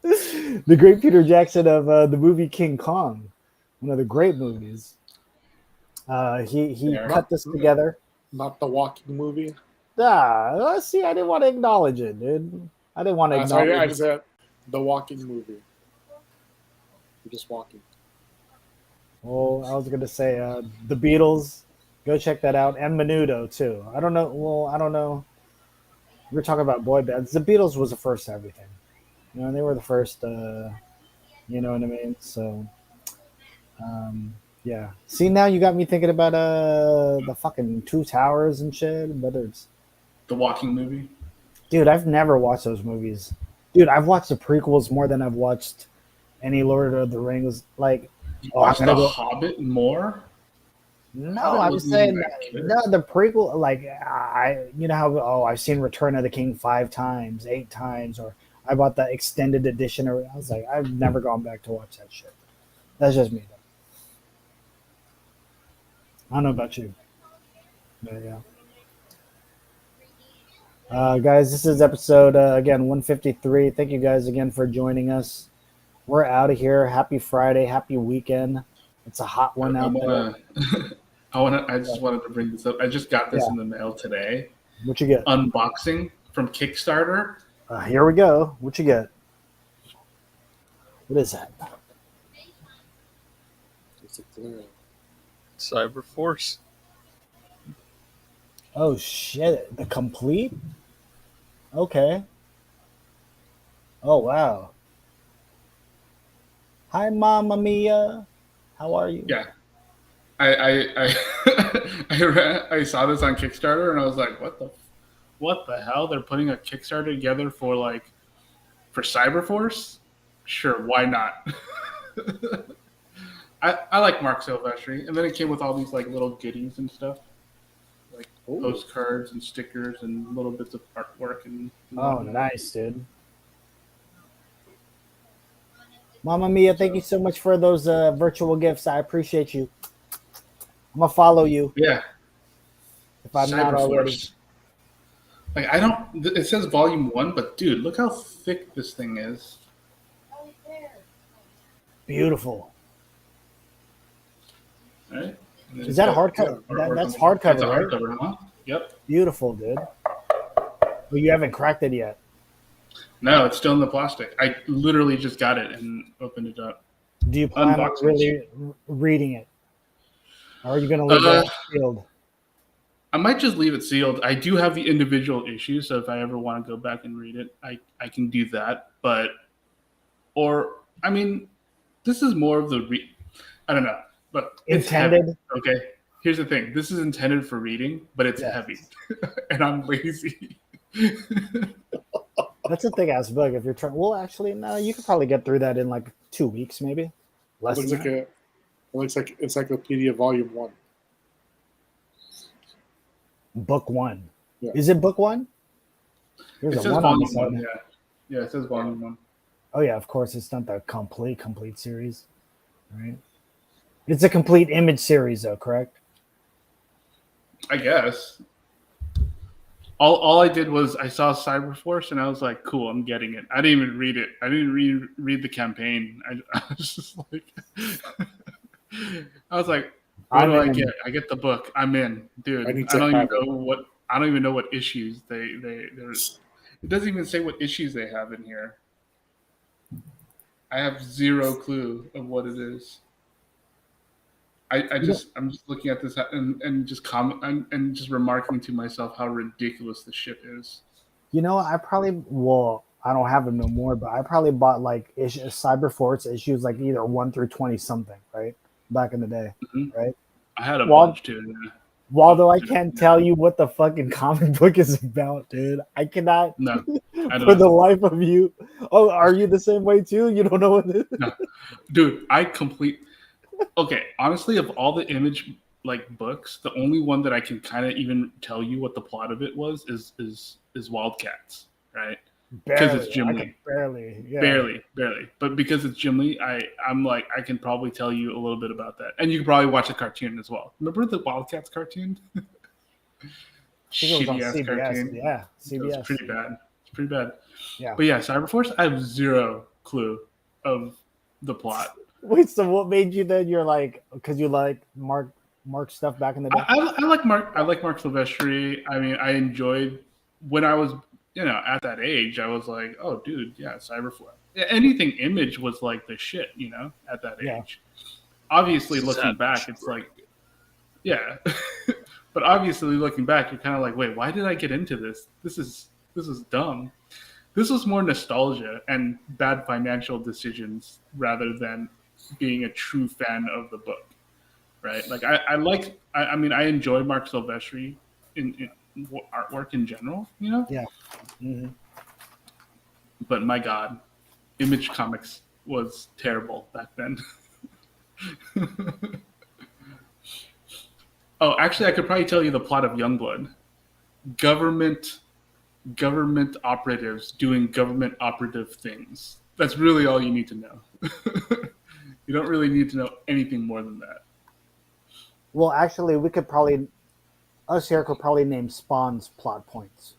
The great Peter Jackson of the movie King Kong, one of the great movies. He cut this together. Not the walking movie. See, I didn't want to acknowledge it, dude. I didn't want to acknowledge I it. just said the walking movie. You're just walking. Well, I was going to say the Beatles. Go check that out. And Menudo, too. I don't know. Well, I don't know. We're talking about boy bands. The Beatles was the first to everything. They were the first, you know what I mean? So, yeah. See, now you got me thinking about the fucking Two Towers and shit. Whether it's The Walking movie. Dude, I've never watched those movies. Dude, I've watched the prequels more than I've watched any Lord of the Rings. Like, Watch The Hobbit more? No, I'm saying the prequel. Like, how I've seen Return of the King 5 times, 8 times, or I bought the extended edition. Or I was like, I've never gone back to watch that shit. That's just me, though. I don't know about you, but yeah. Guys, this is episode again 153. Thank you guys again for joining us. We're out of here. Happy Friday, happy weekend. It's a hot one out there. I just wanted to bring this up. I just got this in the mail today. What you get? Unboxing from Kickstarter. Here we go. What you get? What is that? Cyberforce. Oh shit! The complete. Okay. Oh wow. Hi, Mamma Mia. How are you? Yeah. I I saw this on Kickstarter and I was like, what the hell? They're putting a Kickstarter together for Cyberforce? Sure, why not? I like Mark Silvestri, and then it came with all these little goodies and stuff, like postcards and stickers and little bits of artwork and. Oh, nice, dude. Mamma Mia, thank you so much for those virtual gifts. I appreciate you. I'm gonna follow you. Yeah. If I'm not already. It says volume 1, but dude, look how thick this thing is. Beautiful. Right? Is that hardcover? That's hardcover, That's a right? hardcover, huh? Yep. Beautiful, dude. Well, you haven't cracked it yet. No, it's still in the plastic. I literally just got it and opened it up. Do you plan on really reading it? Or are you going to leave it sealed? I might just leave it sealed. I do have the individual issues, so if I ever want to go back and read it, I can do that. This is more of I don't know. But it's intended. Heavy, okay, here's the thing. This is intended for reading, but it's heavy. And I'm lazy. That's a thick ass book. If you're trying, well, actually, no, you could probably get through that in 2 weeks, maybe. Less than that. It looks like Encyclopedia Volume 1. Book 1. Yeah. Is it book 1? It says volume 1. Yeah, it says volume 1. Oh yeah, of course, it's not the complete series, right? It's a complete image series, though, correct? I guess. All I did was I saw Cyberforce and I was like, cool, I'm getting it. I didn't even read it. I didn't read the campaign. I was just like, what do I get? I get the book. I'm in, dude. I don't even know I don't even know what issues they're. It doesn't even say what issues they have in here. I have zero clue of what it is. I'm just looking at this and just and just remarking to myself how ridiculous the ship is. You know, I don't have them no more, but I probably bought like Cyber Force issues like either 1 through 20 something, right? Back in the day, right? I had a Wal- bunch too. Yeah. Waldo, I can't tell you what the fucking comic book is about, dude. I cannot. No, I For don't. the life of you. Oh, are you the same way too? You don't know what it is? No, dude, Okay, honestly, of all the Image like books, the only one that I can kind of even tell you what the plot of it was is Wildcats, right? Because it's Jim Lee. Barely, yeah. Barely. But because it's Jim Lee, I'm like I can probably tell you a little bit about that, and you can probably watch the cartoon as well. Remember the Wildcats cartoon? I think it was on Shitty-ass CBS. cartoon. Yeah, It was CBS. pretty bad. It's pretty bad. Yeah. But yeah, Cyberforce, I have zero clue of the plot. Wait, so what made you then? You're like, because you like Mark stuff back in the day. I like Mark. I like Mark Silvestri. I mean, I enjoyed when I was, at that age. I was like, oh, dude, yeah, Cyberforce. Anything Image was like the shit, at that Yeah. age. Obviously, looking back, it's like, yeah. But obviously, looking back, you're kind of like, wait, why did I get into this? This is dumb. This was more nostalgia and bad financial decisions rather than being a true fan of the book, right? Like I enjoy Mark Silvestri in artwork in general, Yeah. Mm-hmm. But my God, Image Comics was terrible back then. Oh, actually, I could probably tell you the plot of Youngblood. Government operatives doing government operative things. That's really all you need to know. You don't really need to know anything more than that. Well, actually, us here could probably name Spawn's plot points.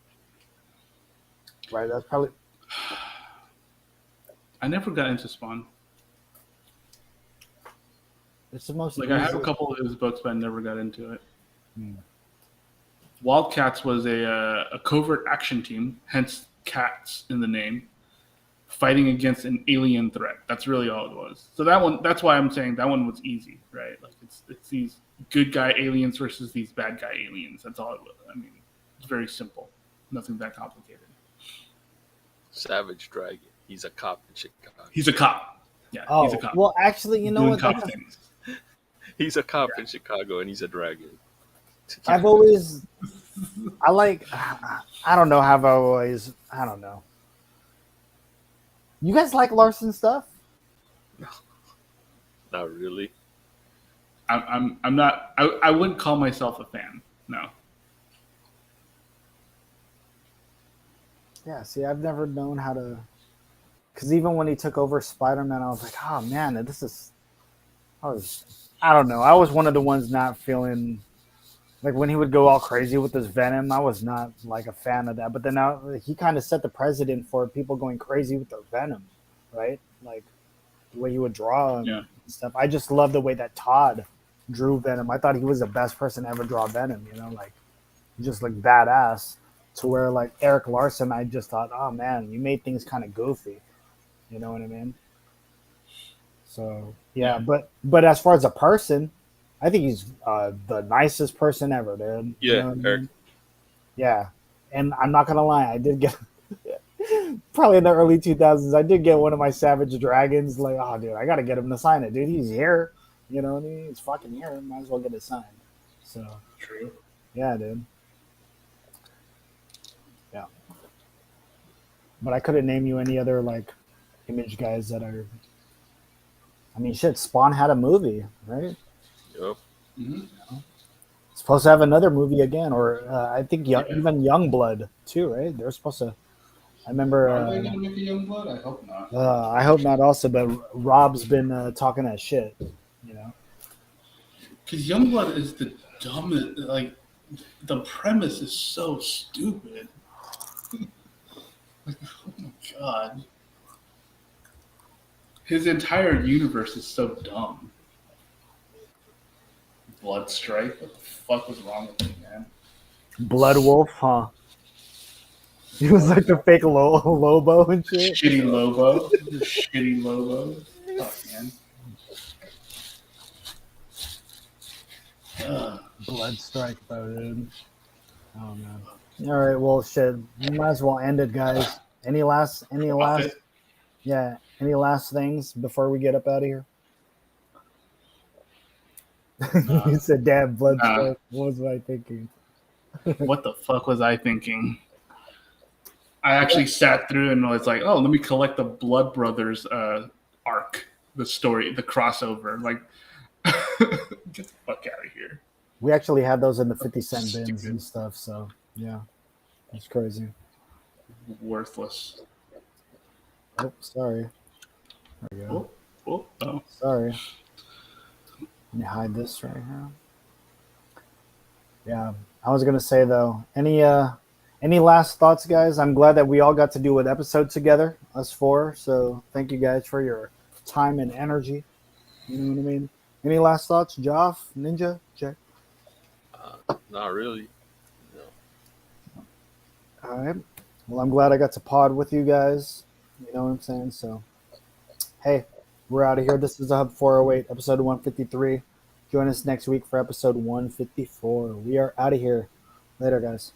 Right? That's probably. I never got into Spawn. It's the most. I have a couple of his books, but I never got into it. Hmm. Wildcats was a covert action team, hence cats in the name, fighting against an alien threat. That's really all it was. So that's why I'm saying that one was easy, right? Like it's these good guy aliens versus these bad guy aliens. That's all it was. I mean, it's very simple. Nothing that complicated. Savage Dragon. He's a cop in Chicago. He's a cop. Yeah, Oh, he's a cop. well, actually, you know Doing what? cop things. He's a cop in Chicago, and he's a dragon. I don't know how I've always, I don't know. You guys like Larson stuff? Not really. I'm not. I wouldn't call myself a fan. No. Yeah, see, I've never known how to. Because even when he took over Spider-Man, I was like, oh man, I don't know. I was one of the ones not feeling. Like when he would go all crazy with his Venom, I was not like a fan of that. But then now he kind of set the precedent for people going crazy with their Venom, right? Like the way he would draw and stuff. I just love the way that Todd drew Venom. I thought he was the best person to ever draw Venom. Like he just looked badass. To where like Eric Larson, I just thought, oh man, you made things kind of goofy. You know what I mean? So yeah, but as far as a person. I think he's the nicest person ever, dude. Yeah, you know what I Eric. mean? Yeah, and I'm not gonna lie, I did get probably in the early 2000s. I did get one of my Savage Dragons. Like, oh, dude, I gotta get him to sign it, dude. He's here, you know what I mean? He's fucking here. Might as well get it signed. So True. yeah, dude. Yeah, but I couldn't name you any other like Image guys that are. I mean, shit. Spawn had a movie, right? Yep. Mm-hmm. Supposed to have another movie again, or I think even Youngblood too, right? They're supposed to. I remember. Are they gonna make a Youngblood? I hope not. I hope not. Also, but Rob's been talking that shit, Because Youngblood is the dumbest. Like, the premise is so stupid. Like, oh my god. His entire universe is so dumb. Blood Strike? What the fuck was wrong with me, man? Blood Wolf, huh? He was like the fake Lobo and shit. Shitty Lobo. Shitty Lobo. Fuck, man. Ugh. Blood Strike, though, dude. Oh man. All right, well, shit. We might as well end it, guys. Any last? it. Yeah. Any last things before we get up out of here? You said, "Damn, Blood Nah. Strike." What was I thinking? What the fuck was I thinking? I actually sat through and was like, oh, let me collect the Blood Brothers arc, the story, the crossover. Like, get the fuck out of here. We actually had those in the 50-cent bins Stupid. and stuff. So yeah, it's crazy. Worthless. Oh, sorry. There we go. Oh. Sorry. Let me hide this right here. Yeah, I was gonna say though, any last thoughts, guys? I'm glad that we all got to do an episode together, us four. So thank you guys for your time and energy. You know what I mean? Any last thoughts, Joff, Ninja, Jack? Not really. No. All right. Well, I'm glad I got to pod with you guys. You know what I'm saying? So, hey, we're out of here. This is the Hub 408, episode 153. Join us next week for episode 154. We are out of here. Later, guys.